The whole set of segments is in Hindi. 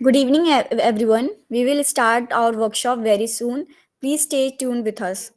Good evening, everyone. We will start our workshop very soon. Please stay tuned with us.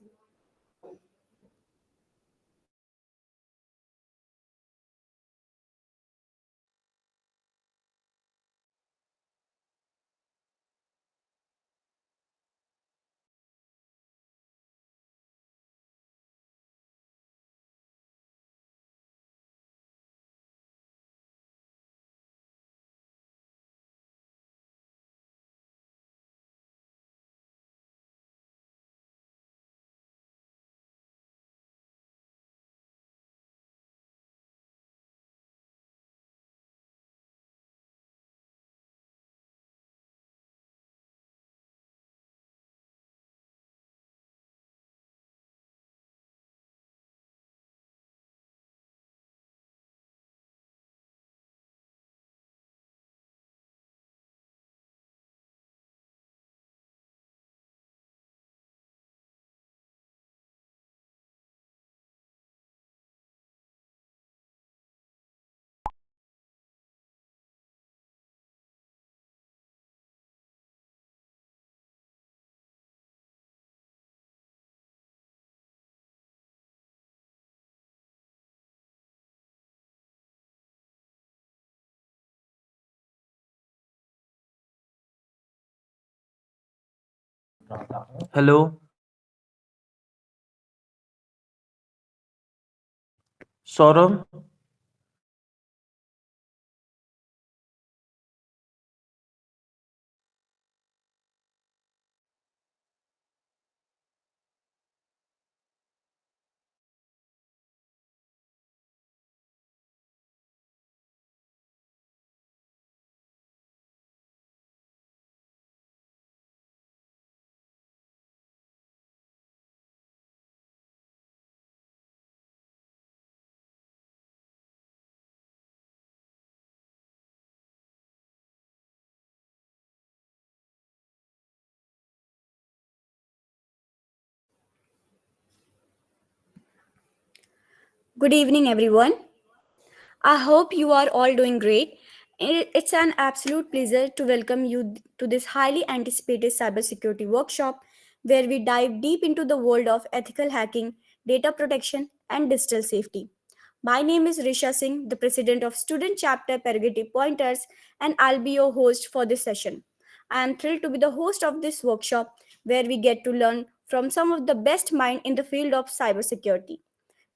Hello, Saurabh. Good evening, everyone. I hope you are all doing great. It's an absolute pleasure to welcome you to this highly anticipated cybersecurity workshop where we dive deep into the world of ethical hacking, data protection, and digital safety. My name is Risha Singh, the president of Student Chapter Pergati Pointers, and I'll be your host for this session. I am thrilled to be the host of this workshop where we get to learn from some of the best minds in the field of cybersecurity.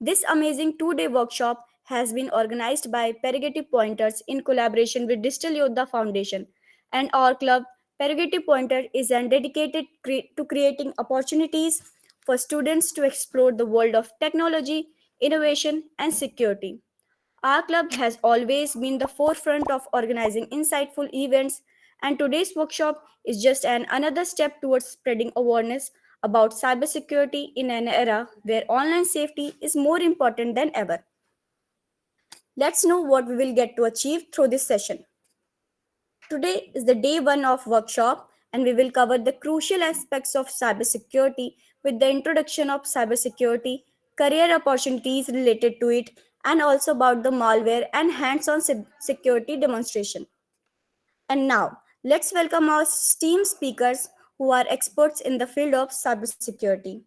This amazing 2-day workshop has been organized by Perigeti Pointers in collaboration with Digital Yodha Foundation, and our club, Perigeti Pointer, is dedicated to creating opportunities for students to explore the world of technology, innovation, and security. Our club has always been the forefront of organizing insightful events, and today's workshop is just another step towards spreading awareness about cybersecurity in an era where online safety is more important than ever. Let's know what we will get to achieve through this session. Today is the day one of workshop, and we will cover the crucial aspects of cybersecurity with the introduction of cybersecurity, career opportunities related to it, and also about the malware and hands-on security demonstration. And now, let's welcome our esteemed speakers who are experts in the field of cybersecurity.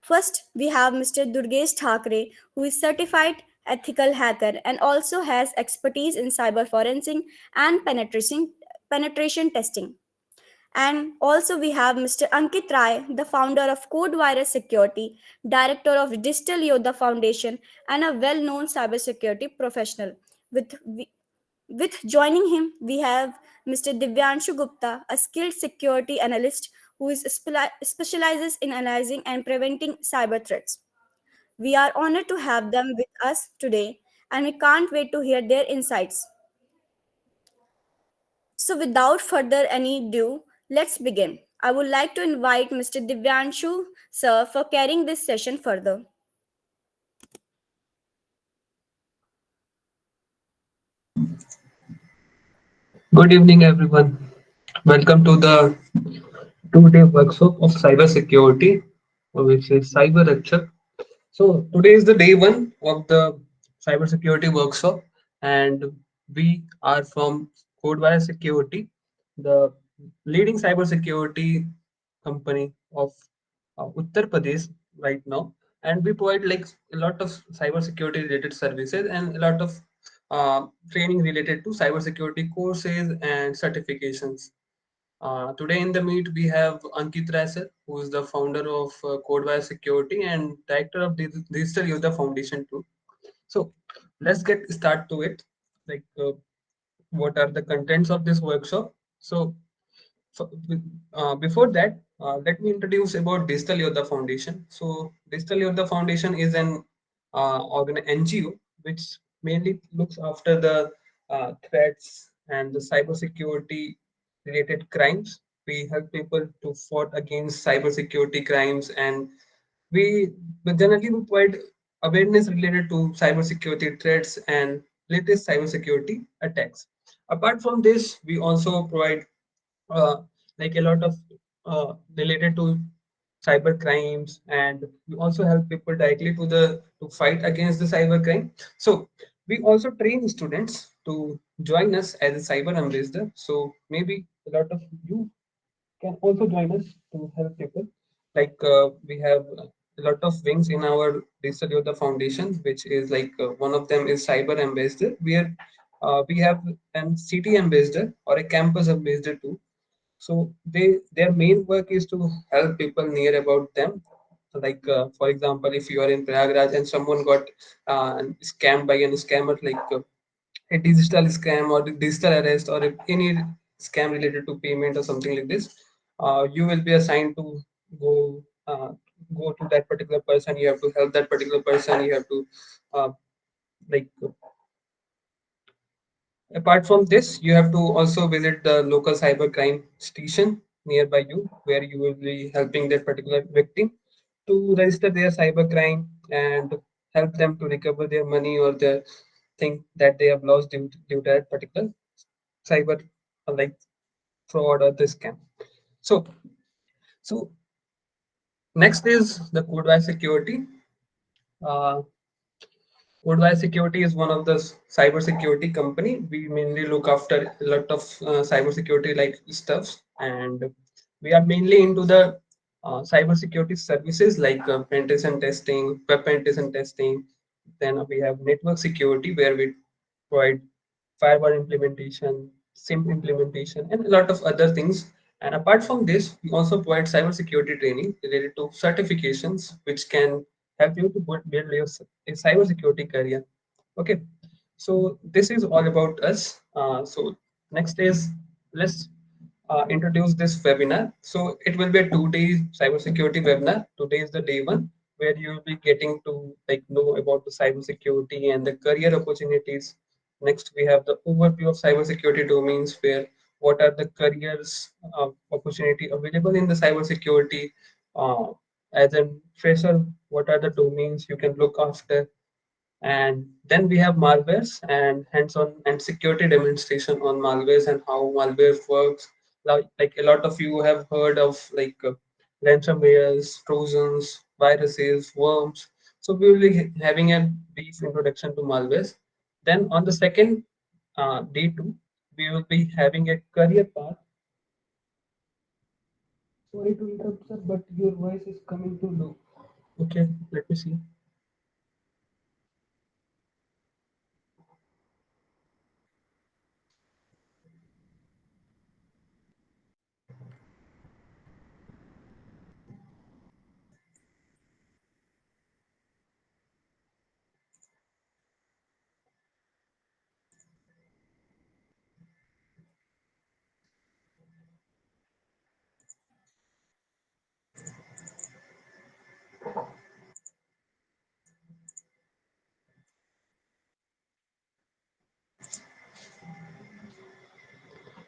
First, we have Mr. Durgesh Thakre, who is certified ethical hacker and also has expertise in cyber forensic and penetration testing. And also we have Mr. Ankit Rai, the founder of Code Virus Security, director of Digital Yodha Foundation, and a well-known cybersecurity professional. With, with joining him, we have Mr. Divyanshu Gupta, a skilled security analyst who specializes in analyzing and preventing cyber threats. We are honored to have them with us today, and we can't wait to hear their insights. So, without further any ado, let's begin. I would like to invite Mr. Divyanshu, sir, for carrying this session further. Good evening, everyone. Welcome to the 2-day workshop of cybersecurity, which is Cyber Rakshak. So, today is the day one of the cybersecurity workshop, and we are from Codewire Security. the leading cybersecurity company of Uttar Pradesh right now, and we provide like a lot of cybersecurity related services and a lot of training related to cybersecurity courses and certifications. Today in the meet we have Ankit Rasar, who is the founder of Codewire Security and director of Digital Yoga Foundation too. So let's get start to it. Like, what are the contents of this workshop? So so, before that, let me introduce about Digital Yoddha Foundation. So, Digital Yoddha Foundation is an NGO which mainly looks after the threats and the cybersecurity related crimes. We help people to fight against cybersecurity crimes, and we but generally we provide awareness related to cybersecurity threats and latest cybersecurity attacks. Apart from this, we also provide uh, like a lot of related to cyber crimes, and we also help people directly to fight against the cyber crime. So we also train students to join us as a cyber ambassador. So maybe a lot of you can also join us to help people. Like, we have a lot of wings in our Digital Yoga Foundation, which is like, one of them is cyber ambassador, where we have an city ambassador or a campus ambassador too. So their main work is to help people near about them. So like, for example, if you are in Prayagraj and someone got scammed by a scammer, like, a digital scam or the digital arrest or if any scam related to payment or something like this, you will be assigned to go go to that particular person. You have to help that particular person. You have to uh, like Apart from this, you have to also visit the local cybercrime station nearby you, where you will be helping that particular victim to register their cybercrime and help them to recover their money or their thing that they have lost due to that particular cyber, like, fraud or the scam. So, so next is the Codewise Security. Uh, Codewise Security is one of the cybersecurity company. We mainly look after a lot of cybersecurity like stuffs, and we are mainly into the cybersecurity services like penetration testing, web penetration testing. Then we have network security where we provide firewall implementation, SIM implementation, and a lot of other things. And apart from this, we also provide cybersecurity training related to certifications, which can help you to build your a cybersecurity career. Okay, so this is all about us. So next is, let's introduce this webinar. So it will be a 2 day cybersecurity webinar. Today is the day one, where you will be getting to like know about the cybersecurity and the career opportunities. Next, we have the overview of cybersecurity domains, where what are the careers opportunity available in the cybersecurity. Uh, as a fresher, what are the domains you can look after? And then we have malwares and hands-on and security demonstration on malwares and how malware works. Like a lot of you have heard of like ransomwares, trojans, viruses, worms. So we will be having a brief introduction to malwares. Then on the second day two, we will be having a career path. Sorry to interrupt, sir, but your voice is coming too low. Okay, let me see.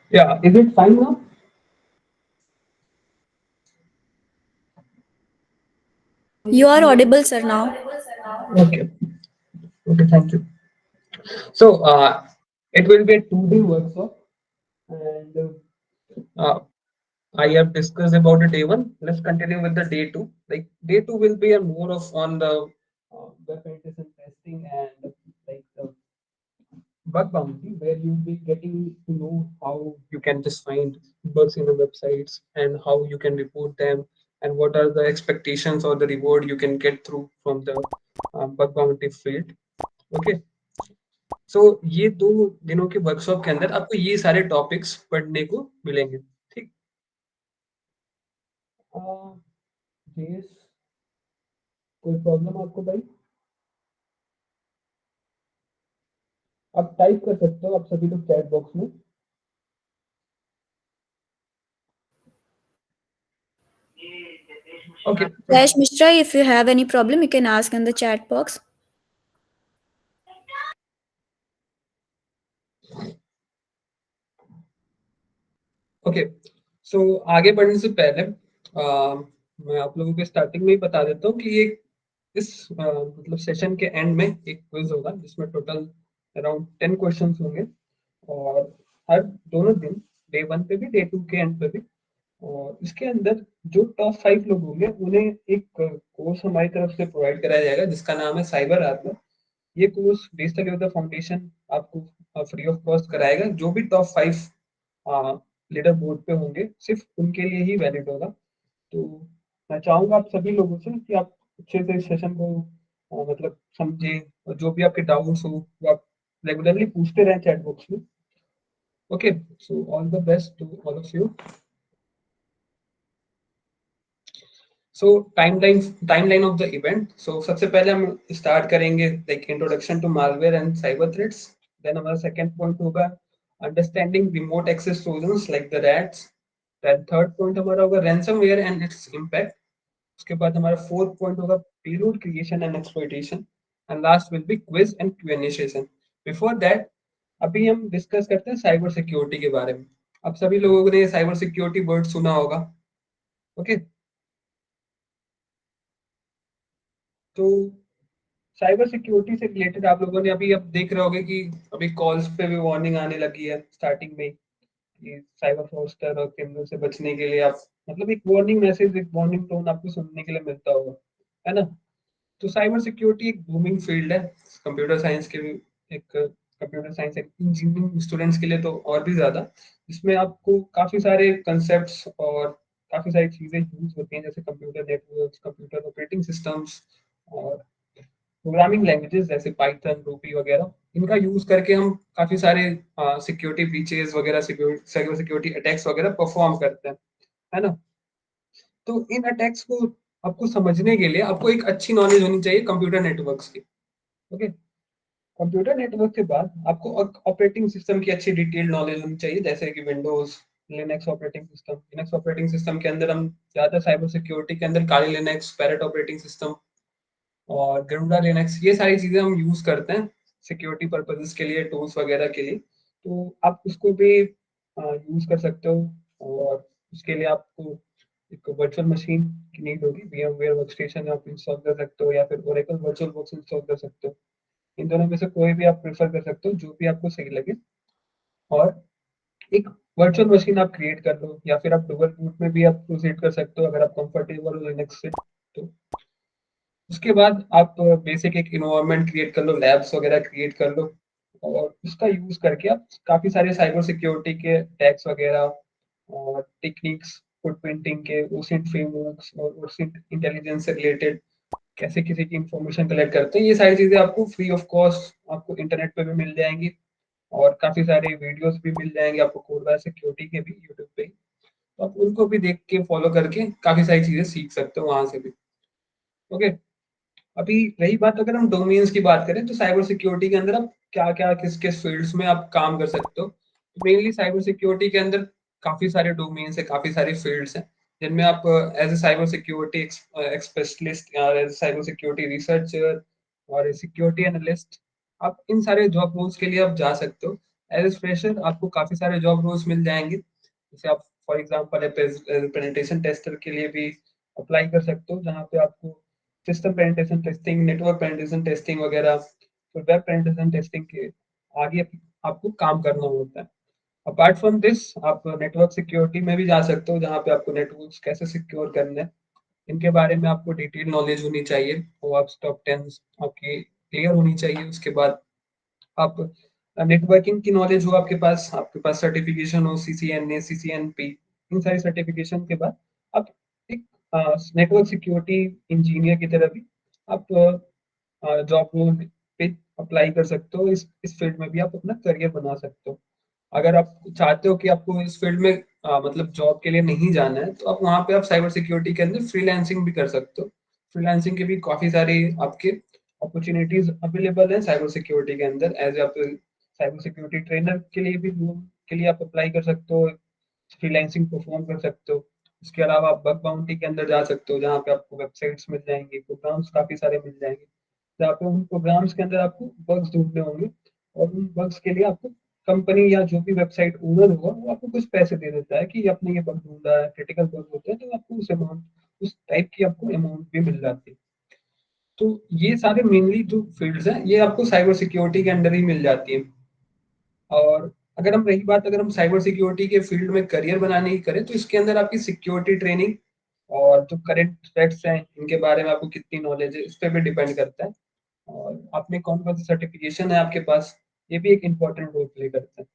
Yeah, is it fine now? You are audible, sir, now. Okay. Okay, thank you. So, it will be a 2 day workshop, and I have discussed about the day one. Let's continue with the day two. Like, day two will be a more of on the web penetration testing and like the bug bounty, where you'll be getting to know how you can just find bugs in the websites and how you can report them, and what are the expectations or the reward you can get through from the bug bounty field. Okay, सो ये 2 दिनों के वर्कशॉप के अंदर आपको ये सारे टॉपिक्स पढ़ने को मिलेंगे। ठीक। जेस, कोई प्रॉब्लम आपको भाई? आप टाइप कर सकते हो, आप सभी लोग चैट बॉक्स में। Okay. Yash Mishra, if you have any problem, you can ask in the chat box. Okay, so आगे बढ़ने से पहले मैं आप लोगों को स्टार्टिंग में ही बता देता हूँ कि ये इस मतलब सेशन के एंड में एक क्विज होगा जिसमें टोटल अराउंड 10 क्वेश्चंस होंगे, और हर दोनों दिन, डे 1 पे भी, डे 2 के एंड पे भी। और इसके अंदर जो टॉप 5 लोग होंगे उन्हें एक कोर्स हमारी तरफ से प्रोवाइड कराया जाएगा जिसका नाम है साइबर आर्मर। ये कोर्स डिजिटल योद्धा फाउंडेशन आपको फ्री ऑफ कॉस्ट कराएगा। जो भी टॉप 5 लीडर बोर्ड पे होंगे सिर्फ उनके लिए ही वैलिड होगा। तो मैं चाहूंगा आप सभी लोगों से कि आप अच्छे से इस सेशन को मतलब समझे, और जो भी आपके डाउट्स हो वो आप रेगुलरली पूछते रहें चैट बॉक्स में। Okay, so all the best to all of you. So timeline of the event. So सबसे पहले हम स्टार्ट करेंगे like introduction to malware and cyber threats. Then हमारा सेकंड पॉइंट होगा understanding remote access trojans like the rats. Then third point हमारा होगा रैंसमवेयर एंड इट्स इम्पैक्ट। उसके बाद हमारा फोर्थ पॉइंट होगा payload creation and exploitation. And last will be quiz and Q&A session. Before that, अभी हम डिस्कस करते हैं साइबर सिक्योरिटी के बारे में। अब सभी लोगों ने साइबर सिक्योरिटी वर्ड सुना होगा। ओके, तो साइबर सिक्योरिटी से रिलेटेड आप लोगों ने अभी अब देख रहे होंगे कि अभी कॉल्स पे भी वार्निंग आने लगी है स्टार्टिंग में कि साइबर फ्रॉडस्टर और क्रिमिनल से बचने के लिए आप मतलब एक वार्निंग मैसेज, एक वार्निंग टोन आपको सुनने के लिए मिलता होगा, है ना? तो साइबर सिक्योरिटी एक बूमिंग फील्ड है कंप्यूटर साइंस के भी, एक कंप्यूटर साइंस इंजीनियरिंग स्टूडेंट्स के लिए तो और भी ज्यादा। इसमें आपको काफी सारे कंसेप्ट्स और काफी सारी चीजें यूज होती हैं जैसे computer networks, computer operating systems और प्रोग्रामिंग लैंग्वेजेस जैसे पाइथन, रूबी वगैरह। इनका यूज करके हम काफी सारे सिक्योरिटी ब्रीचेस वगैरह, साइबर सिक्योरिटी अटैक्स वगैरह परफॉर्म करते हैं, है ना? तो इन अटैक्स को आपको समझने के लिए आपको एक अच्छी नॉलेज होनी चाहिए कंप्यूटर नेटवर्क्स की। ओके, कंप्यूटर नेटवर्क के बाद आपको ऑपरेटिंग सिस्टम की अच्छी डिटेल्ड नॉलेज होनी चाहिए जैसे कि Windows, Linux operating system. Linux operating system के अंदर हम ज्यादा साइबर सिक्योरिटी के अंदर काली लिनक्स, पैरेट ऑपरेटिंग सिस्टम और गरुड़ा लिनक्स, ये सारी चीजें हम यूज करते हैं सिक्योरिटी पर्पजेस के लिए, टूल्स वगैरह के लिए। तो आप उसको भी यूज कर सकते हो, और उसके लिए आपको एक वर्चुअल मशीन की नीड होगी। VMware वर्कस्टेशन आप इंस्टॉल कर सकते हो या फिर Oracle वर्चुअल बॉक्स इंस्टॉल कर सकते हो। इन दोनों में से कोई भी आप प्रेफर कर सकते हो, जो भी आपको सही लगे। और एक वर्चुअल मशीन आप क्रिएट कर लो, या फिर आप डुअल बूट में भी आप प्रोसीड कर सकते हो अगर आप कंफर्टेबल हो लिनक्स से। तो उसके बाद आप बेसिक एक इन्वायरमेंट क्रिएट कर लो, लैब्स वगैरह क्रिएट कर लो, और उसका यूज करके आप काफी सारे साइबर सिक्योरिटी के टैग्स वगैरह और टेक्निक्स, फुटप्रिंटिंग के, ओसिंट फ्रेमवर्क्स और ओसिंट इंटेलिजेंस से रिलेटेड कैसे किसी की इंफॉर्मेशन कलेक्ट करते हैं, ये सारी चीजें आपको फ्री ऑफ कॉस्ट आपको इंटरनेट पे भी मिल जाएंगी। और काफी सारे वीडियोस भी मिल जाएंगे आपको कोडवेयर सिक्योरिटी के भी यूट्यूब पे। तो आप उनको भी देख के फॉलो करके काफी सारी चीजें सीख सकते हो वहां से भी। ओके, अभी रही बात, अगर हम डोमेन्स की बात करें तो साइबर सिक्योरिटी के अंदर आप क्या क्या किस किस फील्ड्स में आप काम कर सकते हो। मेनली साइबर सिक्योरिटी के अंदर काफी सारे डोमेन्स है, काफी सारे फील्ड्स हैं जिनमें आप as a cyber security specialist या एज साइबर सिक्योरिटी रिसर्चर और सिक्योरिटी एनालिस्ट, आप इन सारे जॉब रोल्स के लिए आप जा सकते हो। एज ए फ्रेशर आपको काफी सारे जॉब रोल्स मिल जाएंगे, जैसे आप फॉर एग्जांपल पेनिट्रेशन टेस्टर के लिए भी अप्लाई कर सकते हो, जहाँ पे आपको system penetration testing, network penetration testing वगैरह, फिर वेब पेनिट्रेशन टेस्टिंग के आगे आपको काम करना होता है। अपार्ट फ्रॉम दिस, आप नेटवर्क सिक्योरिटी में भी जा सकते हो, जहाँ पे आपको नेटवर्क्स कैसे सिक्योर करने हैं इनके बारे में आपको डिटेल नॉलेज होनी चाहिए, और आप टॉप 10 आपकी क्लियर होनी चाहिए। उसके बाद आप नेटवर्किंग की नॉलेज हो आपके पास सर्टिफिकेशन हो CCNA, CCNP, इन सारी सर्टिफिकेशन के बाद आप एक नेटवर्क सिक्योरिटी इंजीनियर की तरह भी आप जॉब रोल पे अप्लाई कर सकते हो। इस फील्ड में भी आप अपना करियर बना सकते हो। अगर आप चाहते हो कि आपको इस फील्ड में मतलब जॉब के लिए नहीं जाना है, तो आप वहाँ पे आप साइबर सिक्योरिटी के अंदर फ्रीलांसिंग भी कर सकते हो। फ्रीलांसिंग के भी काफ़ी सारी आपके अपॉर्चुनिटीज़ अवेलेबल हैं साइबर सिक्योरिटी के अंदर। एज़ आप साइबर सिक्योरिटी ट्रेनर के लिए भी रोल के लिए आप अप्लाई कर सकते हो, फ्रीलांसिंग परफॉर्म कर सकते हो। उसके अलावा आप बग बाउंटी के अंदर जा सकते हो, जहाँ पे आपको वेबसाइट्स मिल जाएँगी, प्रोग्राम्स काफ़ी सारे मिल जाएँगे। जहाँ पे उन प्रोग्राम्स के अंदर आपको बग्स ढूँढने होंगे और उन बग्स के लिए आपको कंपनी या जो भी वेबसाइट ओनर होगा, वो आपको कुछ पैसे दे देता है कि आपने ये बग ढूँढा है, क्रिटिकल बग होते हैं, तो आपको उस टाइप की आपको अमाउंट भी मिल जाती है। तो ये सारे मेनली जो फील्ड्स हैं, ये आपको साइबर सिक्योरिटी के अंडर ही मिल जाती हैं। और अगर हम साइबर सिक्योरिटी के फील्ड में करियर बनाने की करें, तो इसके अंदर आपकी सिक्योरिटी ट्रेनिंग और जो करंट थ्रेट्स हैं, इनके बारे में आपको कितनी नॉलेज है, इस पे भी डिपेंड करता है। और आपने कौन-कौन सी सर्टिफिकेशन है आपके पास, ये भी एक इम्पोर्टेंट रोल प्ले करता है।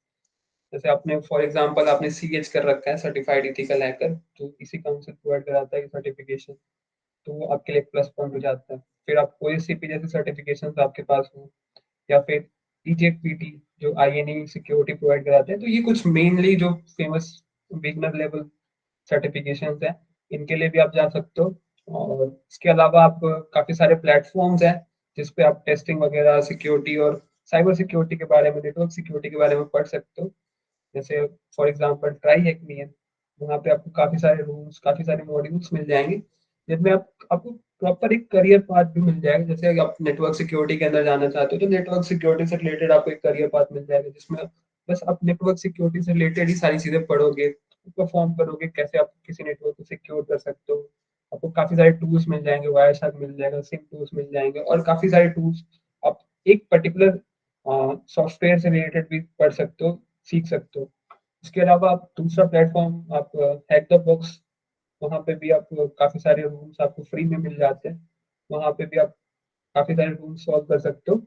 जैसे आपने फॉर एग्ज़ाम्पल आपने सीएच कर रखा है, सर्टिफाइड एथिकल हैकर, जो इसी काउंसिल प्रोवाइड कराता है ये सर्टिफिकेशन, तो वो आपके लिए एक प्लस पॉइंट हो जाता है। फिर आप ओएससीपी जैसे सर्टिफिकेशंस आपके पास हो, या फिर ईजेडपीटी जो आईएनई सिक्योरिटी प्रोवाइड कराते हैं, तो ये कुछ मेनली जो फेमस बिगिनर लेवल सर्टिफिकेशंस हैं, इनके लिए भी आप जा सकते हो। और इसके अलावा आप काफ़ी सारे प्लेटफ़ॉर्म्स हैं, जिस पे आप टेस्टिंग वगैरह, सिक्योरिटी और साइबर सिक्योरिटी के बारे में, नेटवर्क सिक्योरिटी के बारे में पढ़ सकते हो। जैसे फॉर एग्ज़ाम्पल ट्राई हैक मी है, वहाँ पे आपको काफ़ी सारे रूल्स, काफ़ी सारे मॉड्यूल्स मिल जाएँगे, जिनमें आपको प्रॉपर एक करियर पाथ भी मिल जाएगा। जैसे अगर आप नेटवर्क सिक्योरिटी के अंदर जाना चाहते हो, तो नेटवर्क सिक्योरिटी से रिलेटेड आपको एक करियर पाथ मिल जाएगा, जिसमें बस आप नेटवर्क सिक्योरिटी से रिलेटेड ही सारी चीज़ें पढ़ोगे, परफ़ॉर्म करोगे, कैसे आप किसी नेटवर्क को सिक्योर कर सकते हो। आपको काफ़ी सारे टूल्स मिल जाएँगे, वायरशार्क मिल जाएगा, सिम टूल्स मिल जाएँगे और काफ़ी सारे टूल्स आप एक पर्टिकुलर सॉफ्टवेयर से रिलेटेड भी पढ़ सकते हो, सीख सकते हो। इसके अलावा आप दूसरा प्लेटफ़ॉर्म आप हैक द बॉक्स, वहाँ पे भी आप काफ़ी सारे रूल्स आपको फ्री में मिल जाते हैं। वहाँ पे भी आप काफ़ी सारे रूल्स सॉल्व कर सकते हो।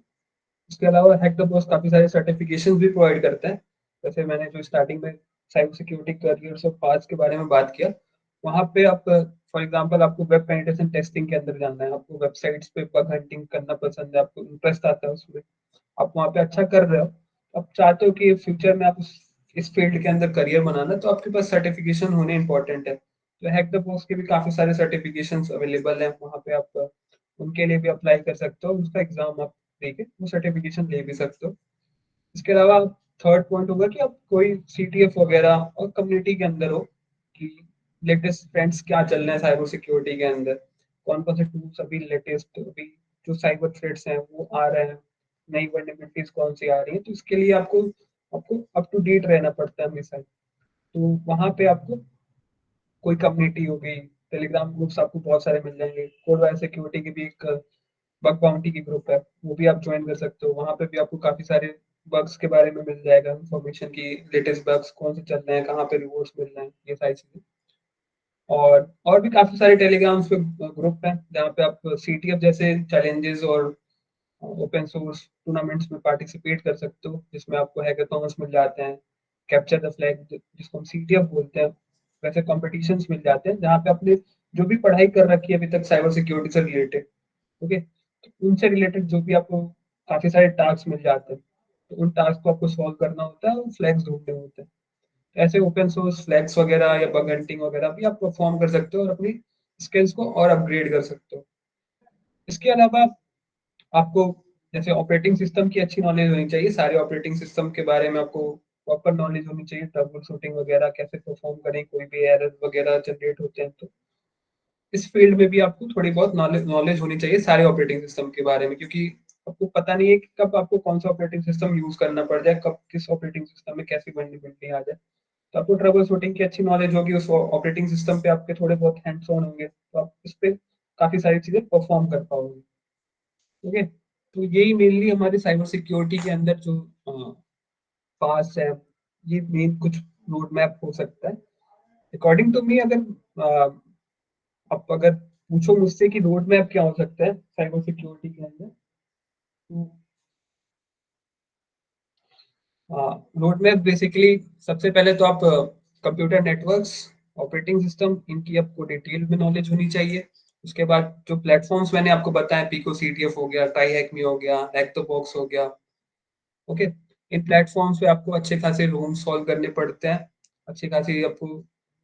इसके अलावा हैक द बॉक्स काफ़ी सारे सर्टिफ़िकेशंस भी प्रोवाइड करता है। जैसे मैंने जो स्टार्टिंग में साइबर सिक्योरिटी करियर्स और पाथ्स के बारे में बात किया, वहाँ पे आप फॉर एग्ज़ाम्पल आपको वेब पेनिट्रेशन टेस्टिंग के अंदर जाना है, आपको वेबसाइट्स पे बग हंटिंग करना पसंद है, आपको इंटरेस्ट आता है उसमें, आप वहाँ पे अच्छा कर रहे हो, आप चाहते हो कि फ्यूचर में आप इस फील्ड के अंदर करियर बनाना, तो आपके पास सर्टिफिकेशन होने इम्पोर्टेंट है। तो हैक द बॉक्स के भी काफ़ी सारे सर्टिफिकेशंस अवेलेबल हैं, वहाँ पे आप उनके लिए भी अप्लाई कर सकते हो, उसका एग्ज़ाम आप देके वो सर्टिफिकेशन ले भी सकते हो। इसके अलावा थर्ड पॉइंट होगा कि आप कोई सीटीएफ वगैरह और कम्युनिटी के अंदर हो, कि लेटेस्ट ट्रेंड्स क्या चल रहे हैं साइबर सिक्योरिटी के अंदर, कौन-कौन से टूल्स अभी लेटेस्ट अभी जो साइबर थ्रेट्स हैं वो आ रहे हैं, नई वल्नरेबिलिटीज़ कौन-सी आ रही हैं, तो इसके लिए आपको आपको अप टू डेट रहना पड़ता है हमेशा। तो वहाँ पे आपको कोई कम्युनिटी हो गई, टेलीग्राम ग्रुप्स आपको बहुत सारे मिल जाएँगे, कोड वायर सिक्योरिटी की भी एक बग बाउंटी की ग्रुप है, वो भी आप जॉइन कर सकते हो। वहाँ पे भी आपको काफ़ी सारे बग्स के बारे में मिल जाएगा इन्फॉर्मेशन की, लेटेस्ट बग्स कौन से चल रहे हैं, कहाँ पे रिवॉर्ड्स मिल रहे हैं, ये सारी चीज़ें। और भी काफ़ी सारे टेलीग्राम्स पे ग्रुप हैं, जहाँ पे आप सीटीएफ जैसे चैलेंजेस और ओपन सोर्स टूर्नामेंट्स में पार्टिसिपेट कर सकते हो, जिसमें आपको हैकाथॉन्स मिल जाते हैं, कैप्चर द फ्लैग जिसको हम सीटीएफ बोलते हैं, वैसे कॉम्पिटिशन्स मिल जाते हैं, जहाँ पे आपने जो भी पढ़ाई कर रखी है अभी तक साइबर सिक्योरिटी से रिलेटेड, ओके? तो उनसे रिलेटेड जो भी आपको काफ़ी सारे टास्क मिल जाते हैं, तो उन टास्क को आपको सॉल्व करना होता है और फ्लैग्स ढूँढने होते हैं। ऐसे ओपन सोर्स फ्लैग्स वगैरह या बग हंटिंग वगैरह भी आप परफॉर्म कर सकते हो और अपनी स्किल्स को और अपग्रेड कर सकते हो। इसके अलावा आपको जैसे ऑपरेटिंग सिस्टम की अच्छी नॉलेज होनी चाहिए, सारे ऑपरेटिंग सिस्टम के बारे में आपको प्रॉपर नॉलेज होनी चाहिए, ट्रबल शूटिंग वगैरह कैसे परफॉर्म करें, कोई भी एरर वगैरह जनरेट होते हैं तो इस फील्ड में भी आपको थोड़ी बहुत नॉलेज नॉलेज होनी चाहिए सारे ऑपरेटिंग सिस्टम के बारे में, क्योंकि आपको पता नहीं है कि कब आपको कौन सा ऑपरेटिंग सिस्टम यूज करना पड़ जाए, कब किस ऑपरेटिंग सिस्टम में कैसी वल्नरेबिलिटी आ जाए। तो आपको ट्रबल शूटिंग की अच्छी नॉलेज होगी, उस ऑपरेटिंग सिस्टम पे आपके थोड़े बहुत हैंड्स ऑन होंगे, तो आप इस पे काफी सारी चीजें परफॉर्म कर पाओगे। ठीक है, तो यही मेनली हमारे साइबर सिक्योरिटी के अंदर जो पास है, ये मेन कुछ रोड मैप हो सकता है अकॉर्डिंग टू मी। अगर आप अगर पूछो मुझसे कि रोड मैप क्या हो सकता है साइबर सिक्योरिटी के अंदर, तो रोड मैप बेसिकली सबसे पहले तो आप कंप्यूटर नेटवर्क्स, ऑपरेटिंग सिस्टम, इनकी आपको डिटेल में नॉलेज होनी चाहिए। उसके बाद जो प्लेटफॉर्म्स मैंने आपको बताया, पिको सीटीएफ हो गया, ट्राई हैक मी हो गया, हैक द बॉक्स हो गया, ओके। इन प्लेटफॉर्म्स पे आपको अच्छे खासे रूम्स सॉल्व करने पड़ते हैं। अच्छी खासी आपको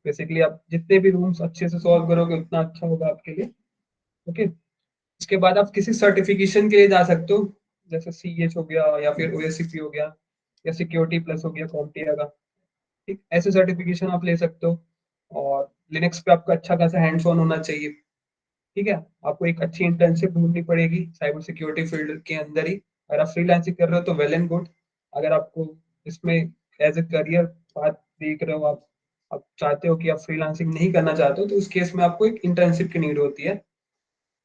बेसिकली आप जितने भी रूम्स अच्छे से सॉल्व करोगे उतना अच्छा होगा आपके लिए, ओके। इसके बाद आप किसी सर्टिफिकेशन के लिए जा सकते हो, जैसे सीएच हो गया या फिर ओएससीपी हो गया या सिक्योरिटी प्लस हो गया कॉम्टिया का, ठीक, ऐसे सर्टिफिकेशन आप ले सकते हो। और लिनक्स पे आपका अच्छा खासा हैंड्स ऑन होना चाहिए, ठीक है। आपको एक अच्छी इंटर्नशिप ढूंढनी पड़ेगी साइबर सिक्योरिटी फील्ड के अंदर ही। अगर आप फ्रीलांसिंग कर रहे हो तो वेल एंड गुड। अगर आपको इसमें एज ए करियर पाथ देख रहे हो, आप चाहते हो कि आप फ्रीलांसिंग नहीं करना चाहते हो, तो उस केस में आपको एक इंटर्नशिप की नीड होती है।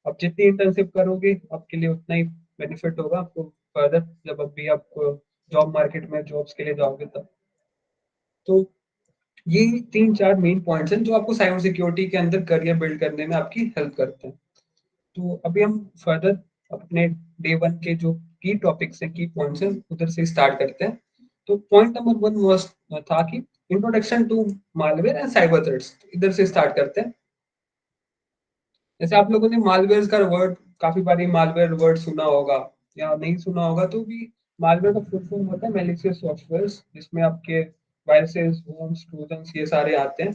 आप जितनी इंटर्नशिप करोगे आपके लिए उतना ही बेनिफिट होगा आपको फर्दर, जब अभी आप जॉब मार्केट में जॉब्स के लिए जाओगे तब। तो ये 3-4 मेन पॉइंट्स हैं जो आपको साइबर सिक्योरिटी के अंदर करियर बिल्ड करने में आपकी हेल्प करते हैं। तो अभी हम फर्दर अपने डे वन के जो की टॉपिक्स हैं, की पॉइंट्स हैं, उधर से स्टार्ट करते हैं। तो पॉइंट नंबर वन वाज था कि introduction to malware and cyber threats, इधर से स्टार्ट करते हैं। जैसे आप लोगों ने मालवेयर का वर्ड काफी बारी मालवेयर वर्ड सुना होगा या नहीं सुना होगा, तो भी मालवेयर का फुल फॉर्म होता है मैलिशियस सॉफ्टवेयर, जिसमें आपके वायरसेस, वॉर्म्स, ट्रोजन्स ये सारे आते हैं।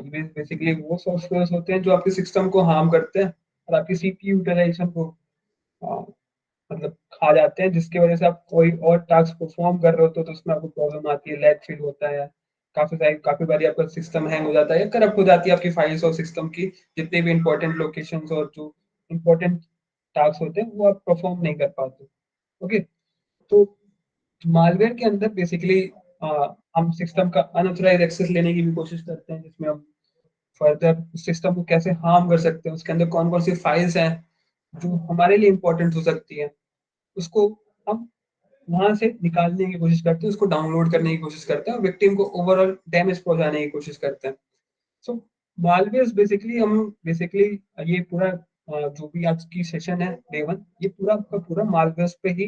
ये बेसिकली वो सॉफ्टवेयर होते हैं जो आपके सिस्टम को हार्म करते हैं और आपकी सीपीयू यूटिलाइजेशन को आ, मतलब खा जाते हैं, जिसकी वजह से आप कोई और टास्क परफॉर्म कर रहे होते हो तो उसमें आपको प्रॉब्लम आती है, लैग फील होता है, काफी बारी आपका सिस्टम हैंग हो जाता है या करप्ट हो जाती है आपकी फाइल्स और सिस्टम की जितने भी इंपॉर्टेंट लोकेशंस और जो इंपॉर्टेंट टास्क होते हैं वो आप परफॉर्म नहीं कर पाते, ओके। तो मालवेयर के अंदर बेसिकली हम सिस्टम का अनऑथराइज्ड एक्सेस लेने की भी कोशिश करते हैं, जिसमें हम फर्दर सिस्टम को कैसे हार्म कर सकते हैं, उसके अंदर कौन कौन सी फाइल्स हैं जो हमारे लिए इंपॉर्टेंट हो सकती है, उसको हम वहां से निकालने की कोशिश करते हैं, उसको डाउनलोड करने की कोशिश करते हैं और विक्टिम को ओवरऑल डैमेज पहुंचाने की कोशिश करते हैं। सो मालवेयर बेसिकली हम बेसिकली ये पूरा जो भी आज की सेशन है डे वन, ये पूरा आपका पूरा मालवेयर पे ही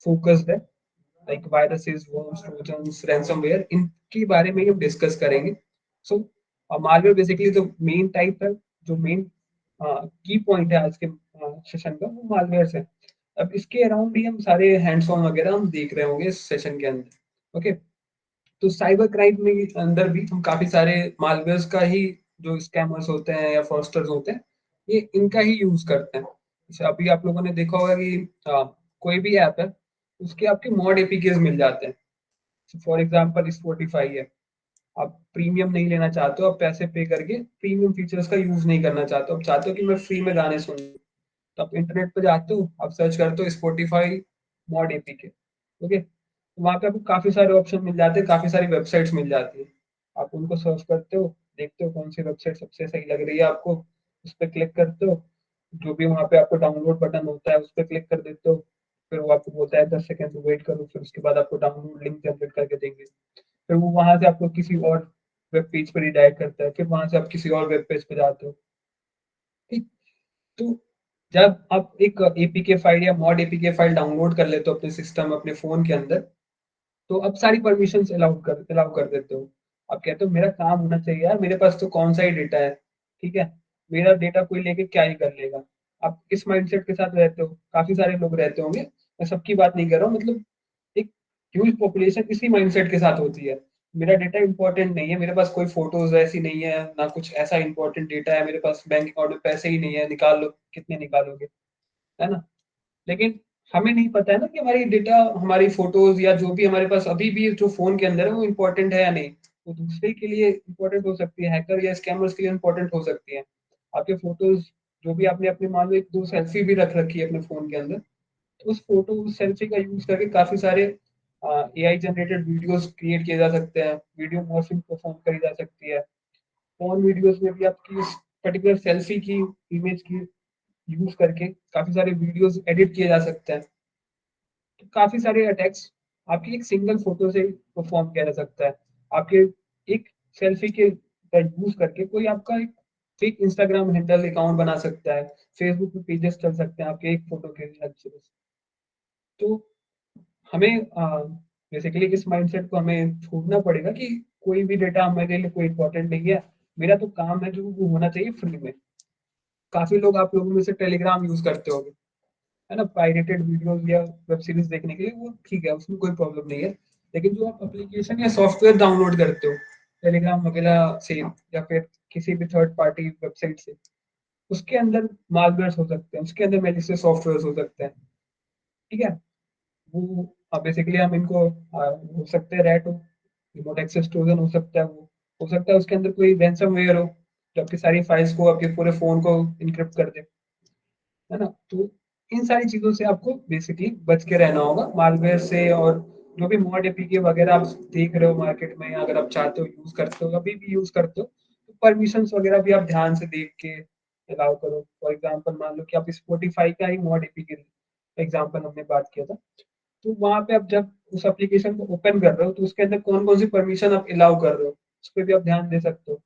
फोकस्ड है, like viruses, worms, trojans, ransomware, इनके बारे में ही हम डिस्कस करेंगे। सो मालवेयर बेसिकली जो मेन टाइप है, जो मेन की पॉइंट है आज के सेशन का, वो मालवेयर है। अब इसके अराउंड ही हम सारे हैंड्स ऑन वगैरह हम देख रहे होंगे इस सेशन के अंदर, ओके। तो साइबर क्राइम में अंदर भी हम काफी सारे मालवेयर्स का ही, जो स्कैमर्स होते हैं या फ्रॉस्टर्स होते हैं, ये इनका ही यूज करते हैं। जैसे अभी आप लोगों ने देखा होगा कि कोई भी ऐप है उसके आपके मॉड एपीकेस मिल जाते हैं। फॉर एग्जांपल स्पॉटिफाई है, आप प्रीमियम नहीं लेना चाहते हो, आप पैसे पे करके प्रीमियम फीचर्स का यूज नहीं करना चाहते हो, आप चाहते हो कि मैं फ्री में गाने सुन, तो आप इंटरनेट पे जाते हो, आप सर्च करते हो स्पॉटिफाई मॉड एपीके, ओके। तो वहाँ पे आपको काफी सारे ऑप्शन मिल जाते हैं, काफी सारी वेबसाइट्स मिल जाती है। आप उनको सर्च करते हो, देखते हो कौन सी वेबसाइट सबसे सही लग रही है आपको, उस पर क्लिक करते हो, जो भी वहाँ पे आपको डाउनलोड बटन होता है उस पर क्लिक कर देते हो, फिर वो आपको बोलता है 10 सेकंड वेट करो, फिर उसके बाद आपको डाउनलोड लिंक जनरेट करके देंगे। फिर वो वहां से आपको किसी और वेब पेज पर रिडायरेक्ट करता है, फिर वहां से आप किसी और वेब पेज पे जाते हो, ठीक। तो जब आप एक एपीके फाइल या मॉड एपीके फाइल डाउनलोड कर लेते हो अपने सिस्टम, अपने फोन के अंदर, तो अब सारी परमिशंस अलाउ कर देते हो। आप कहते हो मेरा काम होना चाहिए यार, मेरे पास तो कौन सा ही डेटा है, ठीक है, मेरा डेटा कोई लेके क्या ही कर लेगा। आप किस माइंडसेट के साथ रहते हो, काफी सारे लोग रहते होंगे, मैं सबकी बात नहीं कर रहा हूँ, मतलब एक ह्यूज पॉपुलेशन इसी माइंडसेट के साथ होती है। मेरा डेटा इंपॉर्टेंट नहीं है, मेरे पास कोई फोटोज ऐसी नहीं है, ना कुछ ऐसा इंपॉर्टेंट डेटा है, मेरे पास बैंक अकाउंट में पैसे ही नहीं है, निकाल लो कितने निकालोगे, है ना। लेकिन हमें नहीं पता है ना कि हमारी डेटा, हमारी फोटोज या जो भी हमारे पास अभी भी जो फोन के अंदर है वो इम्पोर्टेंट है या नहीं। वो दूसरे के लिए इम्पोर्टेंट हो सकती है, हैकर या स्कैमर्स के लिए इम्पोर्टेंट हो सकती है। आपके फोटोज जो भी आपने अपने, मान लो एक दो सेल्फी भी रख रखी है अपने फोन के अंदर, तो उस फोटो, उस सेल्फी का यूज करके काफी सारे एआई जनरेटेड वीडियोस क्रिएट किए जा सकते हैं, वीडियो मॉर्फिंग परफॉर्म करी जा सकती है। फोन वीडियोस में भी आपकी इस पर्टिकुलर सेल्फी की इमेज की यूज करके काफी सारे वीडियोस एडिट किए जा सकते हैं। तो काफी सारे अटैक्स आपकी एक सिंगल फोटो से परफॉर्म किया जा सकता है। आपके एक सेल्फी के यूज करके कोई आपका एक फेक इंस्टाग्राम हैंडल अकाउंट बना सकता है, फेसबुक पे पेजेस चल सकते हैं आपके एक फोटो के हेल्प से। तो हमें बेसिकली इस माइंडसेट को हमें छोड़ना पड़ेगा कि कोई भी डेटा मेरे लिए कोई इंपॉर्टेंट नहीं है, मेरा तो काम है जो वो होना चाहिए फ्री में। काफी लोग, आप लोगों में से टेलीग्राम यूज करते होंगे, है ना, पायरेटेड वीडियोस या वेब सीरीज देखने के लिए, वो ठीक है, उसमें कोई प्रॉब्लम नहीं है। लेकिन जो आप एप्लीकेशन या सॉफ्टवेयर डाउनलोड करते हो टेलीग्राम वगैरह से या फिर किसी भी थर्ड पार्टी वेबसाइट से, उसके अंदर मालवेयर्स हो सकते हैं, उसके अंदर मैलिशियस सॉफ्टवेयर हो सकते हैं। ठीक है, वो बेसिकली हम इनको हो सकते हैं रैट हो, रिमोट एक्सेस ट्रोजन हो सकता है, वो हो सकता है उसके अंदर कोई रैंसमवेयर हो जो आपकी सारी फाइल्स को, आपके पूरे फोन को इनक्रिप्ट कर दे, है ना। तो इन सारी चीजों से आपको बेसिकली बच के रहना होगा मालवेयर से। और जो भी मॉड एपीके वगैरह आप देख रहे हो मार्केट में, अगर आप चाहते हो यूज करते हो, अभी भी यूज करते हो, तो परमिशंस वगैरह भी आप ध्यान से देख के अलाउ करो। फॉर एग्जांपल मान लो कि आप स्पॉटिफाई का ही मॉड एपीके एग्जांपल हमने बात किया था, तो वहां पे आप जब उस एप्लीकेशन को ओपन कर रहे हो तो उसके अंदर कौन कौन सी परमिशन आप अलाउ कर रहे हो, उस पर भी आप ध्यान दे सकते हो।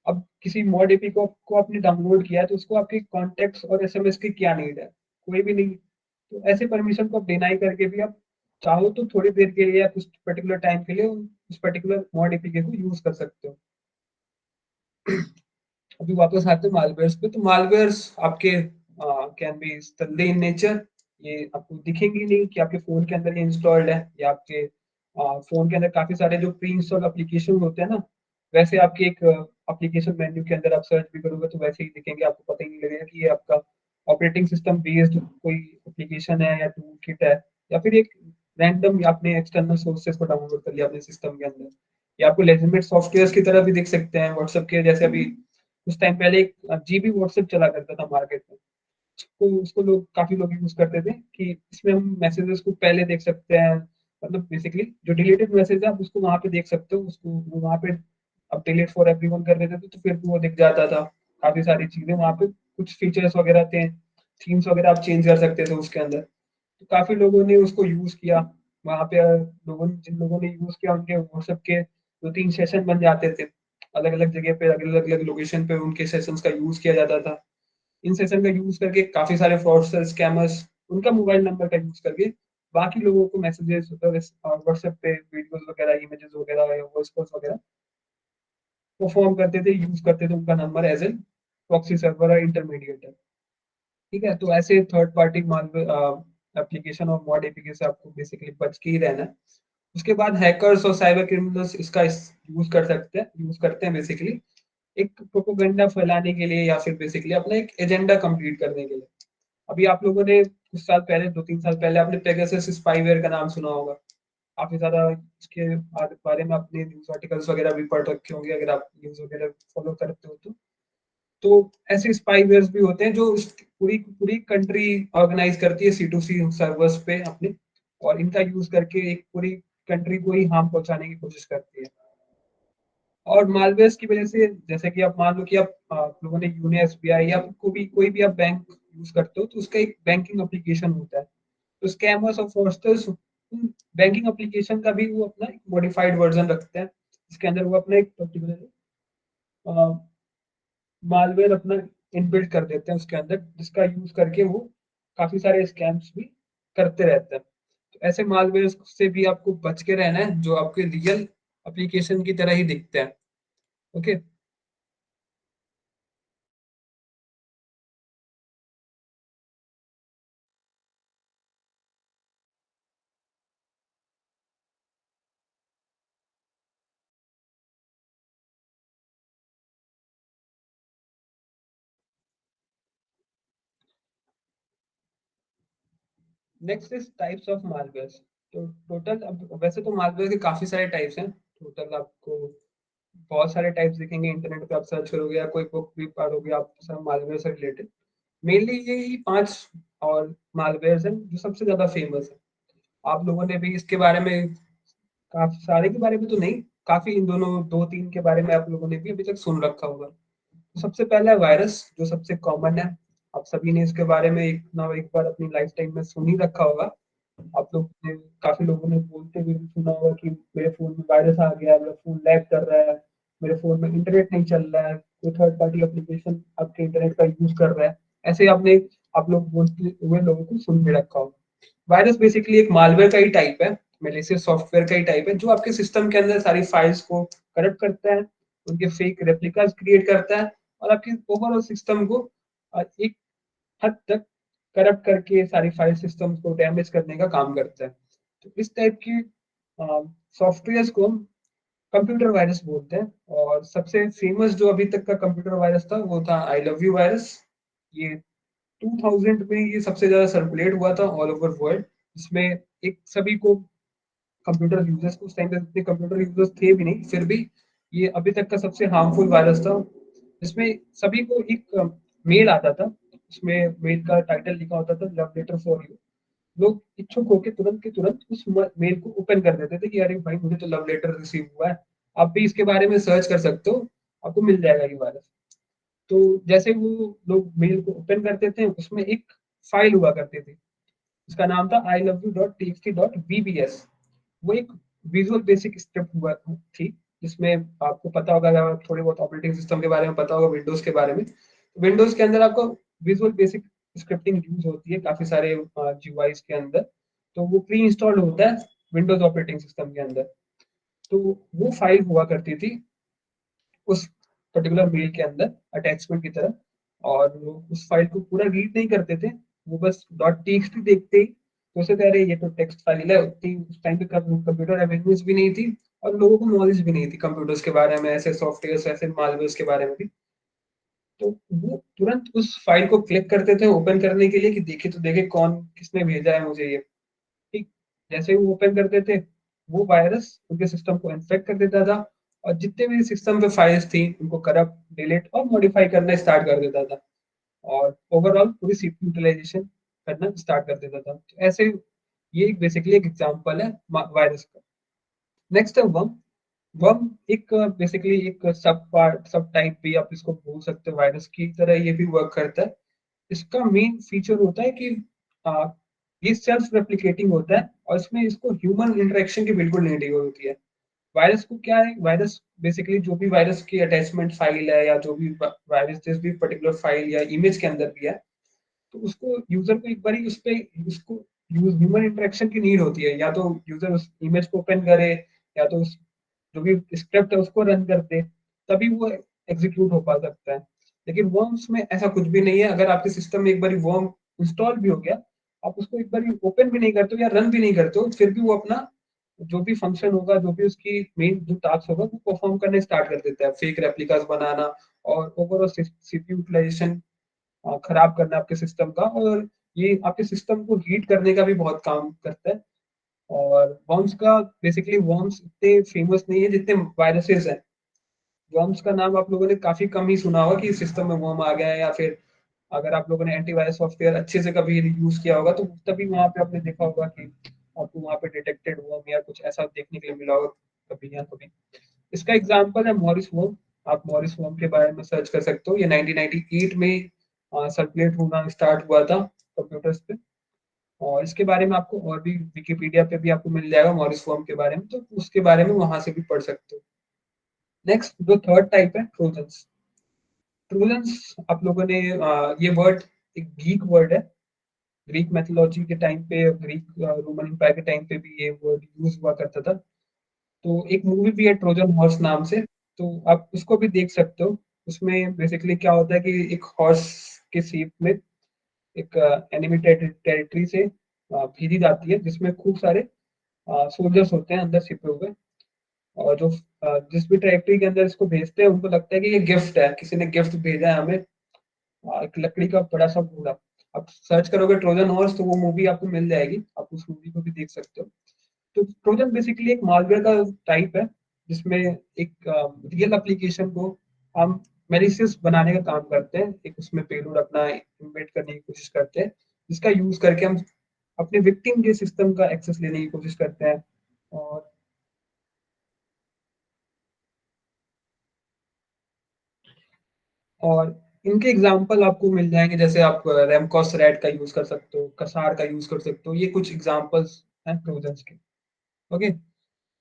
अब किसी मॉड एपी को आपने डाउनलोड किया है तो उसको आपके कॉन्टेक्ट्स और एसएमएस की क्या नीड है, कोई भी नहीं। तो ऐसे परमिशन को आप डिनाई करके भी आप चाहो तो थोड़ी देर के लिए या कुछ पर्टिकुलर टाइम के लिए उस पर्टिकुलर मॉड एपीके को यूज कर सकते हो। अभी वापस आते हैं मालवेयर्स पे। तो मालवेयर्स आपके can be study in nature, ये आपको दिखेंगे नहीं कि आपके फोन के अंदर ये इंस्टॉल्ड है, या आपके फोन के अंदर काफी सारे जो प्री इंस्टॉल एप्लीकेशन होते हैं ना, वैसे आपके एक एप्लीकेशन मेन्यू के अंदर आप सर्च भी करोगे तो वैसे ही दिखेंगे, आपको पता ही नहीं लगेगा कि ये आपका ऑपरेटिंग सिस्टम बेस्ड कोई एप्लीकेशन है या टूल किट है, या फिर एक रैंडम आपने एक्सटर्नल सोर्सेज को डाउनलोड कर लिया अपने सिस्टम के अंदर। या आपको लेजिटिमेट सॉफ्टवेयर की तरह भी दिख सकते हैं व्हाट्सएप के जैसे। अभी कुछ टाइम पहले एक जीबी व्हाट्सएप चला करता था मार्केट में, तो उसको लोग, काफी लोग यूज करते थे कि इसमें हम मैसेजेस को पहले देख सकते हैं। मतलब बेसिकली जो डिलीटेड मैसेज है आप उसको वहां पे देख सकते हो, उसको वहां पे अब डिलीट फॉर एवरीवन कर देते थे तो फिर वो दिख जाता था। काफी सारी चीजें वहां पे, कुछ फीचर्स वगैरह थे, थीम्स वगैरह आप चेंज कर सकते थे उसके अंदर। तो काफी लोगों ने उसको यूज किया वहां पे। जिन लोगों ने यूज किया उनके व्हाट्सएप के 2-3 सेशन बन जाते थे, अलग अलग जगह पे, अलग अलग लोकेशन पे उनके सेशंस का यूज किया जाता था। इन सेशन का यूज करके काफी सारे फ्रॉडस्टर स्कैमर्स उनका मोबाइल नंबर का यूज करके बाकी लोगों को मैसेजेस व्हाट्सएप पे वीडियोस वगैरह, इमेजेस वगैरह या वॉइस कॉल्स वगैरह परफॉर्म करते थे, यूज करते थे उनका number as a proxy server और इंटरमीडिएटर। ठीक है, तो ऐसे थर्ड पार्टी मालवेयर एप्लीकेशन और मॉड एपीके से आपको बेसिकली बच के ही रहना है। उसके बाद हैकर्स और साइबर क्रिमिनल्स इसका यूज करते हैं बेसिकली एक प्रोपोगंडा फैलाने के लिए, या फिर बेसिकली अपना एक एजेंडा कंप्लीट करने के लिए। अभी आप लोगों ने कुछ साल पहले, 2-3 साल पहले, आपने पेगासस स्पाईवेयर का नाम सुना होगा। काफी ज्यादा इसके बारे में अपने न्यूज आर्टिकल्स वगैरह भी पढ़ रखे होंगे अगर आप न्यूज वगैरह फॉलो करते हो तो ऐसे स्पाईवेयर्स भी होते हैं जो पूरी पूरी कंट्री ऑर्गेनाइज करती है C2C सर्वर्स पे अपने, और इनका यूज करके एक पूरी कंट्री को ही हार्म पहुंचाने की कोशिश करती है। और मालवेयर्स की वजह से, जैसे कि आप मान लो कि आप लोगों ने यूनो एसबीआई या कोई भी आप बैंक यूज करते हो तो उसका एक बैंकिंग एप्लीकेशन होता है। तो स्कैमर्स और फ्रॉडस्टर्स बैंकिंग एप्लीकेशन का भी वो अपना एक मॉडिफाइड वर्जन रखते हैं, जिसके अंदर वो अपना एक पर्टिकुलर मालवेयर अपना इनबिल्ट कर देते हैं उसके अंदर, जिसका यूज करके वो काफी सारे स्कैम्स भी करते रहते हैं। तो ऐसे मालवेयर से भी आपको बच के रहना है जो आपके रियल एप्लीकेशन की तरह ही दिखते हैं। Okay. Next is types of malware. तो टोटल, अब वैसे तो मालवेयर के काफी सारे टाइप्स हैं। टोटल आपको बहुत सारे टाइप्स दिखेंगे इंटरनेट पे, आप सर्च करोगे या कोई बुक भी पढ़ोगे आप सब मालवेयर से रिलेटेड। मेनली यही 5 और मालवेयर हैं जो सबसे ज्यादा फेमस है। आप लोगों ने भी इसके बारे में, काफी सारे के बारे में तो नहीं, काफी इन दोनों 2-3 के बारे में आप लोगों ने भी अभी तक सुन रखा होगा। तो सबसे पहला है वायरस, जो सबसे कॉमन है। आप सभी ने इसके बारे में एक ना एक बार अपनी लाइफ टाइम में सुन ही रखा होगा। आप लोग ने, काफी लोगों ने बोलते हुए भी सुना होगा कि मेरे फोन में वायरस आ गया, मेरा फोन लैग कर रहा है, मेरे फोन में इंटरनेट नहीं चल रहा है, कोई थर्ड पार्टी एप्लीकेशन आपके इंटरनेट का यूज कर रहा है। ऐसे आपने, आप लोग बोलते हुए लोगों को सुन भी रखा होगा। वायरस बेसिकली एक मालवेयर का ही टाइप है मेलिशियस सॉफ्टवेयर का ही टाइप है जो आपके सिस्टम के अंदर सारी फाइल्स को करप्ट करता है, उनके फेक रेप्लिकास क्रिएट करता है और आपके ओवरऑल सिस्टम को एक हद तक करप्ट करके सारी फाइल सिस्टम्स को डैमेज करने का काम करता है। तो इस टाइप की सॉफ्टवेयर्स को हम कंप्यूटर वायरस बोलते हैं और सबसे फेमस जो अभी तक का कंप्यूटर वायरस था वो था आई लव यू वायरस। ये 2000 में ये सबसे ज्यादा सर्कुलेट हुआ था ऑल ओवर वर्ल्ड, जिसमें एक सभी को कंप्यूटर यूजर्स को, उस टाइम पे इतने कंप्यूटर यूजर्स थे भी नहीं, फिर भी ये अभी तक का सबसे हार्मफुल वायरस था, जिसमें सभी को एक मेल आता था, उसमें मेल का टाइटल लिखा होता था लव लेटर फॉर यू। लोग इच्छुक होकर तुरंत के तुरंत उस मेल को ओपन कर देते थे कि अरे भाई मुझे तो लव लेटर रिसीव हुआ है। आप भी इसके बारे में सर्च कर सकते हो, आपको मिल जाएगा ये वायरस। तो जैसे वो लोग मेल को ओपन करते थे उसमें एक फाइल हुआ करती थी, उसका नाम था I love U dot T dot VBS. वो एक विजुअल बेसिक स्क्रिप्ट हुआ थी, जिसमें आपको पता होगा, अगर थोड़े बहुत ऑपरेटिंग सिस्टम के बारे में पता होगा, विंडोज के बारे में, तो विंडोज के अंदर आपको विजुअल बेसिक स्क्रिप्टिंग यूज होती है काफी सारे जीयूआईज के अंदर। तो वो प्री इंस्टॉल्ड होता है विंडोज ऑपरेटिंग सिस्टम के अंदर। तो वो फाइल हुआ करती थी उस पर्टिकुलर मेल के अंदर अटैचमेंट की तरह, और वो उस फाइल को पूरा रीड नहीं करते थे, वो बस डॉट टीएक्सटी देखते ही सोचते थे अरे ये तो टेक्स्ट फाइल है। उतनी उस टाइम पे कंप्यूटर अवेयरनेस भी नहीं थी और लोगों को नॉलेज भी नहीं थी कंप्यूटर्स के बारे में, ऐसे सॉफ्टवेयर ऐसे मालवेयर्स के बारे में भी। तो वो तुरंत उस फाइल को क्लिक करते थे ओपन करने के लिए कि देखे तो देखे कौन किसने भेजा है मुझे ये। ठीक, जैसे ही वो ओपन करते थे वो वायरस उनके सिस्टम को इन्फेक्ट कर देता था और जितने भी सिस्टम पे फाइल्स थी उनको करप्ट डिलीट और मॉडिफाई करना स्टार्ट कर देता था और ओवरऑल पूरी सीपीयू यूटिलाइजेशन करना स्टार्ट कर देता था। तो ऐसे ये एक बेसिकली एक एग्जांपल है वायरस का। नेक्स्ट है वर्म। वर्म एक बेसिकली एक सब पार्ट सब टाइप भी आप इसको बोल सकते हो, वायरस की तरह ये भी वर्क करता है। इसका मेन फीचर होता है कि आ, ये सेल्फ रेप्लिकेटिंग होता है और इसमें इसको ह्यूमन इंटरेक्शन की बिल्कुल नहीं डी होती है। वायरस को क्या है, वायरस बेसिकली जो भी वायरस की अटैचमेंट फाइल है या जो भी वायरस जिस भी पर्टिकुलर फाइल या इमेज के अंदर भी है, तो उसको यूजर को एक बार उस पे उसको ह्यूमन इंटरेक्शन की नीड होती है, या तो यूजर उस इमेज को ओपन करे या तो उस जो भी स्क्रिप्ट है उसको रन कर दे, तभी वो एग्जीक्यूट हो पा सकता है। लेकिन वर्म्स में ऐसा कुछ भी नहीं है। अगर आपके सिस्टम में एक बार वर्म इंस्टॉल भी हो गया, आप उसको एक बार ओपन भी नहीं करते हो या रन भी नहीं करते हो, फिर भी वो अपना जो भी फंक्शन होगा, जो भी उसकी मेन जो टास्क होगा वो परफॉर्म करने स्टार्ट कर देता है, फेक रेप्लिकास बनाना और ओवरऑल सीपीयू यूटिलाइजेशन खराब करना आपके सिस्टम का, और ये आपके सिस्टम को हीट करने का भी बहुत काम करता है। और वर्म्स का बेसिकली वर्म्स इतने फेमस नहीं है जितने वायरसेस हैं। वर्म्स का नाम आप लोगों ने काफी कम ही सुना होगा कि सिस्टम में वर्म आ गया है, या फिर अगर आप लोगों ने एंटीवायरस सॉफ्टवेयर अच्छे से कभी यूज किया होगा तो तभी वहां पे आपने देखा होगा कि आपको वहां पे डिटेक्टेड वर्म या कुछ ऐसा देखने के लिए मिला होगा कभी या कभी। इसका एग्जांपल है मॉरिस वर्म। आप मॉरिस वर्म के बारे में सर्च कर सकते हो, ये 1998 में सर्कुलेट होना स्टार्ट हुआ था कंप्यूटर्स पे, और इसके बारे में आपको और भी विकिपीडिया पे भी आपको मिल जाएगा मॉरिस वर्म के बारे में, तो उसके बारे में वहां से भी पढ़ सकते हो। नेक्स्ट जो थर्ड टाइप है ट्रोजन्स। ट्रोजन्स आप लोगों ने ये वर्ड एक ग्रीक वर्ड है, ग्रीक मैथोलॉजी के टाइम पे, ग्रीक रोमन एम्पायर के टाइम पे भी ये वर्ड यूज हुआ करता था। तो एक मूवी भी है ट्रोजन हॉर्स नाम से, तो आप उसको भी देख सकते हो। उसमें बेसिकली क्या होता है कि एक हॉर्स के शेप में एक एनिमी टेरिटरी से भेजी जाती है, जिसमें खूब सारे सोल्जर्स होते हैं अंदर छिपे हुए, और जो जिस भी टेरिटरी के अंदर इसको भेजते हैं उनको लगता है कि ये गिफ्ट है, किसी ने गिफ्ट भेजा है हमें, एक लकड़ी का बड़ा सा घोड़ा। आप सर्च करोगे ट्रोजन हॉर्स तो वो मूवी आपको मिल जाएगी, आप उस मूवी को भी देख सकते हो। तो ट्रोजन बेसिकली एक मालवेयर का टाइप है, जिसमें एक रियल एप्लीकेशन को हम मेलिशियस बनाने का काम करते हैं, एक उसमें पेलोड अपना इम्बेड करने की कोशिश करते हैं, जिसका यूज करके हम अपने विक्टिम के सिस्टम का एक्सेस लेने की कोशिश करते हैं। और और इनके एग्जाम्पल आपको मिल जाएंगे, जैसे आप रेमकॉस रैट का यूज कर सकते हो, कसार का यूज कर सकते हो, ये कुछ एग्जाम्पल्स हैं ट्रोजन्स के। ओके,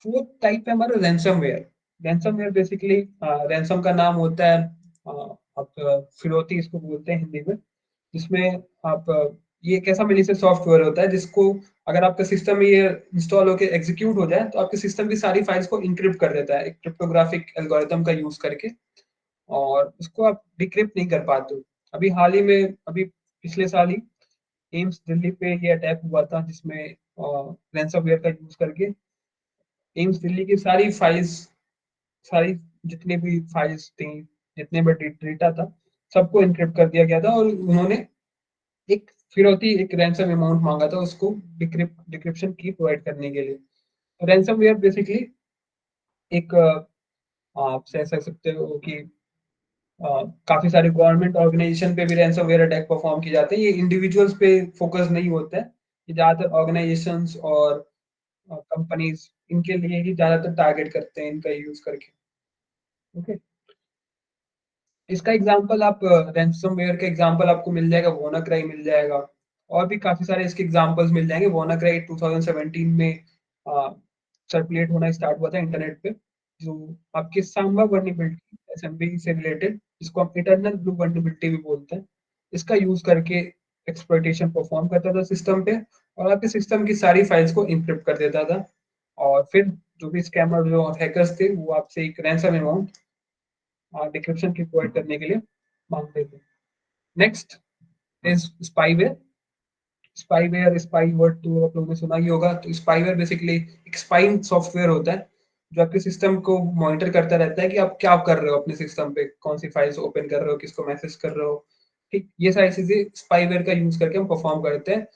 फोर्थ टाइप है हमारा रैंसमवेयर। रैंसमवेयर बेसिकली रैंसम का नाम होता है, आप फिरौती इसको बोलते हैं हिंदी में, जिसमें आप ये एक ऐसा मेलिशियस सॉफ्टवेयर होता है जिसको अगर आपका सिस्टम में ये इंस्टॉल होकर एग्जीक्यूट हो जाए तो आपके सिस्टम की सारी फाइल्स को इनक्रिप्ट कर देता है एक क्रिप्टोग्राफिक एल्गोरिथम का यूज करके, और उसको आप डिक्रिप्ट नहीं कर पाते हो। अभी हाल ही में, अभी पिछले साल ही एम्स दिल्ली पे ये अटैक हुआ था जिसमें रैंसमवेयर का यूज करके एम्स दिल्ली की सारी फाइल्स, सारी जितने भी फाइल्स थी, जितने भी डेटा था, सबको इनक्रिप्ट कर दिया गया था, और उन्होंने एक फिरौती, एक रैंसम अमाउंट मांगा था उसको डिक्रिप्शन की प्रोवाइड करने के लिए। रैंसमवेयर बेसिकली एक आप कह सकते हो कि काफी सारे गवर्नमेंट ऑर्गेनाइजेशन पे भी रैंसमवेयर अटैक परफॉर्म किए जाते हैं। ये इंडिविजुअल्स पे फोकस नहीं होता है, ये ज्यादातर ऑर्गेनाइजेशंस और कंपनीज इनके लिए ही ज्यादातर टारगेट करते हैं इनका यूज करके। ओके, इसका एग्जांपल आप, रैंसमवेयर का एग्जांपल आपको मिल जाएगा, वोनाक्राई मिल जाएगा, और भी काफी सारे इसके एग्जांपल्स मिल जाएंगे। वोनाक्राई 2017 में सर्कुलेट होना स्टार्ट हुआ था इंटरनेट पे, जो आपके सांबा वर्नेबिलिटी एसएमबी से रिलेटेड, जिसको हम इटर्नल ब्लू वर्नेबिलिटी भी बोलते हैं, इसका यूज करके एक्सप्लॉइटेशन परफॉर्म करता था सिस्टम पे, और आपके सिस्टम की सारी फाइल्स को इनक्रिप्ट कर देता था। और फिर जो भी स्कैमर, जो हैकर्स थे, वो आपसे एक रैंसम अमाउंट डिक्रिप्शन की प्रोवाइड करने के लिए मांगते थे। Next is spyware. Spyware, spy word तो आप लोगों ने सुना ही होगा। तो स्पाईवेयर बेसिकली एक स्पाइंग सॉफ्टवेयर होता है जो आपके सिस्टम को मॉनिटर करता रहता है कि आप क्या कर रहे हो अपने सिस्टम पे, कौन सी फाइल्स ओपन कर रहे हो, किसको मैसेज कर रहे हो। ठीक, ये सारी चीजें स्पाईवेयर का यूज करके हम परफॉर्म करते हैं।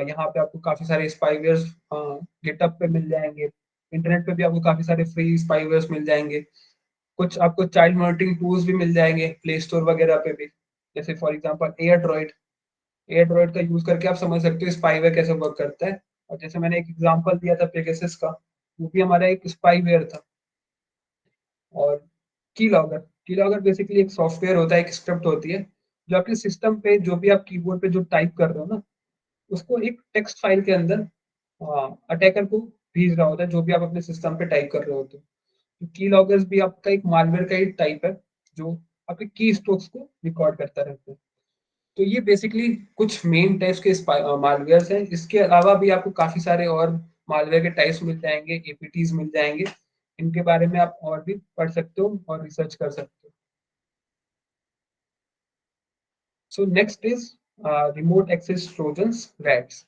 यहाँ पे आपको काफी सारे स्पाईवेयर गिटअप पे मिल जाएंगे, इंटरनेट पे भी आपको काफी सारे फ्री स्पाईवेयर मिल जाएंगे। कुछ आपको चाइल्ड मॉनिटरिंग टूल्स भी मिल जाएंगे प्ले स्टोर वगैरह पे भी, जैसे फॉर एग्जांपल एयर ड्रॉइड का यूज करके आप समझ सकते हो स्पाईवेयर कैसे वर्क करता है। और जैसे मैंने एक एग्जांपल दिया था पेगासस का, वो भी हमारा एक स्पाईवेयर था। और कीलॉगर बेसिकली एक सॉफ्टवेयर होता है, एक स्क्रिप्ट होती है जो आपके सिस्टम पे, जो भी आप कीबोर्ड पे जो टाइप कर रहे हो ना, उसको एक टेक्स्ट फाइल के अंदर अटैकर को भेज रहा होता है, जो भी आप अपने सिस्टम पे टाइप कर रहे होते हो। की लॉगर्स भी आपका एक मालवेयर का ही टाइप है, जो आपके की स्ट्रोक्स को रिकॉर्ड करता रहता है। तो ये बेसिकली कुछ मेन टाइप्स के मालवेयर्स हैं। इसके अलावा भी आपको काफी सारे और मालवेयर के टाइप्स मिल जाएंगे, एपीटीज मिल जाएंगे। इनके बारे में आप और भी पढ़ सकते हो और रिसर्च कर सकते हो। So next is remote access trojans, rats.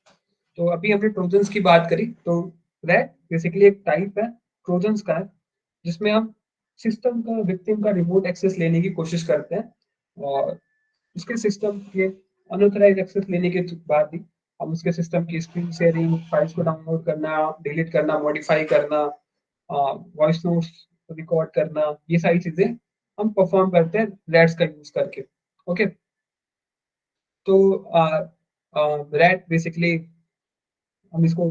तो अभी हमने ट्रोजन्स की बात करी, तो रैट बेसिकली एक टाइप है ट्रोजन्स का है, जिसमें हम सिस्टम का, विक्टिम का रिमोट एक्सेस लेने की कोशिश करते हैं, और उसके सिस्टम के अनऑथराइज एक्सेस लेने के बाद ही हम उसके सिस्टम की स्क्रीन शेयरिंग, फाइल्स को डाउनलोड करना, डिलीट करना, मॉडिफाई करना, वॉइस नोट्स रिकॉर्ड करना, ये सारी चीजें हम परफॉर्म करते हैं रैट्स का यूज करके। ओके, तो रैट बेसिकली हम इसको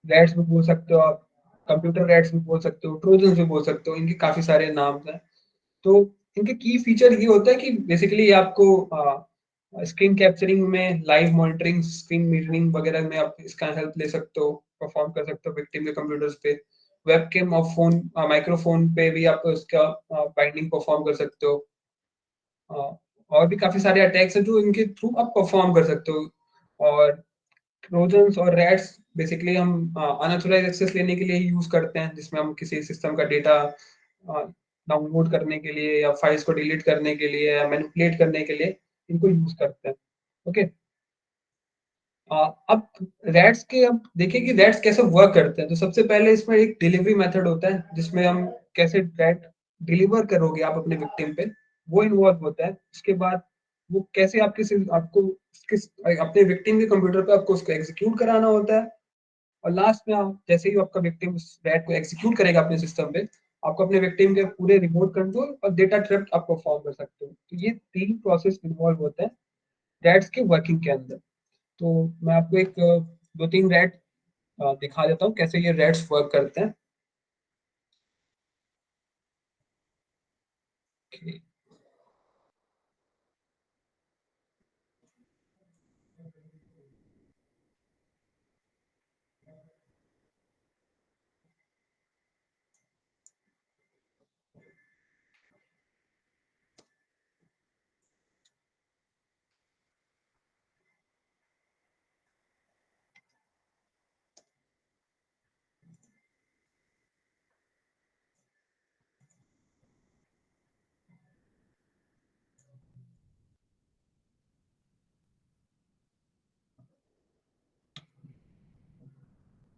रैट्स भी बोल सकते हो आप, कंप्यूटर रैट्स भी बोल सकते हो, ट्रोजन भी बोल सकते हो, इनके काफी सारे नाम हैं। तो इनके की फीचर ये होता है कि बेसिकली आपको स्क्रीन कैप्चरिंग में, लाइव मॉनिटरिंग, स्क्रीन मिररिंग वगैरह में आप इसका हेल्प ले सकते हो, परफॉर्म कर सकते हो विक्टिम के कंप्यूटर्स पे। वेबकैम और फोन, माइक्रोफोन पे भी आप इसका बाइंडिंग परफॉर्म कर सकते हो। और भी काफी सारे अटैक्स हैं जो इनके थ्रू आप परफॉर्म कर सकते हो। और ट्रोजन्स और रैट्स बेसिकली हम अनऑथराइज एक्सेस लेने के लिए यूज करते हैं, जिसमें हम किसी सिस्टम का डेटा डाउनलोड करने के लिए, या फाइल्स को डिलीट करने के लिए, या मैनिपुलेट करने के लिए इनको यूज करते हैं। ओके, अब रैट्स के, अब देखिए कि रैट्स कैसे वर्क करते हैं। तो सबसे पहले इसमें एक डिलीवरी मेथड होता है, जिसमें हम कैसे रैट डिलीवर करोगे आप अपने विक्टिम पे, वो इन्वॉल्व होता है। उसके बाद वो कैसे आपको किस अपने विक्टिम के कंप्यूटर पे आपको उसको एग्जीक्यूट कराना होता है। और लास्ट में आप जैसे ही आपका विक्टिम उस रैट को एग्जीक्यूट करेगा अपने सिस्टम पे, आपको अपने विक्टिम के पूरे रिमोट कंट्रोल और डेटा थ्रेफ्ट आप परफॉर्म कर सकते हो। तो ये तीन प्रोसेस इन्वॉल्व होते हैं रैट्स के वर्किंग के अंदर। तो मैं आपको एक दो तीन रैट दिखा देता हूँ कैसे ये रैट्स वर्क करते हैं। Okay.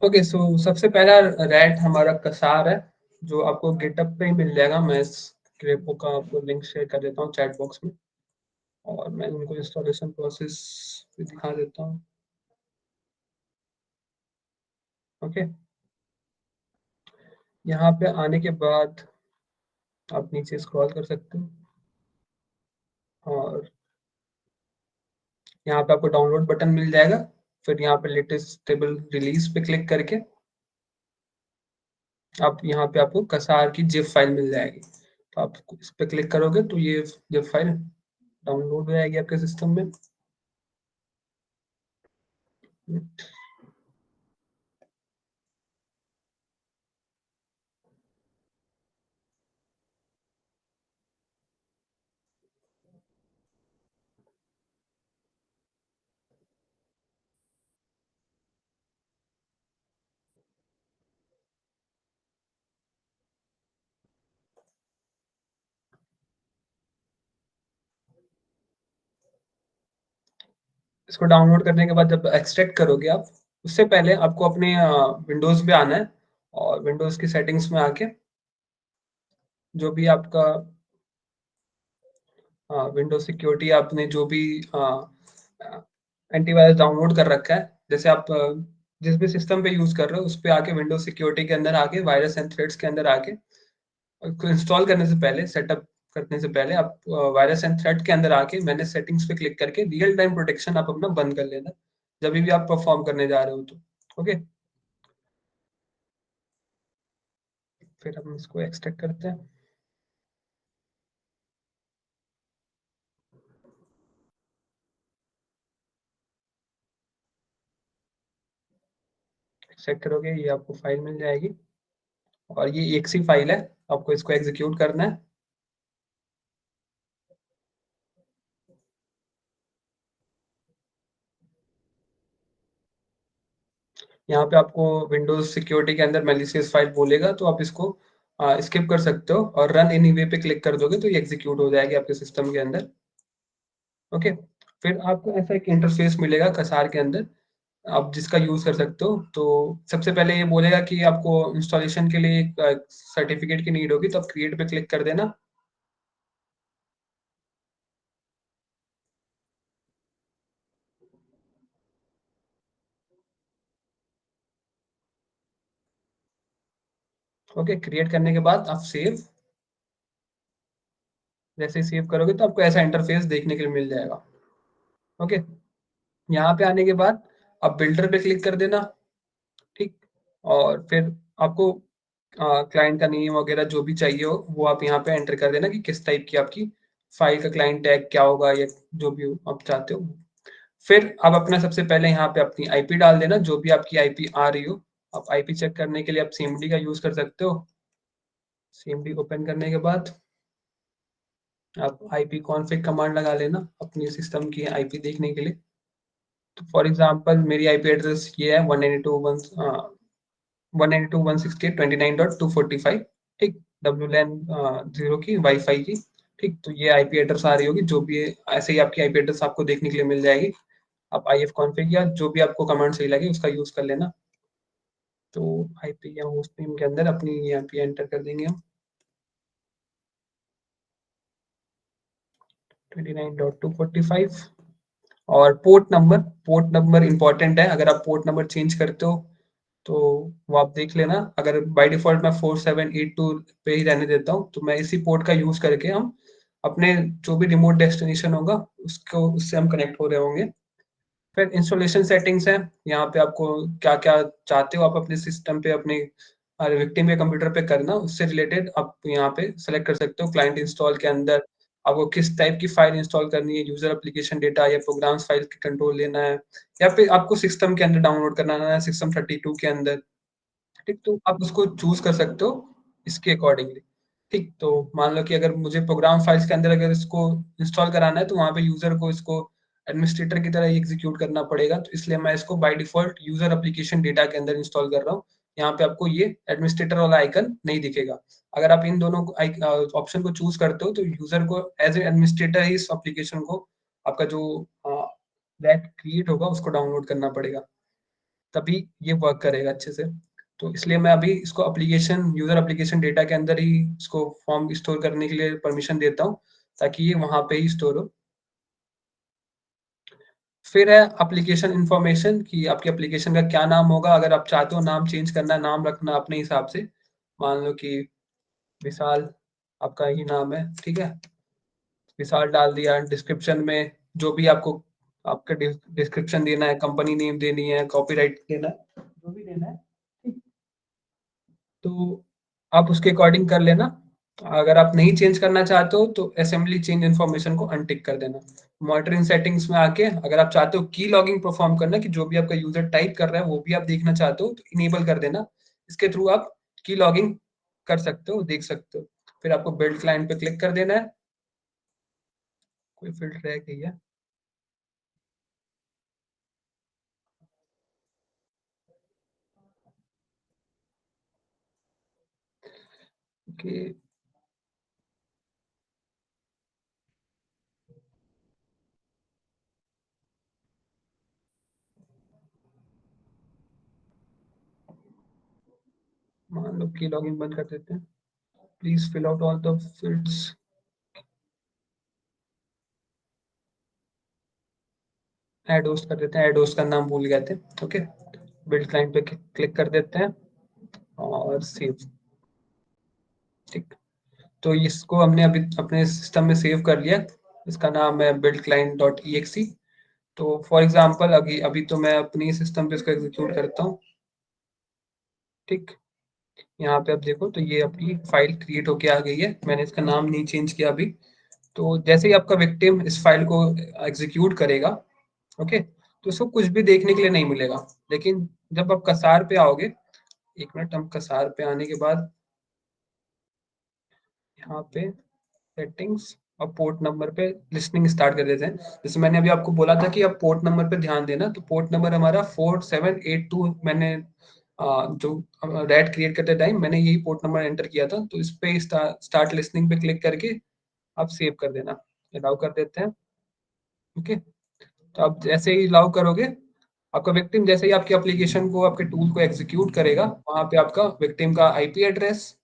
ओके, सो सबसे पहला रैट हमारा कसार है, जो आपको गिटहब पे ही मिल जाएगा। मैं इस रेपो का आपको लिंक शेयर कर देता हूँ चैट बॉक्स में, और मैं उनको इंस्टॉलेशन प्रोसेस भी दिखा देता हूँ। ओके, यहाँ पे आने के बाद आप नीचे स्क्रॉल कर सकते हो, और यहाँ पे आपको डाउनलोड बटन मिल जाएगा। फिर यहाँ पे लेटेस्ट स्टेबल रिलीज पे क्लिक करके आप यहाँ पे आपको कसार की जिप फाइल मिल जाएगी। तो आप इस पे क्लिक करोगे तो ये जिप फाइल डाउनलोड हो जाएगी आपके सिस्टम में। इसको डाउनलोड करने के बाद जब एक्सट्रैक्ट करोगे आप, उससे पहले आपको अपने विंडोज पे आना है, और विंडोज की सेटिंग्स में आके जो भी आपका विंडोज सिक्योरिटी आपने जो भी एंटीवायरस डाउनलोड कर रखा है, जैसे आप जिस भी सिस्टम पे यूज कर रहे हो उस पे आके विंडोज सिक्योरिटी के अंदर आके वायरस एंड थ्रेड्स के अंदर आके, उसको इंस्टॉल करने से पहले, सेटअप करने से पहले आप वायरस एंड थ्रेड के अंदर आके मैंने सेटिंग्स पे क्लिक करके रियल टाइम प्रोटेक्शन आप अपना बंद कर लेना, जब भी आप परफॉर्म करने जा रहे हो तो। ओके, फिर हम इसको एक्सट्रैक्ट करते हैं। एक्सट्रैक्ट करोगे ये आपको फाइल मिल जाएगी, और ये एक सी फाइल है, आपको इसको एग्जीक्यूट करना है। यहाँ पे आपको विंडोज सिक्योरिटी के अंदर मैलिशियस फाइल बोलेगा, तो आप इसको स्किप कर सकते हो, और रन एनीवे पे क्लिक कर दोगे तो ये एग्जीक्यूट हो जाएगी आपके सिस्टम के अंदर। ओके, फिर आपको ऐसा एक इंटरफेस मिलेगा कसार के अंदर, आप जिसका यूज कर सकते हो। तो सबसे पहले ये बोलेगा कि आपको इंस्टॉलेशन के लिए एक सर्टिफिकेट की नीड होगी, तो आप क्रिएट पे क्लिक कर देना। ओके, क्रिएट करने के बाद आप सेव, जैसे ही सेव करोगे तो आपको ऐसा इंटरफेस देखने के लिए मिल जाएगा। ओके, यहाँ पे आने के बाद आप बिल्डर पे क्लिक कर देना। ठीक, और फिर आपको क्लाइंट का नेम वगैरह जो भी चाहिए हो वो आप यहाँ पे एंटर कर देना, कि किस टाइप की आपकी फाइल का क्लाइंट टैग क्या होगा, या जो भी आप चाहते हो। फिर आप अपना सबसे पहले यहाँ पे अपनी आईपी डाल देना, जो भी आपकी आईपी आ रही हो। आप आईपी चेक करने के लिए आप सीएमडी का यूज कर सकते हो। सीएमडी ओपन करने के बाद आप आईपी कॉन्फ़िग कमांड लगा लेना अपनी सिस्टम की आईपी देखने के लिए। तो फॉर एग्जांपल मेरी आईपी एड्रेस ये है 192.168.29.245। ठीक, WLAN 0 की वाईफाई की। ठीक, तो ये आईपी एड्रेस आ रही होगी, जो भी है ऐसे ही आपकी आईपी एड्रेस आपको देखने के लिए मिल जाएगी। आप IF कॉन्फ़िग या जो भी आपको कमांड सही लगे उसका यूज कर लेना। तो आईपी या होस्ट नेम के अंदर अपनी आईपी एंटर कर देंगे हम, 29.245। और पोर्ट नंबर इंपॉर्टेंट है, अगर आप पोर्ट नंबर चेंज करते हो तो वो आप देख लेना। अगर बाय डिफॉल्ट मैं 4782 पे ही रहने देता हूँ, तो मैं इसी पोर्ट का यूज करके हम अपने जो भी रिमोट डेस्टिनेशन होगा उसको उससे हम कनेक्ट हो रहे होंगे। फिर इंस्टॉलेशन सेटिंग्स है, यहाँ पे आपको क्या क्या चाहते हो आप अपने सिस्टम पे, अपने विक्टिम के कंप्यूटर पे करना, उससे रिलेटेड आप यहाँ पे सेलेक्ट कर सकते हो। क्लाइंट इंस्टॉल के अंदर आपको किस टाइप की फाइल इंस्टॉल करनी है, यूजर एप्लीकेशन डेटा या प्रोग्राम्स फाइल की कंट्रोल लेना है, या फिर आपको सिस्टम के अंदर डाउनलोड कराना है, सिस्टम 32 के अंदर। ठीक, तो आप उसको चूज कर सकते हो इसके अकॉर्डिंगली। ठीक, तो मान लो कि अगर मुझे प्रोग्राम फाइल्स के अंदर अगर इसको इंस्टॉल कराना है, तो वहाँ पे यूजर को इसको एडमिनिस्ट्रेटर की तरह एग्जीक्यूट करना पड़ेगा, तो इसलिए मैं इसको by default user application data के अंदर इंस्टॉल कर रहा हूँ। यहाँ पे आपको ये एडमिनिस्ट्रेटर वाला आइकन नहीं दिखेगा। अगर आप इन दोनों ऑप्शन को चूज करते हो, तो यूजर को एज ए एडमिनिस्ट्रेटर ही इस एप्लीकेशन को, आपका जो दैट क्रिएट होगा उसको डाउनलोड करना पड़ेगा। तभी ये वर्क करेगा अच्छे से। तो इसलिए मैं अभी इसको एप्लीकेशन यूजर एप्लीकेशन डेटा के अंदर ही इसको फॉर्म स्टोर करने के लिए परमिशन देता हूँ, ताकि ये वहां पे ही स्टोर हो। फिर है एप्लीकेशन इंफॉर्मेशन कि आपकी एप्लीकेशन का क्या नाम होगा। अगर आप चाहते हो नाम चेंज करना, नाम रखना अपने हिसाब से, मान लो कि विशाल आपका ही नाम है, ठीक है, विशाल डाल दिया। डिस्क्रिप्शन में जो भी आपको आपका डिस्क्रिप्शन देना है, कंपनी नेम देनी है, कॉपीराइट देना है, जो भी देना है, ठीक। तो आप उसके अकॉर्डिंग कर लेना। अगर आप नहीं चेंज करना चाहते हो तो असेंबली चेंज इन्फॉर्मेशन को अनटिक कर देना। मॉनिटरिंग सेटिंग्स में आके अगर आप चाहते हो की लॉगिंग परफॉर्म करना, कि जो भी आपका यूजर टाइप कर रहा है वो भी आप देखना चाहते हो, तो इनेबल कर देना। इसके थ्रू आप की लॉगिंग कर सकते हो, देख सकते हो। फिर आपको बिल्ड क्लाइंट पे क्लिक कर देना है। कोई फिल्टर रह गई है? ओके, मान लो की लॉगिंग बंद कर देते हैं। Please fill out all the fields. Add host कर देते हैं, एड होस्ट का नाम भूल गए थे। ओके, बिल्ड क्लाइंट पे क्लिक कर देते हैं और सेव। ठीक, तो इसको हमने अभी अपने सिस्टम में सेव कर लिया। इसका नाम है build client डॉट exe। तो फॉर एग्जांपल अभी अभी तो मैं अपनी सिस्टम पे इसको एग्जीक्यूट करता हूँ। ठीक, यहाँ पे आप देखो तो ये अपनी फाइल क्रिएट होके आ गई है। मैंने इसका नाम नहीं चेंज किया अभी। तो जैसे ही आपका विक्टिम इस फाइल को एग्जीक्यूट करेगा, ओके, तो उसको कुछ भी देखने के लिए नहीं मिलेगा। लेकिन जब आप कसार पे आओगे, एक मिनट, हम कसार पे आने के बाद यहाँ पे सेटिंग्स और पोर्ट नंबर पे लिसनिंग स्टार्ट कर देते हैं। जैसे मैंने अभी आपको बोला था कि आप पोर्ट नंबर पे ध्यान देना, तो पोर्ट नंबर हमारा 4782। मैंने जो रैट क्रिएट करते टाइम मैंने यही पोर्ट नंबर एंटर किया था। तो इस पे स्टार्ट लिसनिंग पे क्लिक करके आप सेव कर देना। अलाउ कर देते हैं। ओके, तो आप जैसे ही अलाउ करोगे, आपका विक्टिम जैसे ही आपकी एप्लीकेशन को, आपके टूल को एग्जीक्यूट करेगा, वहां पे आपका विक्टिम का आईपी एड्रेस,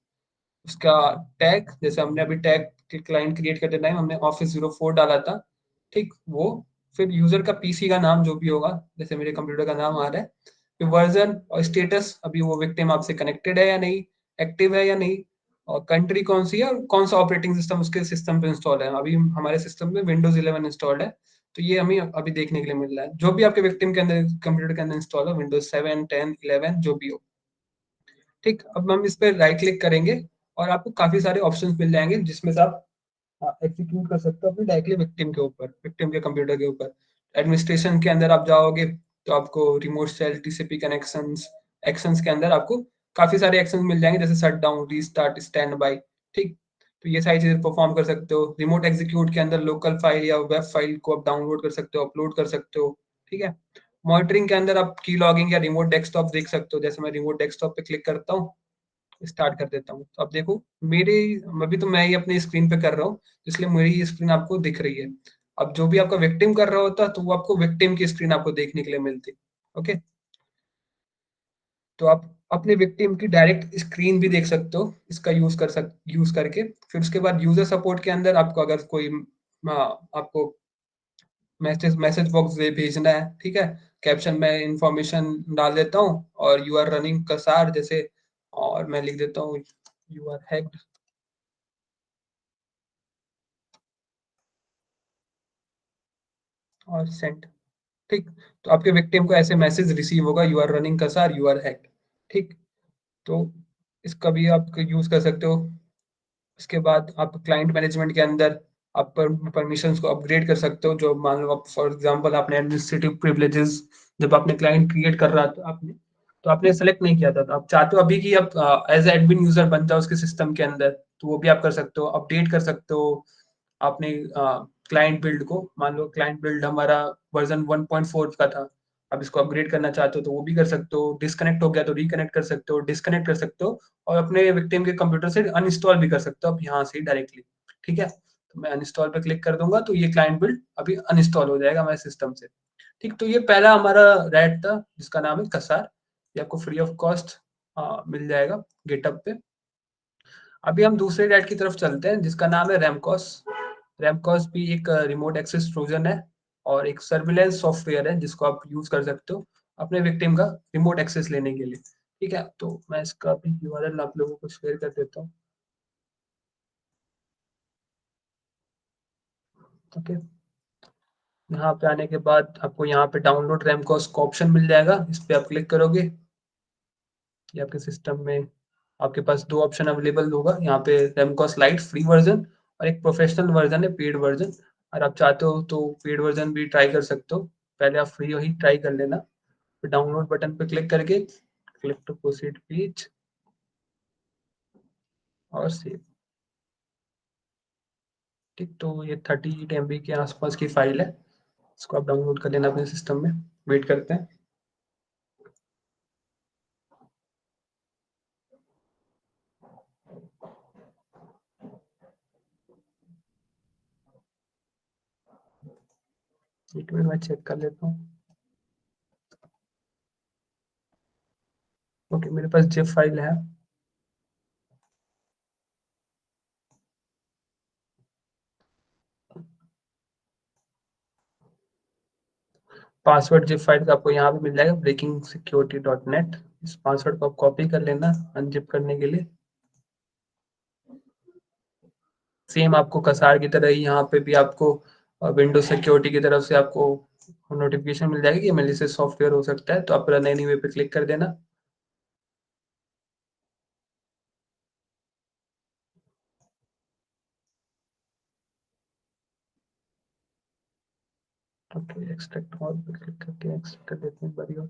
उसका टैग, जैसे हमने अभी टैग के क्लाइंट क्रिएट करते टाइम हमने Office 04 डाला था, ठीक वो। फिर यूजर का पीसी का नाम जो भी होगा, जैसे मेरे कंप्यूटर का नाम आ रहा है। फिर वर्जन और स्टेटस, अभी वो विक्टिम आपसे कनेक्टेड है या नहीं, एक्टिव है या नहीं, और कंट्री कौन सी है, और कौन सा ऑपरेटिंग सिस्टम उसके सिस्टम पे इंस्टॉल है। अभी हमारे सिस्टम में Windows 11 इंस्टॉल्ड है। तो ये हमें अभी देखने के लिए मिल रहा है। जो भी आपके विक्टिम के अंदर कंप्यूटर के अंदर इंस्टॉल हो, Windows 7, 10, 11 जो भी हो, ठीक। अब हम इस पर राइट क्लिक करेंगे और आपको काफी सारे ऑप्शंस मिल जाएंगे, जिसमें से आप एग्जीक्यूट कर सकते हो अपने डायरेक्टली विक्टिम के ऊपर, विक्टिम के कंप्यूटर के ऊपर। एडमिनिस्ट्रेशन के अंदर आप जाओगे तो आपको remote shell, TCP connections, actions के अंदर आपको काफी सारे एक्शंस मिल जाएंगे, जैसे shut down, restart, standby, ठीक। तो ये सारी चीजें परफॉर्म कर सकते हो। रिमोट एग्जीक्यूट के अंदर लोकल फाइल या वेब फाइल को आप डाउनलोड कर सकते हो, अपलोड कर सकते हो, ठीक है। मॉनिटरिंग के अंदर आप की लॉगिंग या रिमोट डेस्कटॉप देख सकते हो। जैसे मैं रिमोट डेस्कटॉप पे क्लिक करता हूँ, स्टार्ट कर देता हूँ, तो अब देखो मेरे, अभी तो मैं ही अपनी स्क्रीन पे कर रहा हूँ, इसलिए मेरी स्क्रीन आपको दिख रही है। अब जो भी आपका विक्टिम कर रहा होता तो वो आपको विक्टिम की स्क्रीन आपको देखने के लिए मिलती। ओके, तो आप अपने विक्टिम की डायरेक्ट स्क्रीन भी देख सकते हो इसका यूज करके। फिर उसके बाद यूजर सपोर्ट के अंदर आपको अगर कोई आपको मैसेज बॉक्स भेजना है, ठीक है, कैप्शन में इंफॉर्मेशन डाल देता हूँ, और यू आर रनिंग कसार जैसे, और मैं लिख देता हूँ यू आर हैक्ड और सेंड, ठीक। तो आपके विक्टिम को ऐसे मैसेज रिसीव होगा, यू आर रनिंग कसार, यू आर हैक्ड, ठीक। तो इसका भी आप यूज कर सकते हो। इसके बाद आप क्लाइंट मैनेजमेंट के अंदर आप परमिशंस को अपग्रेड कर सकते हो। जो मान लो आप फॉर एग्जांपल आपने एडमिनिस्ट्रेटिव प्रिविलेजेस, जब आपने क्लाइंट क्रिएट कर रहा था आपने, तो आपने सेलेक्ट नहीं किया था, तो आप चाहते हो अभी कि आप एज एडमिन यूजर बन जाओ उसके सिस्टम के अंदर, तो वो भी आप कर सकते हो, अपडेट कर सकते हो। आपने क्लाइंट बिल्ड को, मान लो क्लाइंट बिल्ड हमारा वर्जन 1.4 का था, अब इसको अपग्रेड करना चाहते हो तो वो भी कर सकते हो। डिस्कनेक्ट हो गया तो रिकनेक्ट कर सकते हो, डिस्कनेक्ट कर सकते हो, और अपने विक्टिम के कंप्यूटर से अनइंस्टॉल भी कर सकते हो आप यहाँ से डायरेक्टली, ठीक है। तो मैं अनइंस्टॉल पे क्लिक कर दूंगा तो ये क्लाइंट बिल्ड अभी अनइंस्टॉल हो जाएगा हमारे सिस्टम से। ठीक, तो ये पहला हमारा रैट था जिसका नाम है कसार। ये आपको फ्री ऑफ कॉस्ट मिल जाएगा गिटहब पे। अभी हम दूसरे रैट की तरफ चलते हैं जिसका नाम है रैमकॉस। रैमकॉस भी एक रिमोट एक्सेस ट्रोजन है और एक सर्विलेंस सॉफ्टवेयर है जिसको आप यूज कर सकते हो अपने विक्टिम का रिमोट एक्सेस लेने के लिए। ठीक है, तो मैं इसका भी यूआरएल आप लोगों को शेयर कर देता हूँ। ओके, यहाँ पे आने के बाद आपको यहाँ पे डाउनलोड रैमकॉस का ऑप्शन मिल जाएगा, इस पे आप क्लिक करोगे। ये आपके सिस्टम में आपके पास दो ऑप्शन अवेलेबल होगा, यहाँ पे रैमकॉस लाइट फ्री वर्जन और एक प्रोफेशनल वर्जन है पेड वर्जन। अगर आप चाहते हो तो पेड वर्जन भी ट्राई कर सकते हो, पहले आप फ्री ही ट्राई कर लेना। फिर डाउनलोड बटन पे क्लिक करके क्लिक टू प्रोसीड पेज और सेव। ठीक, तो ये 38 MB के आसपास की फाइल है, इसको आप डाउनलोड कर लेना अपने सिस्टम में। वेट करते हैं। एक मिनट मैं चेक कर लेता हूँ। ओके, मेरे पास जिप फाइल है। पासवर्ड जिप फाइल का आपको यहाँ पे मिल जाएगा breakingsecurity.net। इस पासवर्ड को आप कॉपी कर लेना अनजिप करने के लिए। सेम आपको कसार की तरह ही यहाँ पे भी आपको विंडो सिक्योरिटी की तरफ से आपको नोटिफिकेशन मिल जाएगी कि मेलिशियस सॉफ्टवेयर हो सकता है, तो आप रन एनीवे पे क्लिक कर देना। ओके, एक्सट्रैक्ट ऑल पे क्लिक करके एक्सट्रैक्ट कर देते हैं एक बारी और।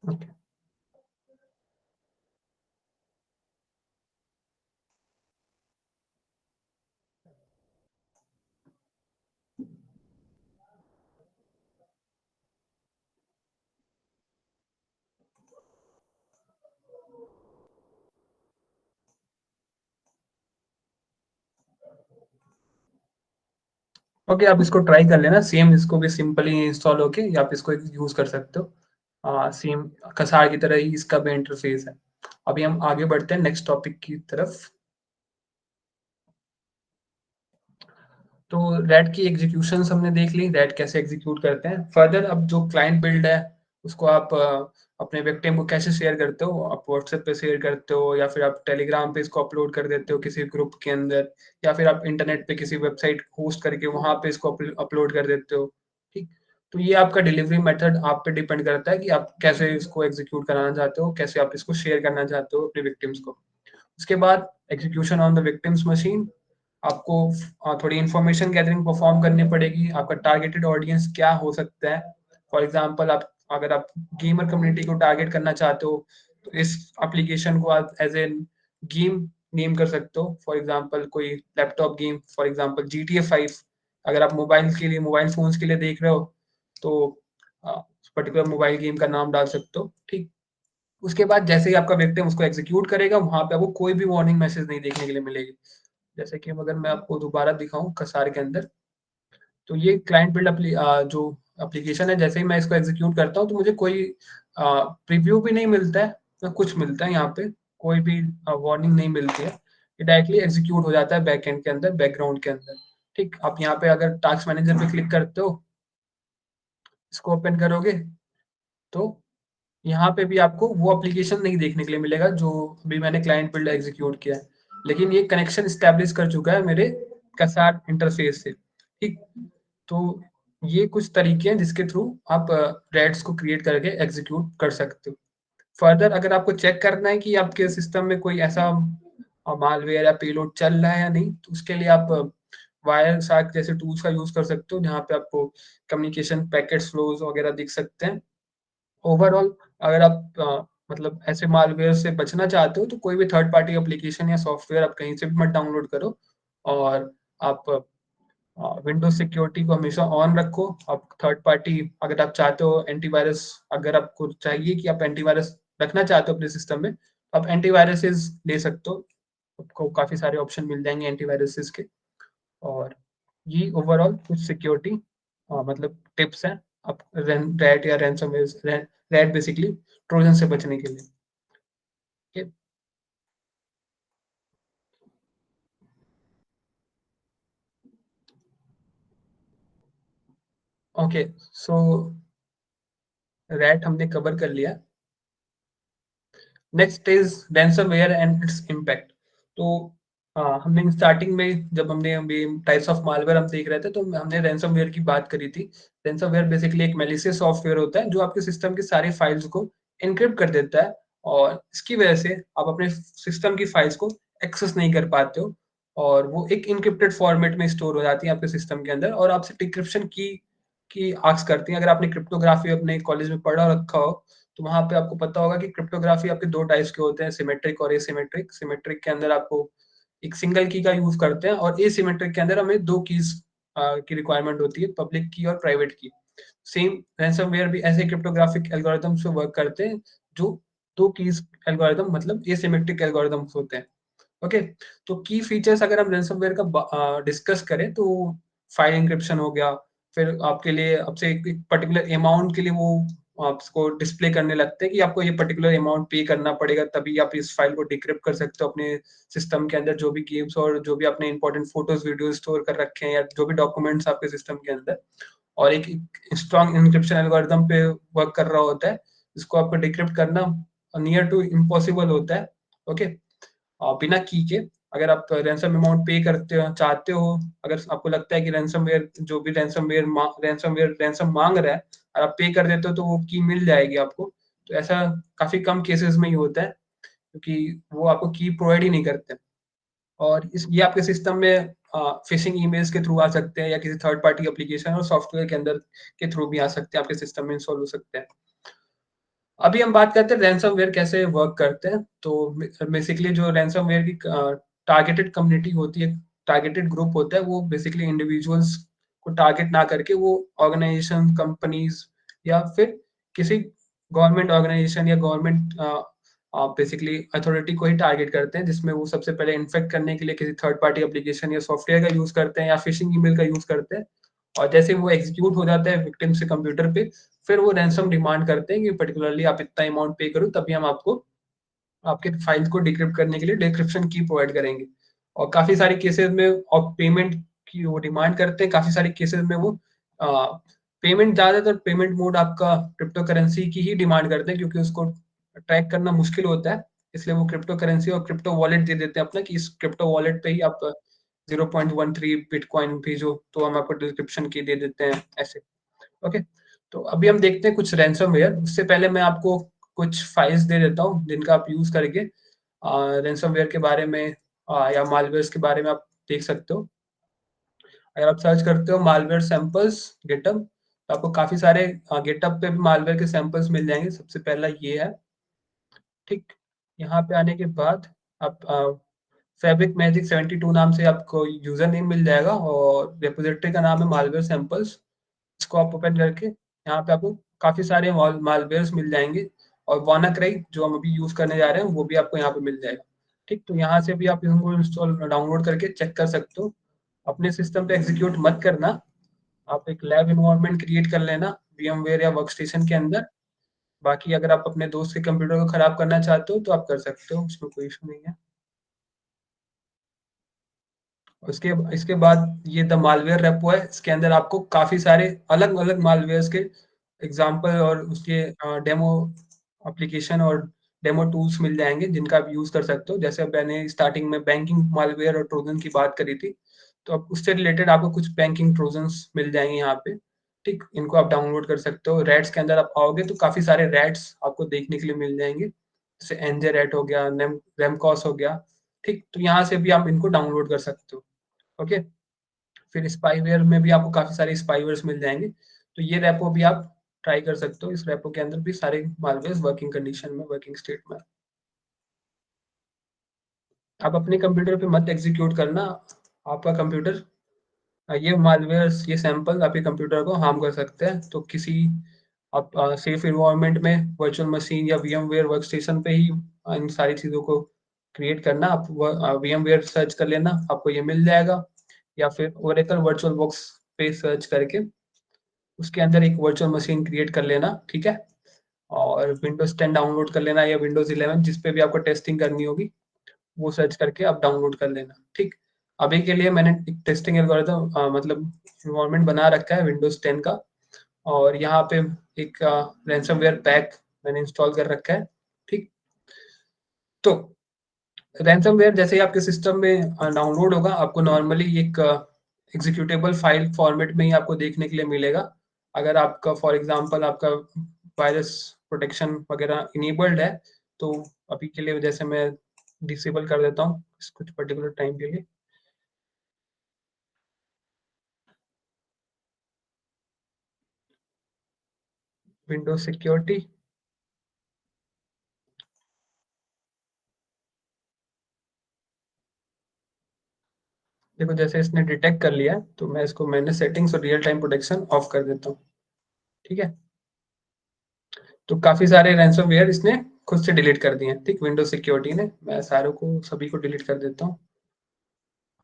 ओके, ओके, आप इसको ट्राई कर लेना। सेम इसको भी सिंपली इंस्टॉल होके या आप इसको यूज कर सकते हो। सेम कसार की तरह ही इसका भी इंटरफेस है। अभी हम आगे बढ़ते हैं नेक्स्ट टॉपिक की तरफ। तो रैट की एग्जीक्यूशन हमने देख ली, रैट कैसे एग्जीक्यूट करते हैं। फर्दर अब जो क्लाइंट बिल्ड है उसको आप अपने विक्टिम को कैसे शेयर करते हो, आप व्हाट्सएप पे शेयर करते हो या फिर आप टेलीग्राम पे इसको अपलोड कर देते हो किसी ग्रुप के अंदर, या फिर आप इंटरनेट पे किसी वेबसाइट होस्ट करके वहां पे इसको अपलोड कर देते हो। ठीक, तो ये आपका डिलीवरी मेथड आप पे डिपेंड करता है कि आप कैसे इसको एग्जीक्यूट कराना चाहते हो, कैसे आप इसको शेयर करना चाहते हो अपने विक्टिम्स को। उसके बाद execution on the victims machine, आपको थोड़ी इंफॉर्मेशन गैदरिंग परफॉर्म करनी पड़ेगी। आपका टारगेटेड ऑडियंस क्या हो सकता है। फॉर एग्जांपल आप अगर आप गेमर कम्युनिटी को टारगेट करना चाहते हो तो इस एप्लीकेशन को आप एज ए गेम नेम कर सकते हो। फॉर एग्जांपल कोई laptop game, for example GTA 5। अगर आप मोबाइल के लिए, मोबाइल फोन्स के लिए देख रहे हो तो पर्टिकुलर मोबाइल गेम का नाम डाल सकते हो। ठीक, उसके बाद जैसे ही आपका विक्टिम उसको एग्जीक्यूट करेगा वहां पे आपको कोई भी वार्निंग मैसेज नहीं देखने के लिए मिलेगी। जैसे कि अगर मैं आपको दोबारा दिखाऊं कसार के अंदर, तो ये क्लाइंट बिल्ड जो एप्लीकेशन है, जैसे ही मैं इसको एग्जीक्यूट करता हूँ तो मुझे कोई प्रीव्यू भी नहीं मिलता है, ना कुछ मिलता है। यहाँ पे कोई भी वार्निंग नहीं मिलती है, ये डायरेक्टली एग्जीक्यूट हो जाता है बैक एंड के अंदर, बैकग्राउंड के अंदर। ठीक, आप यहाँ पे अगर टास्क मैनेजर पे क्लिक करते हो, इसको ओपन करोगे तो यहाँ पे भी आपको वो एप्लीकेशन नहीं देखने के लिए मिलेगा जो अभी मैंने क्लाइंट बिल्ड एग्जीक्यूट किया है, लेकिन ये कनेक्शन स्टैब्लिश कर चुका है मेरे कसार इंटरफेस से। ठीक, तो ये कुछ तरीके हैं जिसके थ्रू आप रेड्स को क्रिएट करके एग्जीक्यूट कर सकते हो। फर्दर अगर आपको चेक करना है कि आपके सिस्टम में कोई ऐसा मालवेयर या पेलोड चल रहा है या नहीं, तो उसके लिए आप वायर शार्क जैसे टूल्स का यूज कर सकते हो, जहाँ पे आपको कम्युनिकेशन पैकेट्स फ्लोज वगैरह दिख सकते हैं। ओवरऑल अगर आप मतलब ऐसे मालवेयर से बचना चाहते हो तो कोई भी थर्ड पार्टी एप्लीकेशन या सॉफ्टवेयर आप कहीं से भी मत डाउनलोड करो, और आप विंडोज सिक्योरिटी को हमेशा ऑन रखो। आप थर्ड पार्टी अगर आप चाहते हो एंटीवायरस, अगर आपको चाहिए कि आप एंटीवायरस रखना चाहते हो अपने सिस्टम में, तो आप एंटीवायरसेस ले सकते हो। आपको काफ़ी सारे ऑप्शन मिल जाएंगे एंटीवायरसेस के। और ये ओवरऑल कुछ सिक्योरिटी मतलब टिप्स हैं आप रैट या रैंसमवेयर, रैट बेसिकली ट्रोजन से बचने के लिए। Okay? ओके, सो रैट हमने कवर कर लिया। Next is ransomware and its impact. तो हमने स्टार्टिंग में जब हमने टाइप्स ऑफ मालवेयर हम देख रहे थे, तो हमने रैंसमवेयर की बात करी थी। रैंसमवेयर बेसिकली एक मैलिशियस सॉफ्टवेयर होता है जो आपके सिस्टम के सारे फाइल्स को एनक्रिप्ट कर देता है, और इसकी वजह से आप अपने सिस्टम की फाइल्स को एक्सेस नहीं कर पाते हो, और वो एक इनक्रिप्टेड फॉर्मेट में स्टोर हो जाती है आपके सिस्टम के अंदर, और आपसे डिक्रिप्शन की आस्क करती हैं। अगर आपने क्रिप्टोग्राफी अपने कॉलेज में पढ़ा रखा हो, तो वहां पे आपको पता होगा कि क्रिप्टोग्राफी आपके दो टाइप्स के होते हैं, सिमेट्रिक और एसिमेट्रिक। सिमेट्रिक के अंदर आपको एक सिंगल की का यूज करते हैं, और एसिमेट्रिक के अंदर हमें दो कीज की रिक्वायरमेंट होती है, पब्लिक की और प्राइवेट की। सेम रैंसमवेयर भी ऐसे क्रिप्टोग्राफिक एल्गोरिथम से वर्क करते हैं जो दो कीज एल्गोरिथम मतलब एसिमेट्रिक एल्गोरिथम्स होते हैं। ओके, तो की फीचर्स अगर हम रैंसमवेयर का डिस्कस करें, तो फाइल इंक्रिप्शन हो गया। फिर आपके लिए आपसे एक पर्टिकुलर अमाउंट के लिए वो आपको डिस्प्ले करने लगते हैं कि आपको ये पर्टिकुलर अमाउंट पे करना पड़ेगा, तभी आप इस फाइल को डिक्रिप्ट कर सकते हो अपने सिस्टम के अंदर, जो भी गेम्स और जो भी आपने इंपॉर्टेंट फोटोज वीडियो स्टोर कर रखे हैं, या जो भी डॉक्यूमेंट्स आपके सिस्टम के अंदर। और एक स्ट्रॉन्ग इंक्रिप्शन एल्गोरिथम पे वर्क कर रहा होता है, जिसको आपको डिक्रिप्ट करना नियर टू इम्पॉसिबल होता है। ओके, बिना की के अगर आप रैंसम अमाउंट पे करते हो चाहते हो, अगर आपको लगता है कि रैंसमवेयर जो भी रैंसमवेयर रैंसम मांग रहा है, और आप पे कर देते हो, तो वो की मिल जाएगी आपको। तो ऐसा काफी कम केसेस में ही होता है, क्योंकि वो आपको की प्रोवाइड ही नहीं करते। और इस ये आपके सिस्टम में फिशिंग ईमेल्स के थ्रू आ सकते हैं, या किसी थर्ड पार्टी एप्लीकेशन और सॉफ्टवेयर के अंदर के थ्रू भी आ सकते हैं, आपके सिस्टम में इंस्टॉल हो सकते हैं। अभी हम बात करते हैं रैंसमवेयर कैसे वर्क करते हैं। तो बेसिकली जो रैंसमवेयर की टारगेटेड कम्युनिटी होती है, टारगेटेड ग्रुप होता है, वो बेसिकली इंडिविजुअल्स को टारगेट ना करके वो ऑर्गेनाइजेशन, कंपनीज, या फिर किसी गवर्नमेंट ऑर्गेनाइजेशन या गवर्नमेंट बेसिकली अथॉरिटी को ही टारगेट करते हैं, जिसमें वो सबसे पहले इन्फेक्ट करने के लिए किसी थर्ड पार्टी एप्लीकेशन या सॉफ्टवेयर का यूज करते हैं, या फिशिंग ईमेल का यूज करते हैं। और जैसे वो एग्जीक्यूट हो जाता है विक्टिम से कंप्यूटर पे, फिर वो रैंसम डिमांड करते हैं कि पर्टिकुलरली आप इतना अमाउंट पे करो, तभी हम आपको आपके फाइल को डिक्रिप्ट करने के लिए डिक्रिप्शन की प्रोवाइड करेंगे। और काफी सारे केसेस में और पेमेंट की वो डिमांड करते हैं, काफी सारे केसेस में वो पेमेंट, ज्यादातर पेमेंट मोड आपका क्रिप्टो करेंसी की ही डिमांड करते हैं, क्योंकि उसको ट्रैक करना मुश्किल होता है। इसलिए वो क्रिप्टो करेंसी और क्रिप्टो वॉलेट दे देते हैं अपना, कि इस क्रिप्टो वॉलेट पे ही आप 0.13 बिटकॉइन भेजो, तो हम आपको डिस्क्रिप्शन की दे देते हैं ऐसे। ओके, तो अभी हम देखते हैं कुछ रैंसमवेयर। उससे पहले मैं आपको कुछ फाइल्स दे देता हूँ, जिनका आप यूज करके रैंसमवेयर के बारे में या मालवेयर्स के बारे में आप देख सकते हो। अगर आप सर्च करते हो मालवेयर सैंपल्स गिटहब, तो आपको काफी सारे गिटहब पे भी मालवेयर के सैंपल्स मिल जाएंगे। सबसे पहला ये है। ठीक, यहाँ पे आने के बाद आप फैब्रिक मैजिक 72 नाम से आपको यूजर नेम मिल जाएगा, और रेपोजिटरी का नाम है मालवेयर सैंपल्स। इसको आप ओपन करके यहाँ पे आपको काफी सारे मालवेयर्स मिल जाएंगे, और वानाक्राई जो हम अभी यूज करने जा रहे हैं, वो भी आपको यहाँ पे मिल जाएगा। ठीक, तो यहाँ से भी आप इनको इंस्टॉल डाउनलोड करके चेक कर सकते हो। अपने सिस्टम पे एग्जीक्यूट मत करना, आप एक लैब इन्वायरमेंट क्रिएट कर लेना VMware या वर्कस्टेशन के अंदर। बाकी अगर आप अपने दोस्त के कंप्यूटर को खराब करना चाहते हो, तो आप कर सकते हो, उसमें कोई इशू नहीं है। उसके इसके बाद ये द मालवेयर रेपो है। इसके अंदर आपको काफी सारे अलग अलग मालवेयर्स के एग्जाम्पल और उसके डेमो एप्लीकेशन और डेमो टूल्स मिल जाएंगे, जिनका आप यूज कर सकते हो। जैसे मैंने स्टार्टिंग में बैंकिंग मालवेयर और ट्रोजन की बात करी थी, तो अब उससे रिलेटेड आपको कुछ बैंकिंग ट्रोजन्स मिल जाएंगे यहाँ पे। ठीक, इनको आप डाउनलोड कर सकते हो। रैट्स के अंदर आप आओगे तो काफी सारे रैट्स आपको देखने के लिए मिल जाएंगे, जैसे एनजे रैट हो गया, रेमकॉस हो गया। ठीक, तो यहाँ से भी आप इनको डाउनलोड कर सकते हो। ओके, फिर स्पाईवेयर में भी आपको काफी सारे स्पाईवेयर्स मिल जाएंगे, तो ये रेपो भी आप ट्राई कर सकते हो। इस रेपो के अंदर भी सारे मालवेयर्स वर्किंग कंडीशन में, वर्किंग स्टेट में। आप अपने कंप्यूटर पे मत एग्जीक्यूट करना, आपका कंप्यूटर ये मालवेयर्स, ये सैंपल आपके कंप्यूटर को हार्म कर सकते हैं। तो किसी आप सेफ इन्वायरमेंट में वर्चुअल मशीन या VMware वर्कस्टेशन पे ही इन सारी चीज़ों को क्रिएट करना। आप VMware सर्च कर लेना, आपको ये मिल जाएगा, या फिर ओरेकल वर्चुअल बॉक्स पे सर्च करके उसके अंदर एक वर्चुअल मशीन क्रिएट कर लेना, ठीक है। और विंडोज 10 डाउनलोड कर लेना या विंडोज 11 जिस पे भी आपको टेस्टिंग करनी होगी, वो सर्च करके आप डाउनलोड कर लेना, ठीक। अभी के लिए मैंने एक टेस्टिंग एल्गोरिथम मतलब इन्वायरमेंट बना रखा है विंडोज 10 का, और यहाँ पे एक रैंसमवेयर पैक मैंने इंस्टॉल कर रखा है, ठीक। तो रैंसमवेयर जैसे ही आपके सिस्टम में डाउनलोड होगा, आपको नॉर्मली एक एग्जीक्यूटेबल फाइल फॉर्मेट में ही आपको देखने के लिए मिलेगा। अगर आपका फॉर एग्जांपल आपका वायरस प्रोटेक्शन वगैरह इनेबल्ड है, तो अभी के लिए जैसे मैं डिसेबल कर देता हूँ कुछ पर्टिकुलर टाइम के लिए। विंडोज सिक्योरिटी, देखो जैसे इसने डिटेक्ट कर लिया है, तो मैं इसको मैंने सेटिंग्स और रियल टाइम प्रोटेक्शन ऑफ कर देता हूँ, ठीक है। तो काफी सारे रैंसमवेयर इसने खुद से डिलीट कर दिए हैं, ठीक, विंडोज सिक्योरिटी ने। मैं सारों को सभी को डिलीट कर देता हूँ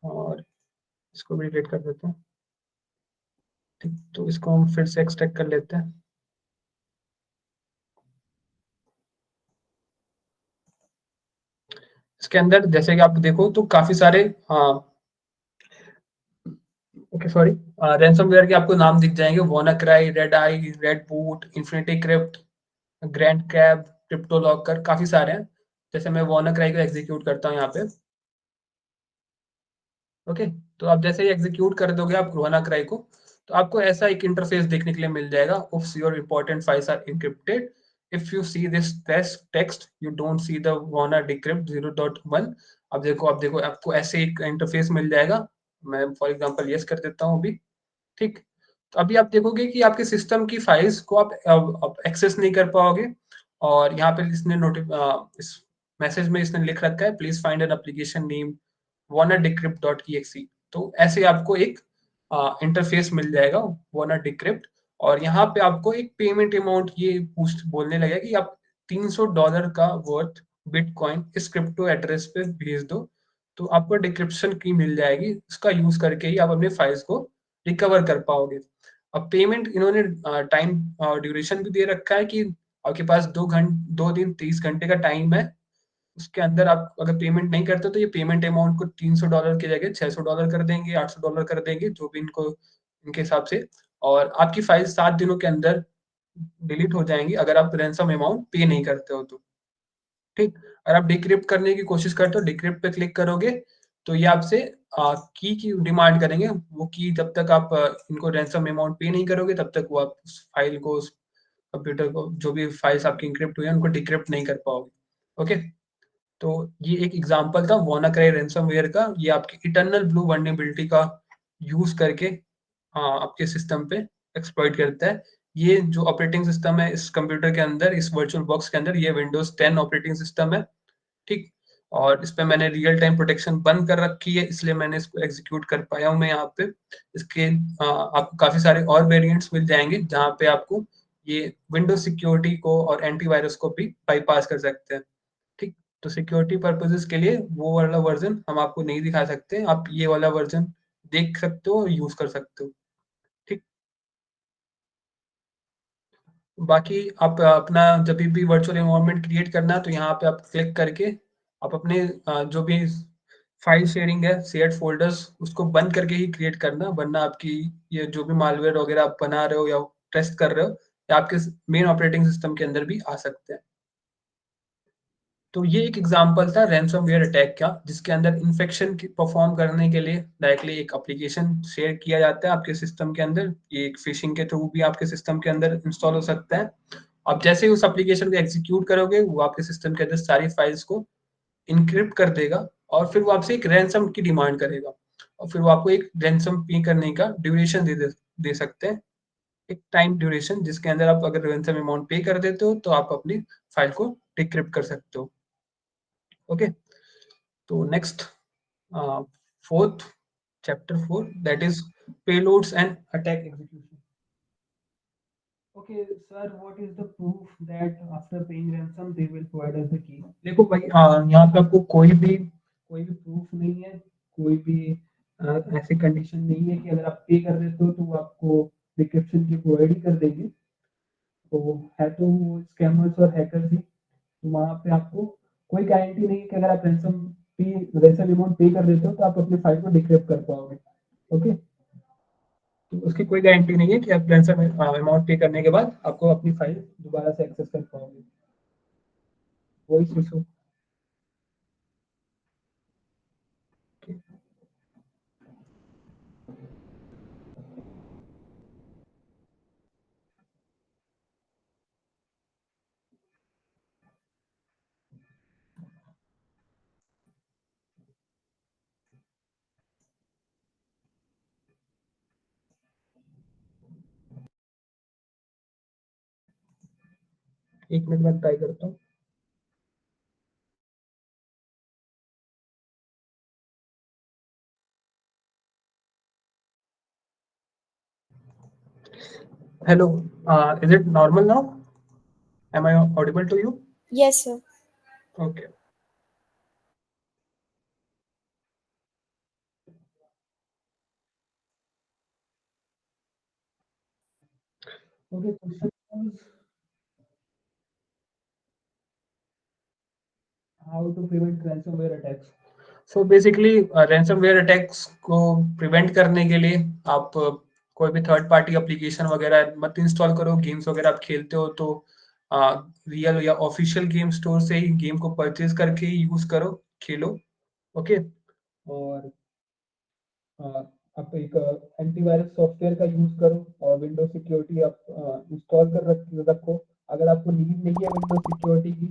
और इसको भी डिलीट कर देता हूँ, ठीक। तो इसको हम फिर से एक्सट्रैक्ट कर लेते हैं। इसके अंदर जैसे कि आप देखो तो काफी सारे ओके सॉरी रैंसमवेयर के आपको नाम दिख जाएंगे, WannaCry, Red Eye, Red Boot, Infinity Crypt, Grand Cab, CryptoLocker, काफी सारे हैं। जैसे मैं WannaCry को एग्जीक्यूट करता हूँ यहाँ पे, ओके। तो आप जैसे ही एग्जीक्यूट कर दोगे आप WannaCry को, तो आपको ऐसा एक इंटरफेस देखने के लिए मिल जाएगा, oops your important files are encrypted, if you see this text you don't see the wanna decrypt 0.1। अब देखो आपको ऐसे एक इंटरफेस मिल जाएगा। मैं फॉर एग्जांपल यस कर देता हूँ अभी, ठीक। तो अभी आप देखोगे कि आपके सिस्टम की फाइल्स को आप एक्सेस नहीं कर पाओगे, और यहाँ पे इसने इस मैसेज में इसने लिख रखा है, please find an application name wanna-decrypt.exe। तो ऐसे आपको एक इंटरफेस मिल जाएगा wanna-decrypt, और यहाँ पे आपको एक पेमेंट अमाउंट ये पूछ बोलने लगेगा कि आप $300 का वर्थ बिटकॉइन इस क्रिप्टो एड्रेस पे भेज दो, तो आपको डिक्रिप्शन की मिल जाएगी। इसका यूज करके ही आप अपने फाइल्स को रिकवर कर पाओगे। अब पेमेंट इन्होंने टाइम ड्यूरेशन भी दे रखा है कि आपके पास 2 दिन 30 घंटे का टाइम है। उसके अंदर आप अगर पेमेंट नहीं करते तो ये पेमेंट अमाउंट को $300 की जगह $600 कर देंगे, $800 कर देंगे, जो भी इनको इनके हिसाब से। और आपकी फाइल 7 दिनों के अंदर डिलीट हो जाएंगी अगर आप रैंसम अमाउंट पे नहीं करते हो तो, ठीक। अगर आप डिक्रिप्ट करने की कोशिश करते हो, डिक्रिप्ट पे क्लिक करोगे, तो ये आपसे की डिमांड करेंगे। वो की जब तक आप इनको रैंसम अमाउंट पे नहीं करोगे तब तक वो आप उस फाइल को, उस कंप्यूटर को, जो भी फाइल्स आपकी इंक्रिप्ट हुई है उनको डिक्रिप्ट नहीं कर पाओगे, ओके। तो ये एक एग्जांपल था WannaCry रैंसमवेयर का। ये आपकी इटर्नल ब्लू वर्नेबिलिटी का यूज करके आपके सिस्टम पे एक्सप्लॉइट करता है। ये जो ऑपरेटिंग सिस्टम है इस कंप्यूटर के अंदर, इस वर्चुअल बॉक्स के अंदर, ये विंडोज 10 ऑपरेटिंग सिस्टम है, ठीक। और इस पे मैंने रियल टाइम प्रोटेक्शन बंद कर रखी है, इसलिए मैंने इसको एग्जीक्यूट कर पाया हूँ मैं यहाँ पे। इसके आपको काफी सारे और वेरिएंट्स मिल जाएंगे जहाँ पे आपको ये विंडोज सिक्योरिटी को और एंटीवायरस को भी बाईपास कर सकते हैं, ठीक। तो सिक्योरिटी पर्पसेस के लिए वो वाला वर्जन हम आपको नहीं दिखा सकते, आप ये वाला वर्जन देख सकते हो और यूज कर सकते हो, ठीक। बाकी आप अपना जब भी वर्चुअल एनवायरनमेंट क्रिएट करना है तो यहाँ पे आप क्लिक करके आप अपने जो भी फाइल शेयरिंग है, शेयर्ड फोल्डर्स, उसको बंद करके ही क्रिएट करना, वरना आपकी ये जो भी मालवेयर वगैरह आप बना रहे हो या टेस्ट कर रहे हो, या आपके मेन ऑपरेटिंग सिस्टम के अंदर भी आ सकते हैं। तो ये एक एग्जांपल था रैंसमवेयर अटैक का, जिसके अंदर इन्फेक्शन परफॉर्म करने के लिए डायरेक्टली एक एप्लीकेशन शेयर किया जाता है आपके सिस्टम के अंदर। ये एक फिशिंग के थ्रू भी आपके सिस्टम के अंदर इंस्टॉल हो सकता है। आप जैसे ही उस एप्लीकेशन को एग्जीक्यूट करोगे, वो आपके सिस्टम के अंदर सारी फाइल्स को इनक्रिप्ट कर देगा, और फिर वो आपसे एक रैंसम की डिमांड करेगा, और फिर वो आपको एक रैंसम पे करने का ड्यूरेशन दे सकते हैं, एक टाइम ड्यूरेशन, जिसके अंदर आप अगर रैंसम अमाउंट पे कर देते हो तो आप अपनी फाइल को डिक्रिप्ट कर सकते हो, ओके। तो next fourth, chapter 4, that is payloads and attack execution. Okay, sir, what is the proof that after paying ransom they will provide us the key? देखो भाई, यहाँ पे आपको कोई भी प्रूफ नहीं है, कोई भी ऐसी कंडीशन नहीं है कि अगर आप पे कर देते हो तो वो आपको डिक्रिप्शन की प्रोवाइड ही कर देगी। तो है तो वो स्कैमर्स और हैकर्स ही। तो वहाँ पे आपको कोई गारंटी नहीं है कि अगर आप रैंसम अमाउंट पे कर देते हो तो आप अपनी फाइल को डिक्रिप्ट कर पाओगे। ओके, तो उसकी कोई गारंटी नहीं है कि आप रैंसम अमाउंट पे करने के बाद आपको अपनी फाइल दोबारा से एक्सेस कर पाओगे। वही इशू। एक मिनट में ट्राई करता हूँ। Hello, is it normal now? Am I audible to you? Yes, sir. Okay. Okay, question was how to prevent ransomware attacks. So basically ransomware attacks को prevent करने के लिए आप कोई भी थर्ड पार्टी एप्लीकेशन वगैरह मत इंस्टॉल करो। गेम्स वगैरह आप खेलते हो तो रियल या ऑफिशियल गेम स्टोर से ही गेम को परचेज करके ही यूज करो, खेलो। ओके, और आप एक एंटीवायरस सॉफ्टवेयर का यूज करो और विंडो सिक्योरिटी आप इंस्टॉल कर रखो। अगर आपको नीड नहीं है विंडो सिक्योरिटी की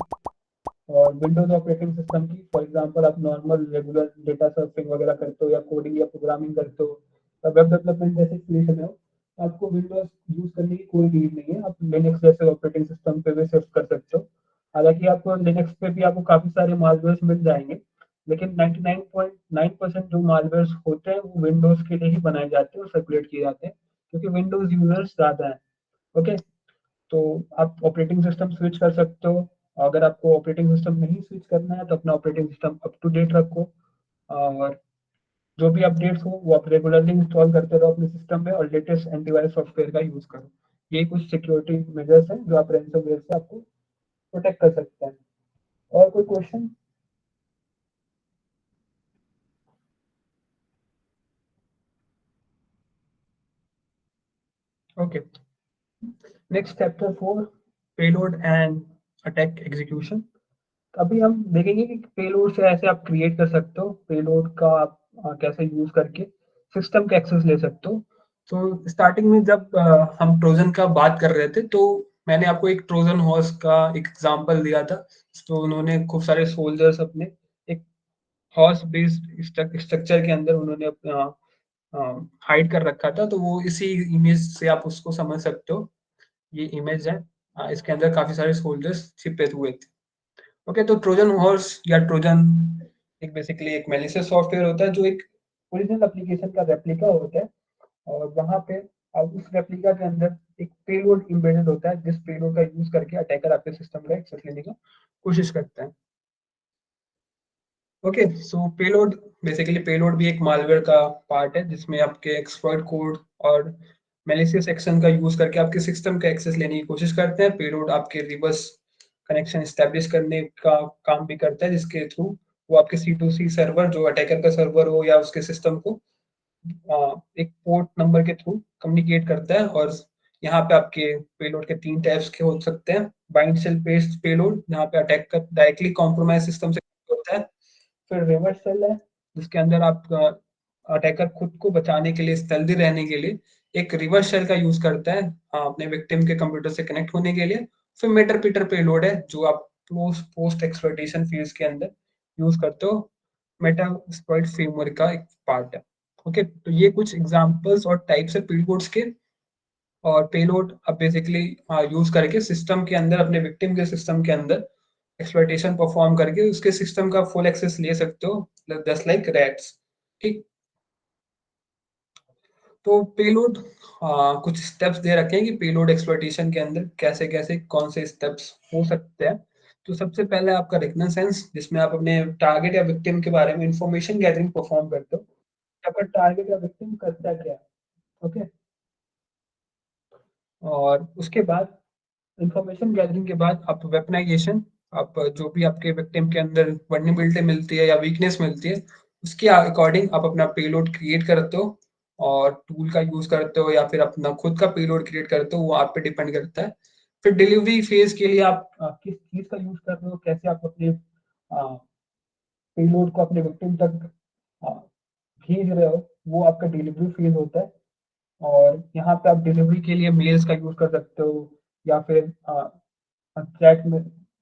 और विंडोज ऑपरेटिंग सिस्टम की, फॉर एग्जांपल आप नॉर्मल रेगुलर डेटा सर्फिंग वगैरह करते हो या कोडिंग या प्रोग्रामिंग करते हो या वेब डेवलपमेंट जैसे फील्ड में हो, तो आपको विंडोज यूज करने की कोई नीड नहीं है। आप लिनक्स जैसे ऑपरेटिंग सिस्टम पे भी शिफ्ट कर सकते हो। हालांकि आपको लिनक्स पे भी आपको काफी सारे मालवेयर्स मिल जाएंगे, लेकिन 99.9% जो मालवेयर्स होते हैं वो विंडोज के लिए ही बनाए जाते हैं और सर्कुलेट किए जाते हैं, क्योंकि विंडोज यूजर्स ज्यादा हैं। ओके, तो आप ऑपरेटिंग सिस्टम स्विच कर सकते हो। अगर आपको ऑपरेटिंग सिस्टम नहीं स्विच करना है तो अपना operating system up to date रखो, और जो भी अपडेट्स हो वो आप रेगुलरली इंस्टॉल करते रहो अपने सिस्टम में, और लेटेस्ट एंटीवायरस सॉफ्टवेयर का यूज करो। ये कुछ सिक्योरिटी मेजर्स हैं जो आप रैंसमवेयर से आपको प्रोटेक्ट कर सकते हैं। और कोई question? Okay, next chapter 4, payload and attack execution. अभी हम देखेंगे कि पेलोड से ऐसे आप क्रिएट कर सकते हो, पेलोड का आप कैसे यूज करके सिस्टम का एक्सेस ले सकते हो। तो स्टार्टिंग में जब हम ट्रोजन का बात कर रहे थे तो मैंने आपको एक ट्रोजन हॉर्स का एक एग्जांपल दिया था। तो उन्होंने खूब सारे सोल्जर्स अपने एक हॉर्स बेस्ड स्ट्रक्चर के अंदर उन्होंने अपना हाइड कर रखा था। तो वो इसी इमेज से आप उसको समझ सकते हो। ये इमेज है, इसके अंदर काफी सारे सोल्जर्स छिपे हुए थे। ओके, तो ट्रोजन हॉर्स या ट्रोजन एक बेसिकली एक मैलिशियस सॉफ्टवेयर होता है जो एक ओरिजिनल एप्लीकेशन का रेप्लिका होता है, और वहाँ पे अब उस रेप्लिका के अंदर एक पेलोड एम्बेडेड होता है, जिस पेलोड का यूज करके अटैकर आपके सिस्टम का एक्सेस लेने की कोशिश करता है। ओके, सो पेलोड बेसिकली पेलोड भी एक मालवेयर का पार्ट है जिसमें आपके एक्सप्लॉइट कोड और मैलिशियस एक्शन का यूज करके आपके सिस्टम का एक्सेस लेने की कोशिश करते हैं। पेलोड आपके रिवर्स कनेक्शन स्टैब्लिश करने का काम भी करता है, जिसके थ्रू वो आपके C2C सर्वर, जो अटैकर का सर्वर हो या उसके सिस्टम को एक पोर्ट नंबर के थ्रू कम्युनिकेट करता है। और यहाँ पे आपके पेलोड के 3 टाइप्स के हो सकते हैं। बाइंड सेल बेस्ड पेलोड, जहाँ पे अटैक का डायरेक्टली कॉम्प्रोमाइज सिस्टम से होता है। फिर रिवर्स सेल है, जिसके अंदर आप अटैकर खुद को बचाने के लिए, स्टेल्दी रहने के लिए एक रिवर्स शेल का यूज करता है अपने विक्टिम के कंप्यूटर से कनेक्ट होने के लिए। फिर मेटर पीटर पेलोड है जो आप पोस्ट एक्सप्लॉइटेशन फेज के अंदर यूज करते हो। मेटास्प्लॉइट फ्रेमवर्क का एक पार्ट है। ओके, तो ये कुछ एग्जांपल्स और टाइप्स है पेलोड्स के। और पेलोड अब बेसिकली यूज करके सिस्टम के अंदर, अपने विक्टिम के सिस्टम के अंदर एक्सप्लॉइटेशन परफॉर्म करके उसके सिस्टम का फुल एक्सेस ले सकते हो, जस्ट लाइक रैट्स। ठीक, तो पेलोड कुछ स्टेप्स दे रखे हैं कि पेलोड एक्सप्लॉइटेशन के अंदर कैसे कैसे कौन से स्टेप्स हो सकते हैं। तो सबसे पहले आपका रिकग्निसेंस, जिसमें आप अपने टारगेट या विक्टिम के बारे में इंफॉर्मेशन गैदरिंग परफॉर्म करते हो। आपका टारगेट या विक्टिम करता क्या है, ओके। और उसके बाद इंफॉर्मेशन गैदरिंग के बाद आप वेपनाइजेशन, आप जो भी आपके विक्टिम के अंदर वर्नेबिलिटी मिलती है या वीकनेस मिलती है, उसके अकॉर्डिंग आप अपना पेलोड क्रिएट करते हो और टूल का यूज करते हो या फिर अपना खुद का पेलोड क्रिएट करते हो, वो आप पे डिपेंड करता है। फिर डिलीवरी फेज के लिए आप किस चीज का यूज कर रहे हो, कैसे आप अपने पेलोड को अपने विक्टिम तक आ, भेज रहे हो, वो आपका डिलीवरी फेज होता है। और यहाँ पे आप डिलीवरी के लिए मेल्स का यूज कर सकते हो या फिर चैट में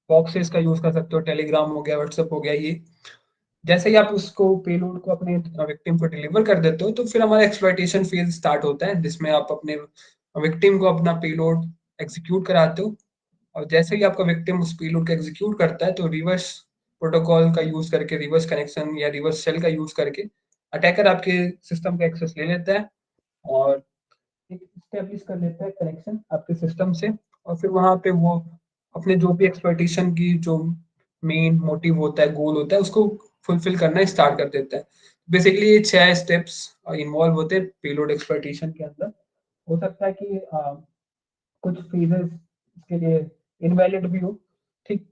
बॉक्सेस का यूज कर सकते हो, टेलीग्राम हो गया, व्हाट्सएप हो गया। ये जैसे ही आप उसको पेलोड को अपने विक्टिम को डिलीवर कर देते हो, तो फिर हमारा एक्सप्लॉइटेशन फेज स्टार्ट होता है, जिसमें आप अपने विक्टिम को अपना पेलोड एग्जीक्यूट कराते हो। और जैसे ही आपका विक्टिम उस पेलोड को एग्जीक्यूट करता है, तो रिवर्स प्रोटोकॉल का यूज करके, रिवर्स कनेक्शन या रिवर्स शेल का यूज करके अटैकर आपके सिस्टम का एक्सेस ले लेता है और एक इस्टेब्लिश कर लेता है कनेक्शन आपके सिस्टम से। और फिर वहां पे वो अपने जो भी एक्सप्लॉइटेशन की जो मेन मोटिव होता है, गोल होता है, उसको फुलफिल करना स्टार्ट कर देता है। बेसिकली ये 6 स्टेप्स इन्वॉल्व होते हैं पेलोड एक्सप्लॉइटेशन के अंदर। हो सकता है कि कुछ फेजेस इसके लिए इनवैलिड भी हो, ठीक।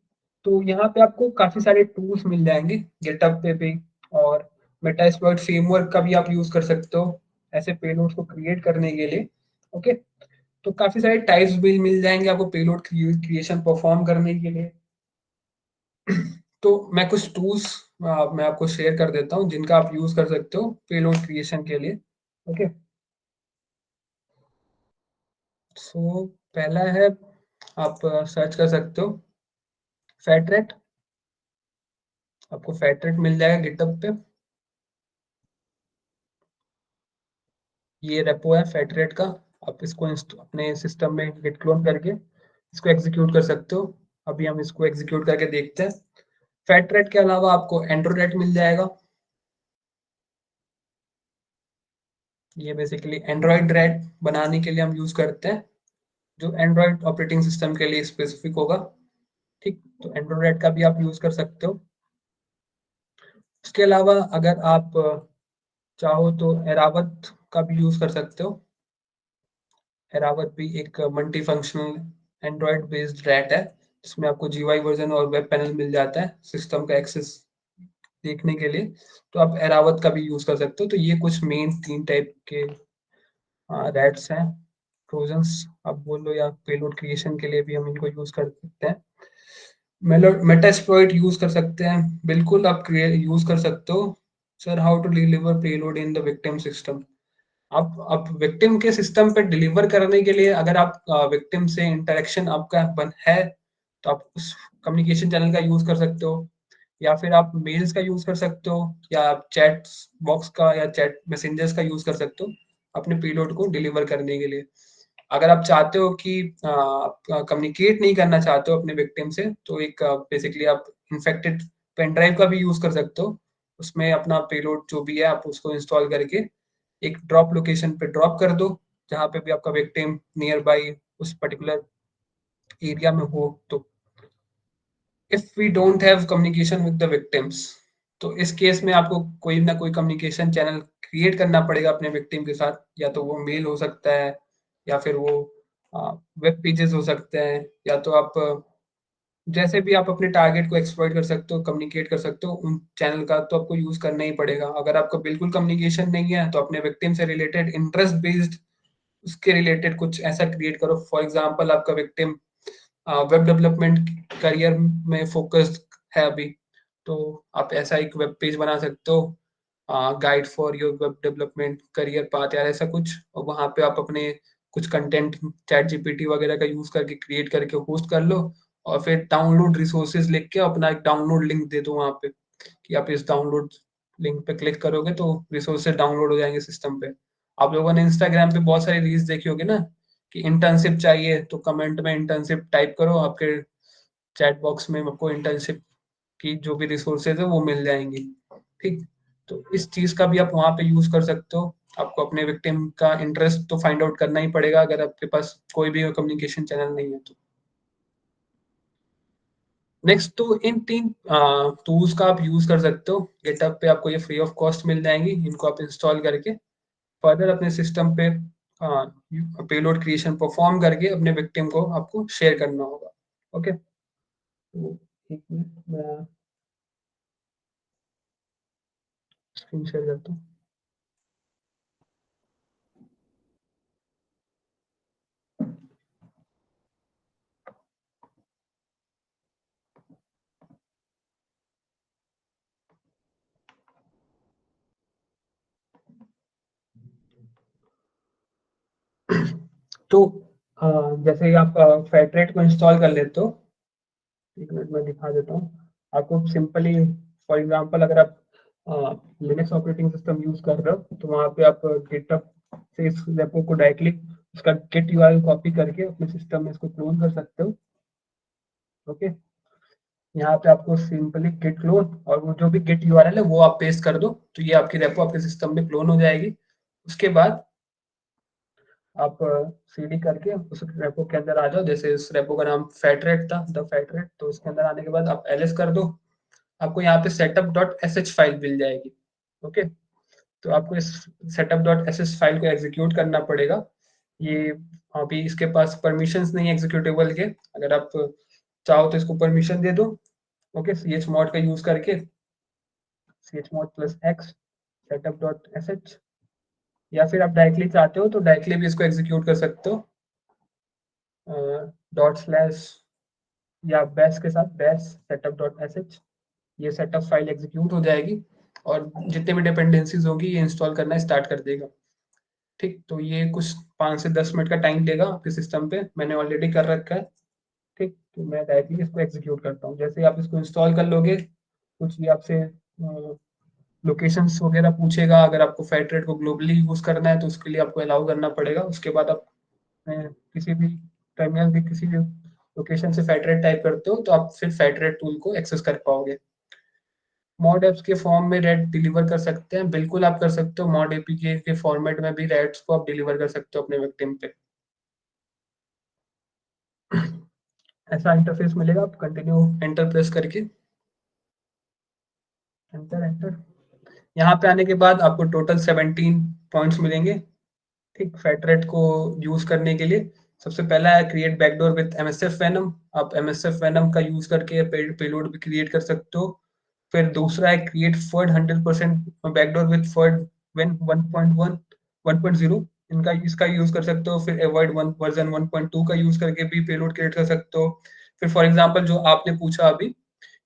तो यहाँ पे आपको काफी सारे टूल्स मिल जाएंगे गिटहब पे भी, और मेटास्प्लॉइट फ्रेमवर्क का भी आप यूज कर सकते हो ऐसे पेलोड्स को क्रिएट करने के लिए, ओके। तो काफी सारे टाइप्स भी मिल जाएंगे आपको पेलोड क्रिएशन परफॉर्म करने के लिए। तो मैं कुछ टूल्स मैं आपको शेयर कर देता हूँ जिनका आप यूज कर सकते हो पेलोड क्रिएशन के लिए, ओके। सो पहला है, आप सर्च कर सकते हो फैटरेट। आपको फैटरेट मिल जाएगा गिटहब पे। ये रेपो है फैटरेट का। आप इसको अपने सिस्टम में गिट क्लोन करके इसको एग्जीक्यूट कर सकते हो। अभी हम इसको एग्जीक्यूट करके देखते हैं। फैटरेट के अलावा आपको एंड्रोरेट मिल जाएगा। ये बेसिकली एंड्रॉइड रेट बनाने के लिए हम यूज करते हैं, जो एंड्रॉइड ऑपरेटिंग सिस्टम के लिए स्पेसिफिक होगा, ठीक। तो एंड्रोरेट का भी आप यूज कर सकते हो। उसके अलावा अगर आप चाहो तो एरावत का भी यूज कर सकते हो। एरावत भी एक multi functional Android based rat है, जिसमें आपको जीयूआई वर्जन और वेब पैनल मिल जाता है सिस्टम का एक्सेस देखने के लिए। तो आप एरावत का भी यूज कर सकते हो। तो ये कुछ मेन 3 टाइप के रैट्स हैं, ट्रोजन्स आप बोल लो, या पेलोड क्रिएशन के लिए भी हम इनको यूज कर सकते हैं। मेटास्प्लॉइट यूज कर सकते हैं, बिल्कुल आप यूज कर सकते हो। Sir, how to deliver payload in the victim system. आप विक्टिम के सिस्टम पे डिलीवर करने के लिए, अगर आप विक्टिम से इंटरेक्शन आपका है, तो आप उस कम्युनिकेशन चैनल का यूज कर सकते हो, या फिर आप मेल्स का यूज कर सकते हो, या आप चैट बॉक्स का या चैट मैसेंजर्स का यूज कर सकते हो अपने पेलोड को डिलीवर करने के लिए। अगर आप चाहते हो कि आप कम्युनिकेट नहीं करना चाहते हो अपने विक्टिम से, तो एक बेसिकली आप इन्फेक्टेड पेन ड्राइव का भी यूज कर सकते हो। उसमें अपना पेलोड जो भी है आप उसको इंस्टॉल करके एक ड्रॉप लोकेशन पे ड्रॉप कर दो, जहाँ पे भी आपका विक्टिम नियर बाई उस पर्टिकुलर एरिया में हो। तो if we don't have communication with the victims, तो इस केस में आपको कोई ना कोई कम्युनिकेशन चैनल क्रिएट करना पड़ेगा अपने विक्टिम के साथ। या तो वो मेल हो सकता है, या फिर वो वेब पेजेस हो सकते हैं, या तो आप जैसे भी आप अपने टारगेट को एक्सप्लॉइट कर सकते हो, कम्युनिकेट कर सकते हो, उन चैनल का तो आपको यूज करना ही पड़ेगा। अगर आपको बिल्कुल कम्युनिकेशन नहीं है, तो अपने विक्टिम से रिलेटेड इंटरेस्ट बेस्ड उसके रिलेटेड कुछ ऐसा क्रिएट करो। फॉर एग्जांपल, आपका विक्टिम वेब डेवलपमेंट करियर में फोकस्ड है अभी, तो आप ऐसा एक वेब पेज बना सकते हो, guide for your web development career path या ऐसा कुछ। और वहाँ पे आप अपने कुछ कंटेंट चैट जीपीटी वगैरह का यूज करके क्रिएट करके होस्ट कर लो, और फिर डाउनलोड रिसोर्सेज लिख के अपना एक डाउनलोड लिंक दे दो वहाँ पे, कि आप इस डाउनलोड लिंक पे क्लिक करोगे तो रिसोर्सेज डाउनलोड हो जाएंगे सिस्टम पे। आप लोगों ने इंस्टाग्राम पे बहुत सारी रील्स देखी होगी ना, कि इंटर्नशिप चाहिए तो कमेंट में इंटर्नशिप टाइप करो, आपके चैट बॉक्स में आपको इंटर्नशिप की जो भी रिसोर्सेज है वो मिल जाएंगी, ठीक। तो इस चीज का भी आप वहां पे यूज कर सकते हो। आपको अपने विक्टिम का इंटरेस्ट तो फाइंड आउट करना ही पड़ेगा अगर आपके पास कोई भी कम्युनिकेशन चैनल नहीं है तो। नेक्स्ट, तो इन 3 टूल्स का आप यूज कर सकते हो। गिटहब पे आपको ये फ्री ऑफ कॉस्ट मिल जाएंगी, इनको आप इंस्टॉल करके फर्दर अपने सिस्टम पे पेलोड क्रिएशन परफॉर्म करके अपने विक्टिम को आपको शेयर करना होगा। ओके, तो एक मिनट मैं स्क्रीन शेयर करता हूँ। तो जैसे ही आप फैट को इंस्टॉल कर लेते हो, एक मिनट में दिखा देता हूँ आपको सिंपली। फॉर एग्जांपल अगर आप लिनक्स ऑपरेटिंग सिस्टम यूज कर रहे हो तो वहाँ पे आप गिटहब से इस रेपो को डायरेक्टली उसका गिट यूआरएल कॉपी करके अपने सिस्टम में इसको क्लोन कर सकते हो। ओके, यहाँ पे आपको सिंपली गिट क्लोन और वो जो भी गिट यूआरएल है वो आप पेस्ट कर दो, तो ये आपकी रेपो आपके सिस्टम में क्लोन हो जाएगी। उसके बाद आप सीडी करके उस रेपो के अंदर आ जाओ। जैसे इस रेपो का नाम फैटरेट था, द फैटरेट, तो उसके अंदर आने के बाद आप एलएस कर दो, आपको यहाँ पे setup डॉट sh फाइल मिल जाएगी। ओके, तो आपको इस setup डॉट sh फाइल को एग्जीक्यूट करना पड़ेगा। ये अभी इसके पास परमिशंस नहीं है एग्जीक्यूटेबल के, अगर आप चाहो तो इसको परमिशन दे दो। ओके, chmod का यूज करके chmod plus x setup dot sh, या फिर आप डायरेक्टली चाहते हो तो डायरेक्टली भी इसको एग्जीक्यूट कर सकते हो डॉट स्लैश या बैश के साथ, बैश सेटअप डॉट sh। ये सेटअप फाइल एग्जीक्यूट हो जाएगी और जितने भी डिपेंडेंसीज होगी ये इंस्टॉल करना स्टार्ट कर देगा। ठीक, तो ये कुछ 5 से 10 मिनट का टाइम लेगा आपके सिस्टम पे, मैंने ऑलरेडी कर रखा है। ठीक, तो मैं डायरेक्टली इसको एग्जीक्यूट करता हूँ। जैसे ही आप इसको इंस्टॉल कर लोगे, कुछ भी आपसे लोकेशंस वगैरह पूछेगा। अगर आपको फैटरेट को ग्लोबली यूज करना है तो उसके लिए आपको अलाउ करना पड़ेगा। उसके बाद आप किसी भी टर्मिनल भी किसी भी लोकेशन से फैटरेट टाइप करते हो तो आप फिर फैटरेट टूल को एक्सेस कर पाओगे। मॉड एप्स के फॉर्म में रेड डिलीवर कर सकते हैं, बिल्कुल आप कर सकते हो। मॉड एपीके के फॉर्मेट में भी रेड्स को आप डिलीवर कर सकते हो अपने विक्टिम पे। ऐसा इंटरफेस मिलेगा, आप कंटिन्यू एंटर प्रेस करके, एंटर एंटर। यहाँ पे आने के बाद आपको टोटल 17 पॉइंट्स मिलेंगे। ठीक, फैटरेट को यूज करने के लिए सबसे पहला है create backdoor with MSF venom. आप एमएसएफ वेनम का यूज करके पेलोड भी क्रिएट कर सकते हो। फिर दूसरा है क्रिएट फर्ड 100% बैकडोर विद फर्ड वेन 1.1 1.0, इनका इसका यूज कर सकते हो। फिर अवॉइड वर्जन 1.2 का यूज करके भी पेलोड क्रिएट कर सकते हो। फिर फॉर एग्जांपल जो आपने पूछा अभी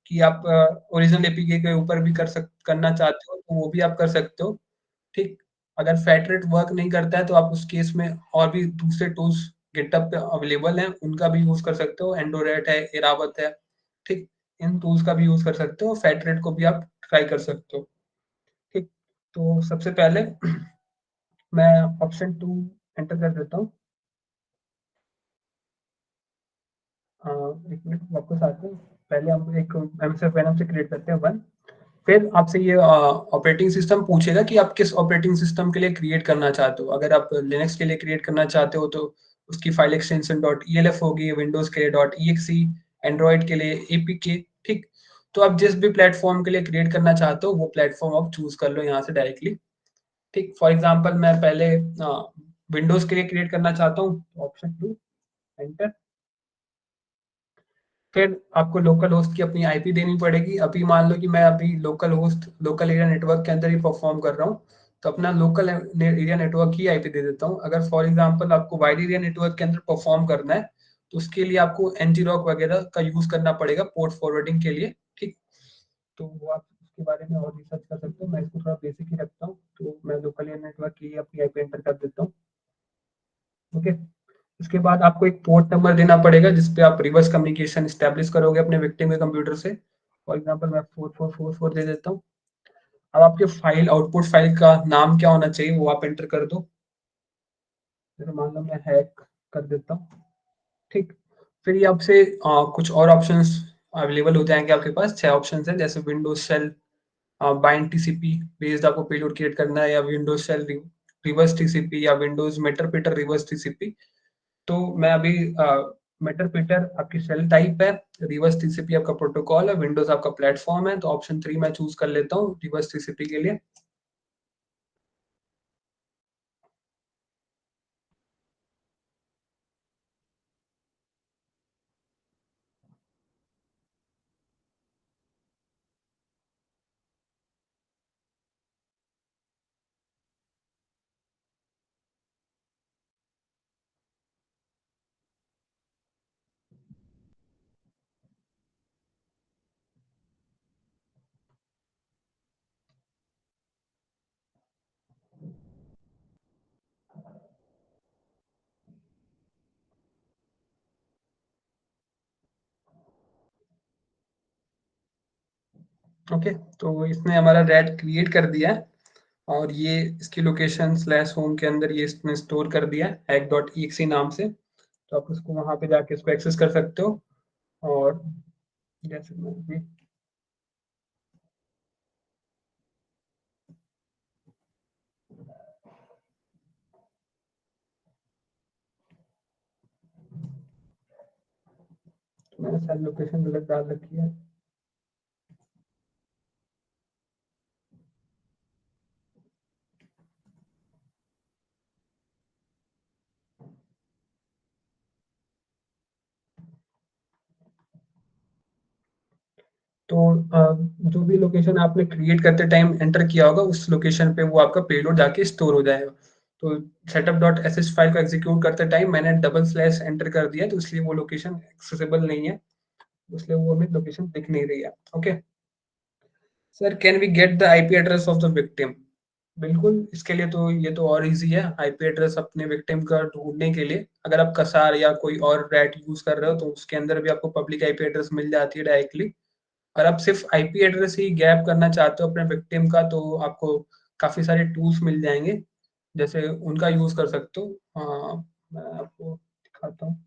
कि आप ओरिजिनल एपीके के ऊपर भी करना चाहते हो तो वो भी आप कर सकते हो। ठीक, अगर फैटरेट वर्क नहीं करता है तो आप उस केस में और भी दूसरे टूल्स गिटहब पे अवेलेबल हैं, उनका भी यूज कर सकते हो। एंडोरेट है, इरावत है। ठीक, इन टूल्स का भी यूज कर सकते हो, फैटरेट को भी आप ट्राई कर सकते हो। ठीक, तो सबसे पहले मैं ऑप्शन 2 एंटर कर देता हूँ। एक मिनट वापस आते हैं। पहले हम एक एमएसएफ वेनम से क्रिएट करते हैं 1। फिर आपसे ये ऑपरेटिंग सिस्टम पूछेगा कि आप किस ऑपरेटिंग सिस्टम के लिए क्रिएट करना चाहते हो। अगर आप लिनक्स के लिए क्रिएट करना चाहते हो तो उसकी फाइल एक्सटेंशन .elf होगी, विंडोज के लिए .exe, एंड्रॉइड के लिए apk। ठीक, तो आप जिस भी प्लेटफॉर्म के लिए क्रिएट करना चाहते हो वो प्लेटफॉर्म आप चूज कर लो यहाँ से डायरेक्टली। ठीक, फॉर एग्जाम्पल मैं पहले विंडोज के लिए क्रिएट करना चाहता हूँ, ऑप्शन 2 एंटर। फिर आपको लोकल होस्ट की अपनी आईपी देनी पड़ेगी। अभी मान लो कि मैं अभी local host local area network के अंदर ही परफॉर्म कर रहा हूँ, तो अपना लोकल एरिया नेटवर्क की आईपी दे देता हूँ। अगर फॉर एग्जांपल आपको वाइड एरिया नेटवर्क के अंदर परफॉर्म करना है तो उसके लिए आपको ngrok वगैरह का यूज करना पड़ेगा पोर्ट फॉरवर्डिंग के लिए। ठीक, तो वो आप उसके बारे में और रिसर्च कर सकते हो। मैं इसको थोड़ा बेसिक ही रखता हूँ, तो मैं लोकल एरिया नेटवर्क की अपनी आईपी एंटर कर देता हूँ। ओके, इसके बाद आपको एक पोर्ट नंबर देना पड़ेगा जिसपे आप रिवर्स कम्युनिकेशन स्टैब्लिश करोगे अपने विक्टिम के कंप्यूटर से। फॉर एग्जांपल मैं 4444 दे देता हूँ। अब आपके फाइल आउटपुट फाइल का नाम क्या होना चाहिए वो आप एंटर कर दो। जैसे मान लो मैं हैक कर देता हूँ। ठीक, फिर ये आपसे कुछ और ऑप्शंस अवेलेबल हो जाएंगे। आपके पास 6 ऑप्शंस हैं, जैसे Windows shell bind TCP based आपको पेलोड क्रिएट करना है, या विंडोज शेल रिवर्स टीसीपी या विंडोज मेटरप्रिटर रिवर्स टीसीपी। तो मैं अभी मेटरप्रिटर आपकी शेल टाइप है, रिवर्स टीसीपी आपका प्रोटोकॉल है, विंडोज आपका प्लेटफॉर्म है, तो ऑप्शन 3 मैं चूज कर लेता हूँ रिवर्स टीसीपी के लिए। ओके, तो इसने हमारा रेड क्रिएट कर दिया है और ये इसकी लोकेशन स्लैश होम के अंदर ये इसने स्टोर कर दिया है hack.exe नाम से। तो आप उसको वहां पे जाके इसको एक्सेस कर सकते हो। और जैसे मैं अभी मैंने सारी लोकेशन गलत डाल रखी है। तो जो भी लोकेशन आपने क्रिएट करते टाइम एंटर किया होगा उस लोकेशन पे वो आपका पेलोड जाके स्टोर हो जाएगा। तो setup.sh फाइल को एग्जीक्यूट करते टाइम मैंने डबल स्लैश एंटर कर दिया, तो इसलिए वो लोकेशन एक्सेसिबल नहीं है, इसलिए वो हमें लोकेशन दिख नहीं रही है। Okay sir, can we get the IP address of the victim? बिल्कुल, इसके लिए तो ये तो और इजी है आईपी एड्रेस अपने विक्टिम का ढूंढने के लिए। अगर आप कसार या कोई और रैट यूज कर रहे हो तो उसके अंदर भी आपको पब्लिक आईपी एड्रेस मिल जाती है डायरेक्टली। और आप सिर्फ आईपी एड्रेस ही गैप करना चाहते हो अपने विक्टिम का, तो आपको काफी सारे टूल्स मिल जाएंगे, जैसे उनका यूज कर सकते हो। मैं आपको दिखाता हूँ।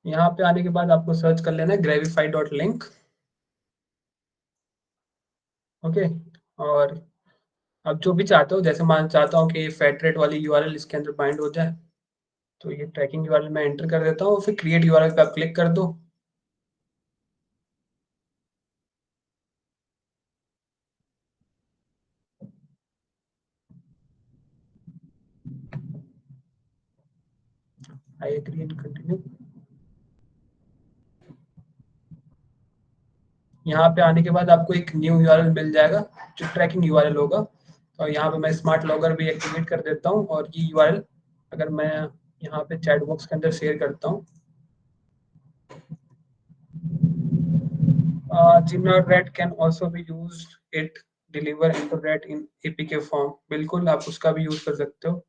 यहाँ पे आने के बाद आपको सर्च कर लेना है gravify.link। ओके, और अब जो भी चाहते हो, जैसे मान चाहता हूँ कि फैट रेट वाली यूआरएल इसके अंदर बाइंड हो जाए, तो ये ट्रैकिंग यूआरएल मैं एंटर कर देता हूँ, फिर क्रिएट यूआरएल पे आप क्लिक कर दो। I agree and continue. यहाँ पे आने के बाद आपको एक न्यू यूआरएल मिल जाएगा जो ट्रैकिंग यूआरएल होगा। और यहाँ पे मैं स्मार्ट लॉगर भी एक्टिवेट कर देता हूँ, और ये यूआरएल अगर मैं यहाँ पे चैट बॉक्स के अंदर शेयर करता हूँ, Gmail can also be use it deliver internet in APK form. बिल्कुल, आप उसका भी यूज कर सकते हो।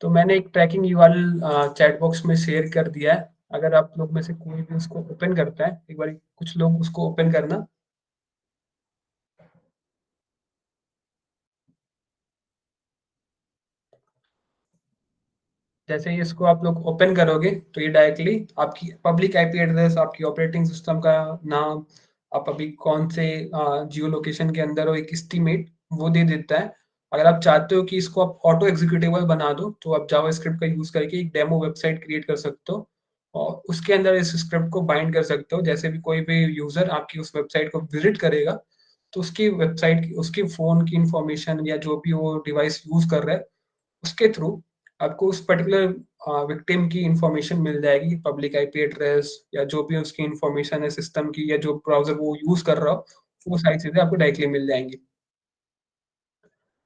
तो मैंने एक ट्रैकिंग यूआरएल चैट बॉक्स में शेयर कर दिया है। अगर आप लोग में से कोई भी उसको ओपन करता है, एक बार कुछ लोग उसको ओपन करना। जैसे ही इसको आप लोग ओपन करोगे तो ये डायरेक्टली आपकी पब्लिक आईपी एड्रेस, आपकी ऑपरेटिंग सिस्टम का नाम, आप अभी कौन से जियो लोकेशन के अंदर हो, एक एस्टीमेट वो दे देता है। अगर आप चाहते हो कि इसको आप ऑटो एग्जीक्यूटेबल बना दो, तो आप जावास्क्रिप्ट का यूज करके एक डेमो वेबसाइट क्रिएट कर सकते हो और उसके अंदर इस स्क्रिप्ट को बाइंड कर सकते हो। जैसे भी कोई भी यूजर आपकी उस वेबसाइट को विजिट करेगा, तो उसकी वेबसाइट की, उसकी फोन की इंफॉर्मेशन या जो भी वो डिवाइस यूज कर रहा है उसके थ्रू आपको उस पर्टिकुलर विक्टिम की इंफॉर्मेशन मिल जाएगी, पब्लिक आईपी एड्रेस या जो भी उसकी इंफॉर्मेशन है सिस्टम की, या जो ब्राउजर वो यूज कर रहा हो, वो सारी चीजें आपको डायरेक्टली मिल जाएंगी।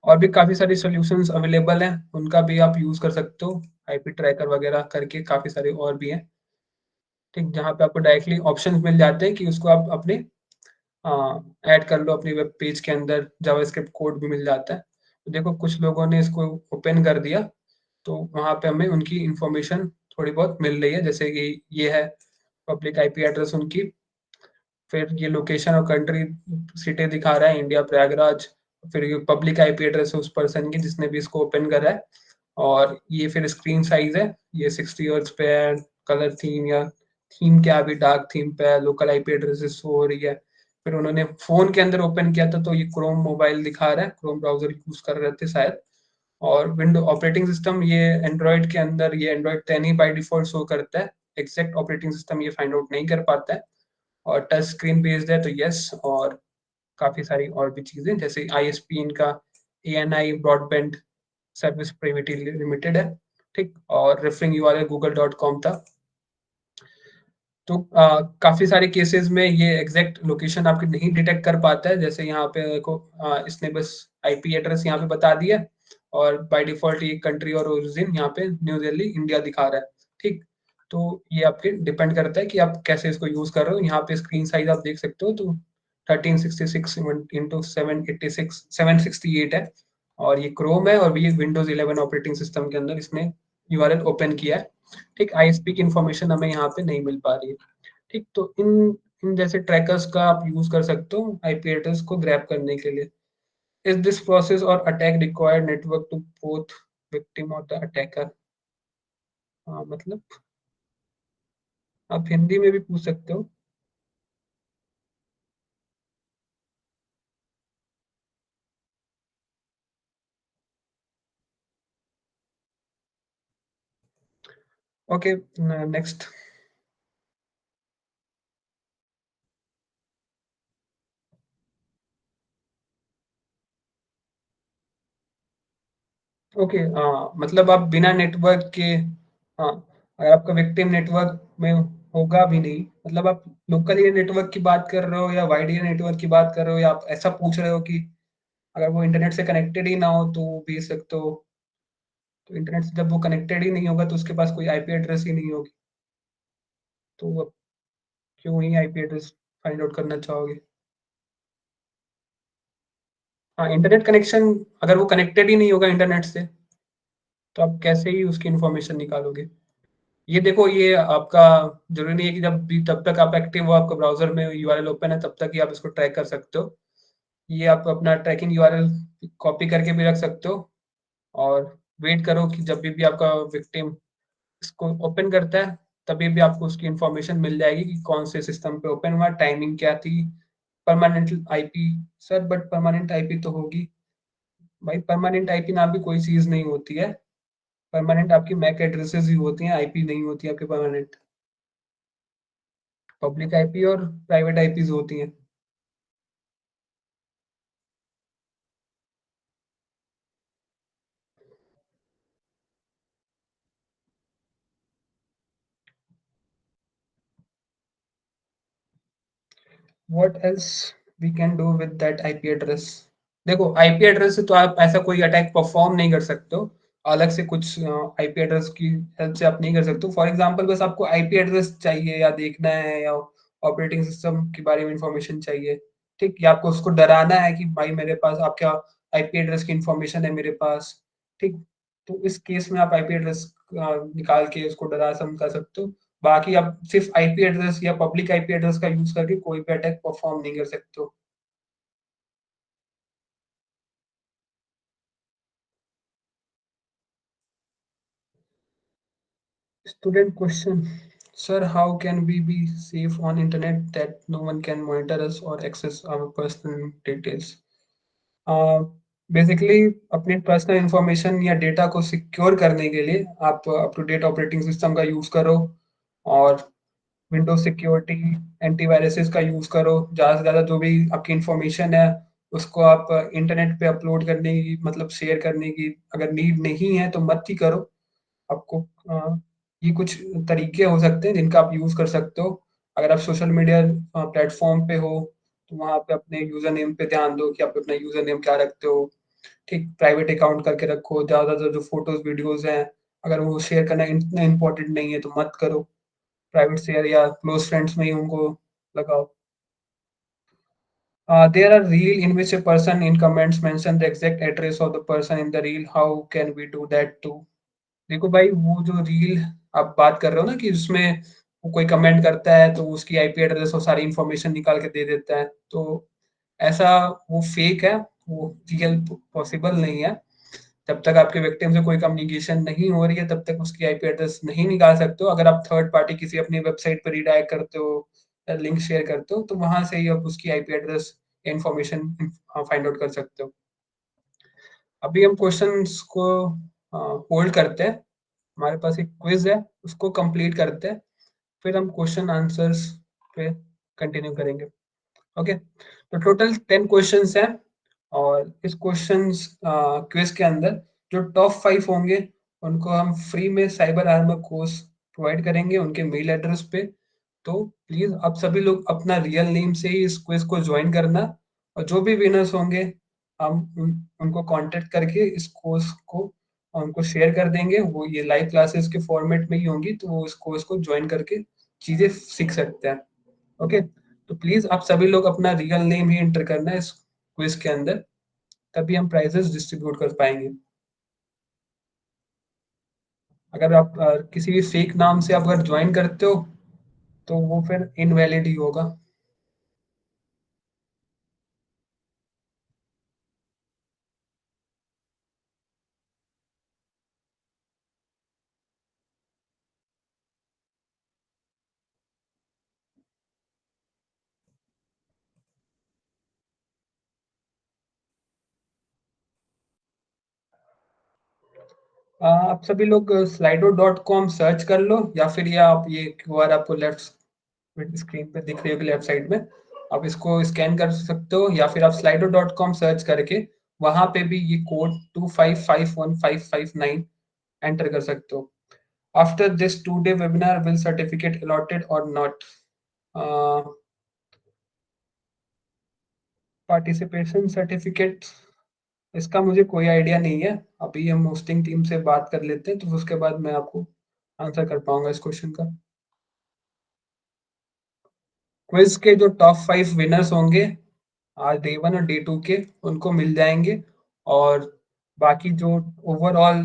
और भी काफी सारी सॉल्यूशंस अवेलेबल हैं, उनका भी आप यूज कर सकते हो, आईपी ट्रैकर वगैरह करके काफी सारे और भी हैं। ठीक, जहाँ पे आपको डायरेक्टली ऑप्शंस मिल जाते हैं कि उसको आप अपने ऐड कर लो अपनी वेब पेज के अंदर, जावास्क्रिप्ट कोड भी मिल जाता है। तो देखो कुछ लोगों ने इसको ओपन कर दिया, तो वहाँ पे हमें उनकी इंफॉर्मेशन थोड़ी बहुत मिल रही है, जैसे कि ये है पब्लिक आईपी एड्रेस उनकी, फिर ये लोकेशन और कंट्री सिटी दिखा रहा है, इंडिया प्रयागराज, फिर ये पब्लिक आईपी एड्रेस है उस पर्सन की जिसने भी इसको ओपन करा है, और ये फिर स्क्रीन साइज है, ये 60 हर्ट्ज पे है, कलर थीम या थीम क्या अभी डार्क थीम पे है, लोकल आईपी एड्रेस शो हो रही है। फिर उन्होंने फोन के अंदर ओपन किया था तो ये क्रोम मोबाइल दिखा रहा है, क्रोम ब्राउजर यूज कर रहे थे शायद। और विंडो ऑपरेटिंग सिस्टम ये एंड्रॉयड के अंदर ये Android 10 he by default show करता है, एग्जैक्ट ऑपरेटिंग सिस्टम ये फाइंड आउट नहीं कर पाता है। और टच स्क्रीन बेस्ड है तो यस, और काफी सारी और भी चीजें जैसे आईएसपी इनका ANI broadband service private limited है, ठीक। और रेफरिंग यूआरएल google.com था। तो काफी सारे केसेस में ये एग्जैक्ट लोकेशन आपकी नहीं डिटेक्ट कर पाता है, जैसे यहाँ पे देखो इसने बस आईपी एड्रेस यहाँ पे बता दिया, और बाय डिफॉल्ट ये कंट्री और ओरिजिन यहाँ पे न्यू दिल्ली इंडिया दिखा रहा है, ठीक। तो ये आपके डिपेंड करता है कि आप कैसे इसको यूज कर रहे हो। यहाँ पे स्क्रीन साइज आप देख सकते हो, तो 1366 इंटू 768 है, और ये क्रोम है, और ये विंडोज 11 ऑपरेटिंग सिस्टम के अंदर इसने यूआरएल ओपन किया है, ठीक। आईएसपी की इंफॉर्मेशन हमें यहाँ पे नहीं मिल पा रही है, ठीक। तो इन इन जैसे ट्रैकर्स का आप यूज कर सकते हो आईपी एड्रेस को ग्रैब करने के लिए। इज दिस प्रोसेस और attack required network to both victim और द अटैकर? हाँ, मतलब आप हिंदी में भी पूछ सकते हो। Okay, next. ओके, हाँ, मतलब आप बिना नेटवर्क के, हाँ, अगर आपका विक्टिम नेटवर्क में होगा भी नहीं, मतलब आप लोकल एरिया नेटवर्क की बात कर रहे हो या वाइड एरिया नेटवर्क की बात कर रहे हो, या आप ऐसा पूछ रहे हो कि अगर वो इंटरनेट से कनेक्टेड ही ना हो तो वो भेज सकते हो। तो इंटरनेट से जब वो कनेक्टेड ही नहीं होगा तो उसके पास कोई आईपी एड्रेस ही नहीं होगी, तो अब क्यों ही आईपी एड्रेस फाइंड आउट करना चाहोगे? हाँ, इंटरनेट कनेक्शन, अगर वो कनेक्टेड ही नहीं होगा इंटरनेट से तो आप कैसे ही उसकी इंफॉर्मेशन निकालोगे? ये देखो, ये आपका जरूरी नहीं है कि जब भी तब तक आप एक्टिव हो, आपका ब्राउजर में यूआरएल ओपन है तब तक ही आप इसको ट्रैक कर सकते हो। ये आप अपना ट्रैकिंग यूआरएल कॉपी करके भी रख सकते हो, और वेट करो कि जब भी आपका विक्टिम इसको ओपन करता है तभी भी आपको उसकी इंफॉर्मेशन मिल जाएगी कि कौन से सिस्टम पे ओपन हुआ, टाइमिंग क्या थी, permanent IP. Sir, but permanent IP तो होगी। भाई, परमानेंट आईपी नाम की कोई चीज नहीं होती है। परमानेंट आपकी मैक एड्रेसेस ही होती हैं, आईपी नहीं होती आपके परमानेंट। पब्लिक आईपी और प्राइवेट आईपीज होती हैं। What else we can do with that IP address? देखो, आईपी एड्रेस से तो आप ऐसा कोई अटैक परफॉर्म नहीं कर सकते हो, अलग से कुछ आईपी एड्रेस की हेल्प से आप नहीं कर सकते हो। फॉर एग्जांपल, बस आपको आईपी एड्रेस चाहिए या देखना है, या ऑपरेटिंग सिस्टम के बारे में इंफॉर्मेशन चाहिए, ठीक। या आपको उसको डराना है कि भाई मेरे पास आपका आईपी एड्रेस की इंफॉर्मेशन है मेरे पास, ठीक। तो इस केस में आप आईपी एड्रेस निकाल के उसको डरा समझा सकते हो। बाकी आप सिर्फ आईपी एड्रेस या पब्लिक आईपी एड्रेस का यूज करके कोई भी अटैक परफॉर्म नहीं कर सकते हो। Student question. Sir, how can we be safe on internet that no one can monitor us or access our personal details? Basically अपनी पर्सनल इंफॉर्मेशन या डेटा को सिक्योर करने के लिए आप up to date operating system का यूज करो, और विंडोज सिक्योरिटी, एंटीवायरसेस का यूज करो। ज़्यादा से ज़्यादा जो भी आपकी इंफॉर्मेशन है उसको आप इंटरनेट पे अपलोड करने की, मतलब शेयर करने की अगर नीड नहीं है तो मत ही करो। आपको ये कुछ तरीके हो सकते हैं जिनका आप यूज़ कर सकते हो। अगर आप सोशल मीडिया प्लेटफ़ॉर्म पे हो, तो वहाँ पे अपने यूज़र नेम पे ध्यान दो कि आप अपना यूज़र नेम क्या रखते हो, ठीक? प्राइवेट अकाउंट करके रखो। ज़्यादातर जो फ़ोटोज़, वीडियोज़ हैं, अगर वो शेयर करना इतना इम्पोर्टेंट नहीं है तो मत करो। प्राइवेट शेयर या क्लोज़ फ्रेंड्स में ही उनको लगाओ। There are reel in which a person in comments mention the exact address of the person in the reel. How can we do that too? देखो भाई, वो जो रील आप बात कर रहे हो ना कि उसमें वो कोई कमेंट करता है तो उसकी आईपी एड्रेस और सारी इंफॉर्मेशन निकाल के दे देता है, तो ऐसा वो फेक है। वो रियल पॉसिबल नहीं है। जब तक आपके विक्टिम से कोई कम्युनिकेशन नहीं हो रही है तब तक उसकी आईपी एड्रेस नहीं निकाल सकते हो। अगर आप थर्ड पार्टी किसी अपनी वेबसाइट पर रिडायरेक्ट करते हो या लिंक शेयर करते हो तो वहां से ही आप उसकी IP address information find out कर सकते हो। अभी हम क्वेश्चंस को होल्ड करते हैं। हमारे पास एक क्विज है, उसको कंप्लीट करते हैं, फिर हम क्वेश्चन आंसर्स पे कंटिन्यू करेंगे। ओके, तो टोटल 10 क्वेश्चंस हैं और इस क्वेश्चंस क्विज के अंदर जो टॉप 5 होंगे उनको हम फ्री में साइबर आर्मर कोर्स प्रोवाइड करेंगे उनके मेल एड्रेस पे। तो प्लीज आप सभी लोग अपना रियल नेम से ही इस क्विज को ज्वाइन करना और जो भी विनर्स होंगे हम उनको कांटेक्ट करके इस कोर्स को उनको शेयर कर देंगे। वो ये लाइव क्लासेस के फॉर्मेट में ही होंगी तो वो इस कोर्स को ज्वाइन करके चीजें सीख सकते हैं। ओके, तो प्लीज आप सभी लोग अपना रियल नेम ही एंटर करना है इस क्विज के अंदर, तभी हम प्राइजेस डिस्ट्रीब्यूट कर पाएंगे। अगर आप किसी भी फेक नाम से आप अगर ज्वाइन करते हो तो वो फिर इनवैलिड ही होगा। आप सभी लोग slido.com सर्च कर लो या फिर ये आप ये क्यूआर आपको लेफ्ट स्क्रीन पे दिख रही होगी लेफ्ट साइड में, आप इसको स्कैन कर सकते हो या फिर आप slido.com सर्च करके वहां पे भी ये कोड 2551559 एंटर कर सकते हो। After this 2 day webinar will certificate allotted or not? Participation certificate इसका मुझे कोई आइडिया नहीं है। अभी हम होस्टिंग टीम से बात कर लेते हैं तो उसके बाद मैं आपको आंसर कर पाऊंगा इस क्वेश्चन का। क्विज के जो टॉप 5 विनर्स होंगे आज डे 1 और डे 2 के उनको मिल जाएंगे और बाकी जो ओवरऑल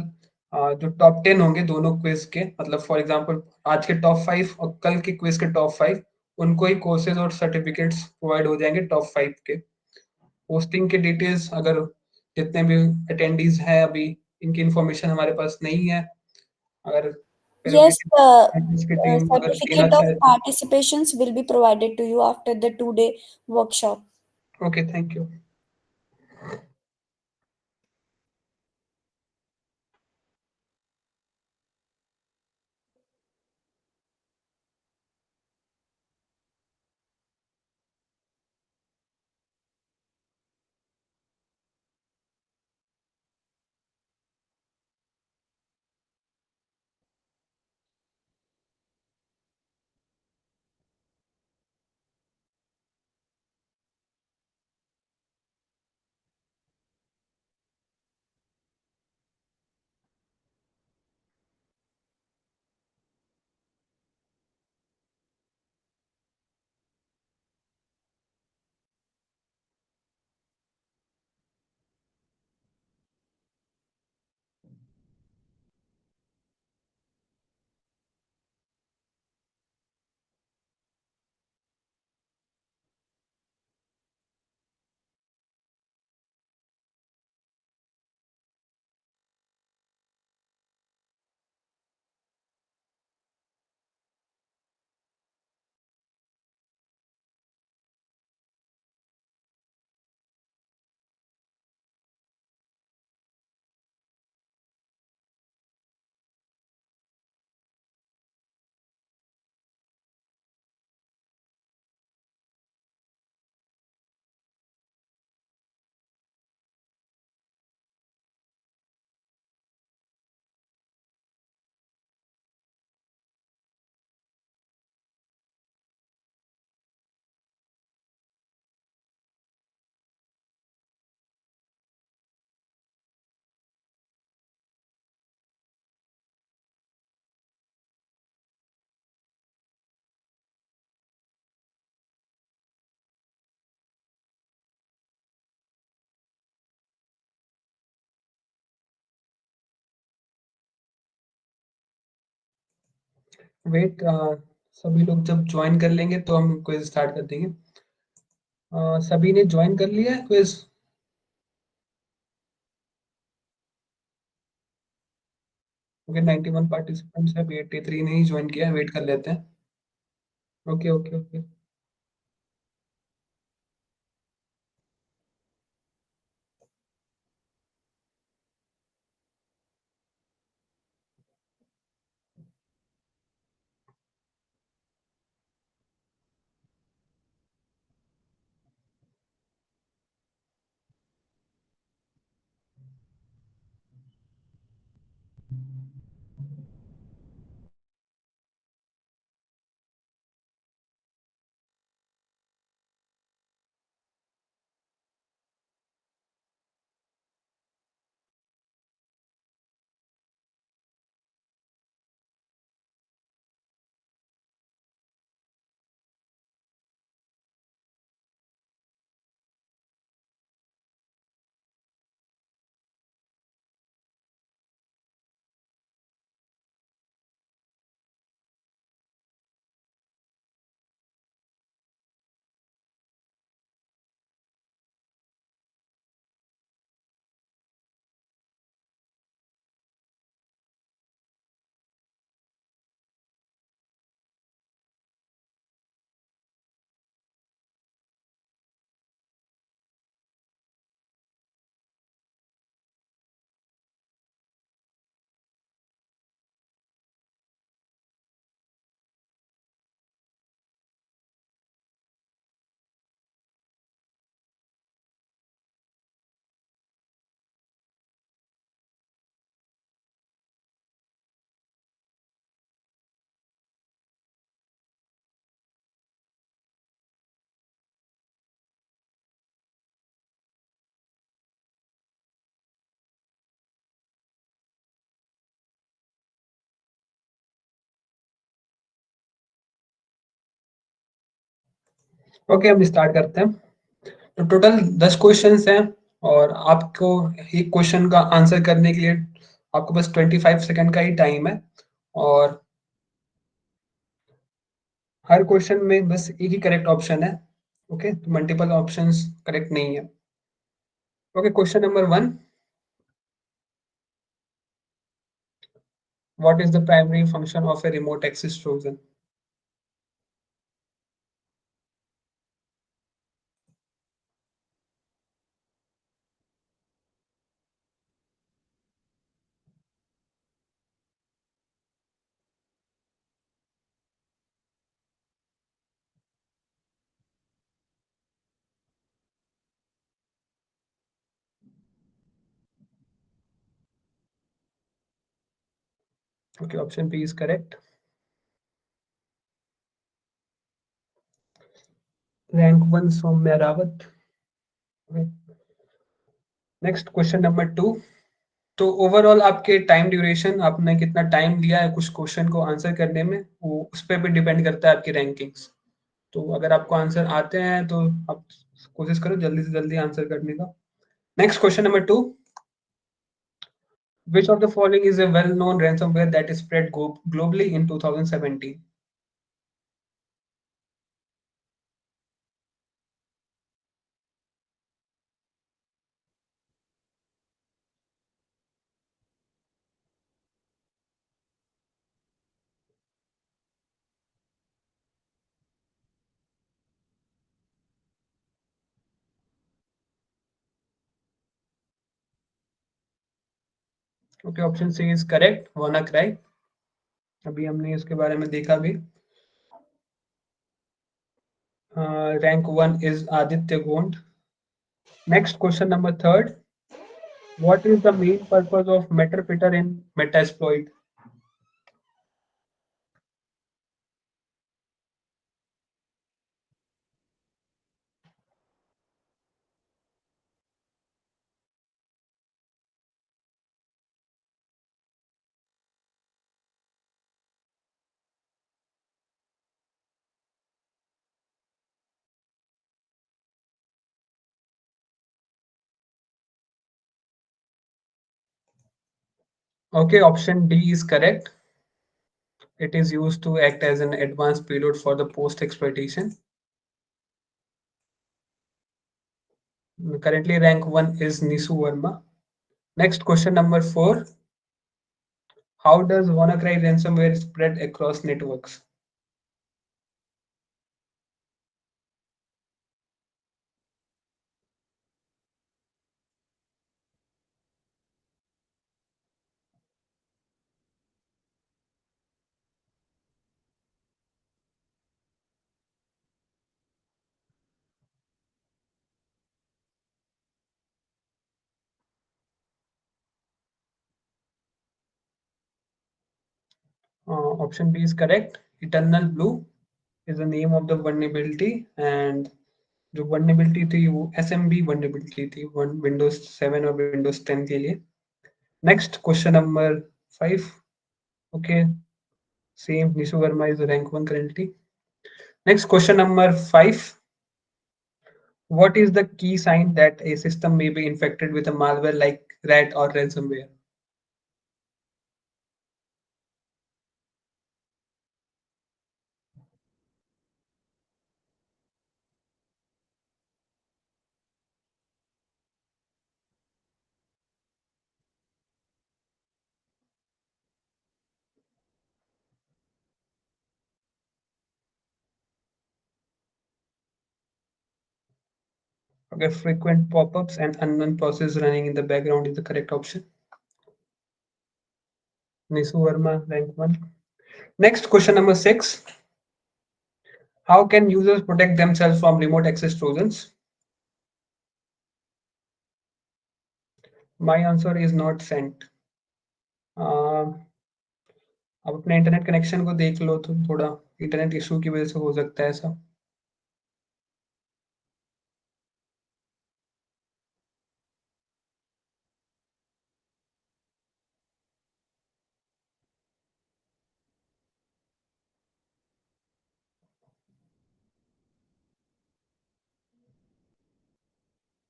जो टॉप 10 होंगे दोनों क्विज के, मतलब फॉर एग्जांपल आज के टॉप 5 और कल के क्विज के टॉप 5, उनको ही कोर्सेज और सर्टिफिकेट्स प्रोवाइड हो जाएंगे टॉप 5 के। पोस्टिंग के डिटेल्स अगर जितने भी अटेंडीज हैं अभी इनकी इंफॉर्मेशन हमारे पास नहीं है। अगर फिर भी Yes, the की टीम अगर देना certificate of चाहे तो। participations will be provided to you after the 2 day workshop. Okay, thank you. Wait, सभी लोग जब ज्वाइन कर लेंगे तो हम क्विज स्टार्ट कर देंगे। सभी ने ज्वाइन कर लिया है क्विज? ओके 91 पार्टिसिपेंट्स है, अभी 83 ने ही ज्वाइन किया है, वेट कर लेते हैं। Okay okay okay. ओके हम स्टार्ट करते हैं। तो टोटल 10 क्वेश्चंस हैं और आपको एक क्वेश्चन का आंसर करने के लिए आपको बस 25 सेकंड का ही टाइम है। और हर क्वेश्चन में बस एक ही करेक्ट ऑप्शन है। ओके तो मल्टीपल ऑप्शंस करेक्ट नहीं है। Okay question number 1, what is the primary function of a remote access Trojan? Okay option B is correct. Rank 1 Saumya Rawat. Next question number 2, तो ओवरऑल आपके टाइम ड्यूरेशन, आपने कितना टाइम लिया है कुछ क्वेश्चन को आंसर करने में, वो उस पर भी डिपेंड करता है आपकी रैंकिंग्स। तो अगर आपको आंसर आते हैं तो आप कोशिश करो जल्दी से जल्दी आंसर करने का। Next question number 2, which of the following is a well known ransomware that is spread globally in 2017? Okay option C is correct, WannaCry। अभी हमने इसके बारे में देखा भी। Rank 1 is Aditya Gond. Next question number 3, what is the main purpose of Meterpreter in Metasploit? Okay, option D is correct. It is used to act as an advanced payload for the post exploitation. Currently, rank 1 is Nisu Verma. Next question number 4, How does WannaCry ransomware spread across networks? Option B is correct. Eternal Blue is the name of the vulnerability, and जो vulnerability थी वो SMB vulnerability थी Windows 7 और Windows 10 के लिए. Next question number 5. Okay, same. Nishu Verma is rank 1 currently. Next question number 5. What is the key sign that a system may be infected with a malware like rat or ransomware? Okay, frequent pop-ups and unknown process running in the background is the correct option. Nisu Verma, rank 1. Next question number 6. How can users protect themselves from remote access trojans? My answer is not sent. आप अपने इंटरनेट कनेक्शन को देख लो तो थोड़ा इंटरनेट इशू की वजह से हो सकता है ऐसा.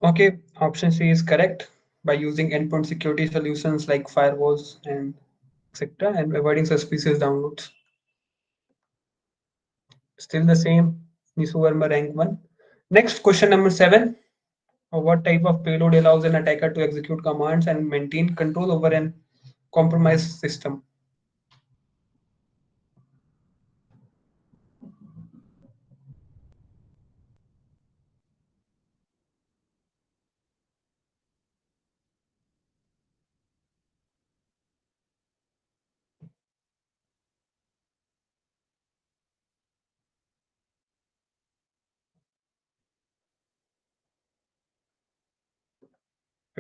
Okay, option C is correct. By using endpoint security solutions like firewalls and etc. and avoiding suspicious downloads. Still the same. Nisu Verma, rank 1. Next question number 7. What type of payload allows an attacker to execute commands and maintain control over an compromised system?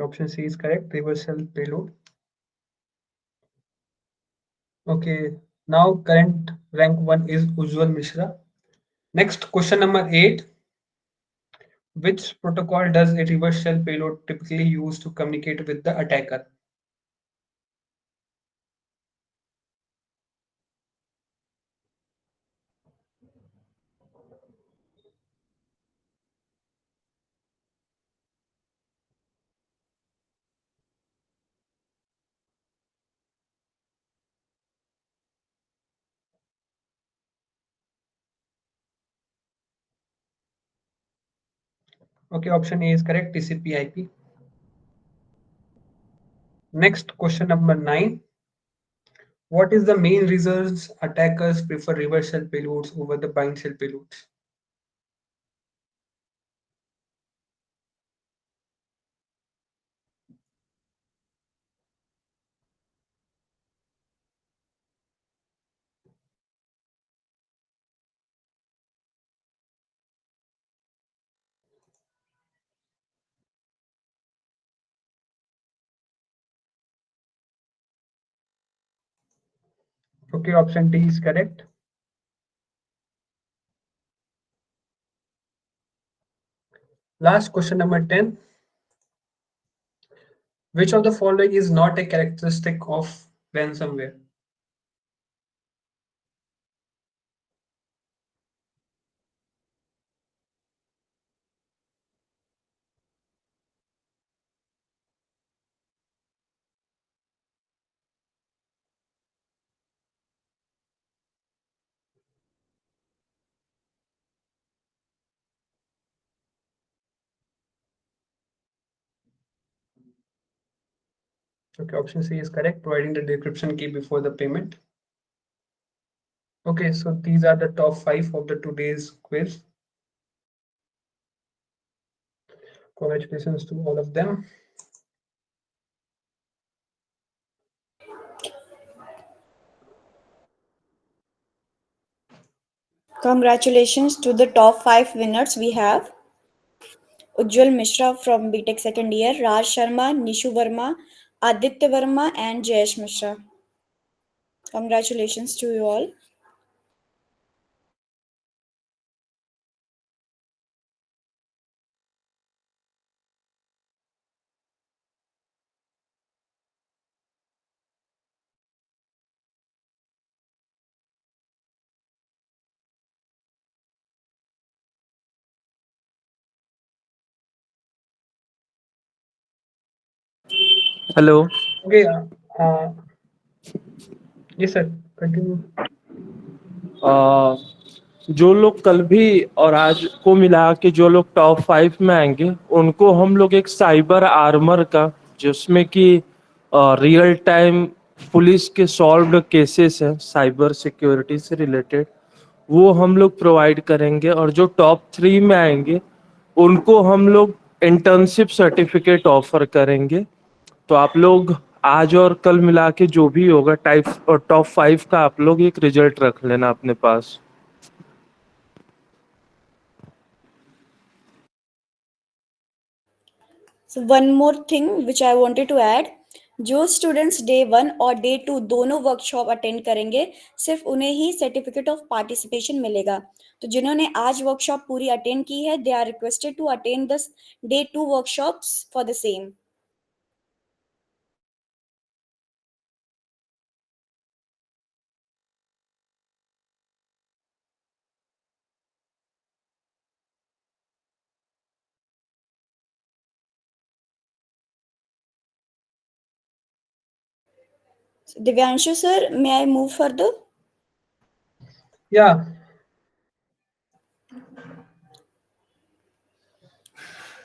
Option C is correct. Reversal payload. Okay. Now current rank 1 is Ujjwal Mishra. Next question number 8. Which protocol does a reverse shell payload typically use to communicate with the attacker? Okay, option A is correct. TCP/IP. Next question number 9. What is the main reasons attackers prefer reverse shell payloads over the bind shell payloads? Okay, option D is correct. Last question number 10. Which of the following is not a characteristic of ransomware? Okay, option C is correct, providing the decryption key before the payment. Okay, so these are the top 5 of the today's quiz. Congratulations to all of them. Congratulations to the top 5 winners we have. Ujjwal Mishra from BTech second year, Raj Sharma, Nishu Verma, Aditya Verma, and Jayesh Mishra. Congratulations to you all. Hello. Okay, yes, sir. Continue. अ, जो लोग कल भी और आज को मिला के जो लोग टॉप 5 में आएंगे उनको हम लोग एक साइबर आर्मर का, जिसमें कि रियल टाइम पुलिस के सॉल्व्ड केसेस हैं साइबर सिक्योरिटी से रिलेटेड, वो हम लोग प्रोवाइड करेंगे। और जो टॉप 3 में आएंगे उनको हम लोग इंटर्नशिप सर्टिफिकेट ऑफर करेंगे। तो आप लोग आज और कल मिला के जो भी होगा टाइप और टॉप 5 का आप लोग एक रिजल्ट रख लेना अपने पास। So one more thing which I wanted to add, जो स्टूडेंट्स डे 1 और डे 2 दोनों वर्कशॉप अटेंड करेंगे सिर्फ उन्हें ही सर्टिफिकेट ऑफ पार्टिसिपेशन मिलेगा। तो जिन्होंने आज वर्कशॉप पूरी अटेंड की है, they are requested to attend the day 2 workshops for the same. Divyanshu sir, may I move further? Yeah.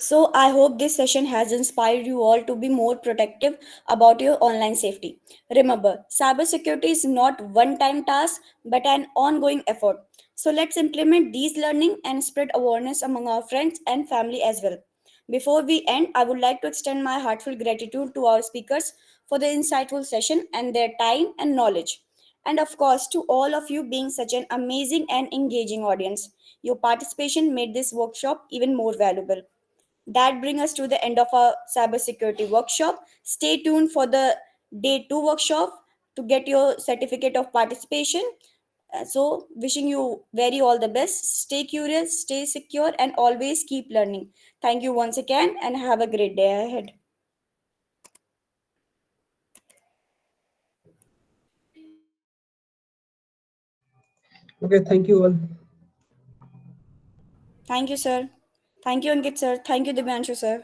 So, I hope this session has inspired you all to be more protective about your online safety. Remember, cybersecurity is not one-time task but an ongoing effort. So, let's implement these learning and spread awareness among our friends and family as well. Before we end, I would like to extend my heartfelt gratitude to our speakers for the insightful session and their time and knowledge. And of course, to all of you being such an amazing and engaging audience. Your participation made this workshop even more valuable. That brings us to the end of our cybersecurity workshop. Stay tuned for the day 2 workshop to get your certificate of participation. So, wishing you very all the best. Stay curious, stay secure, and always keep learning. Thank you once again, and have a great day ahead. Okay, thank you all. Thank you, sir. Thank you, Ankit sir. Thank you, Divyanshu sir.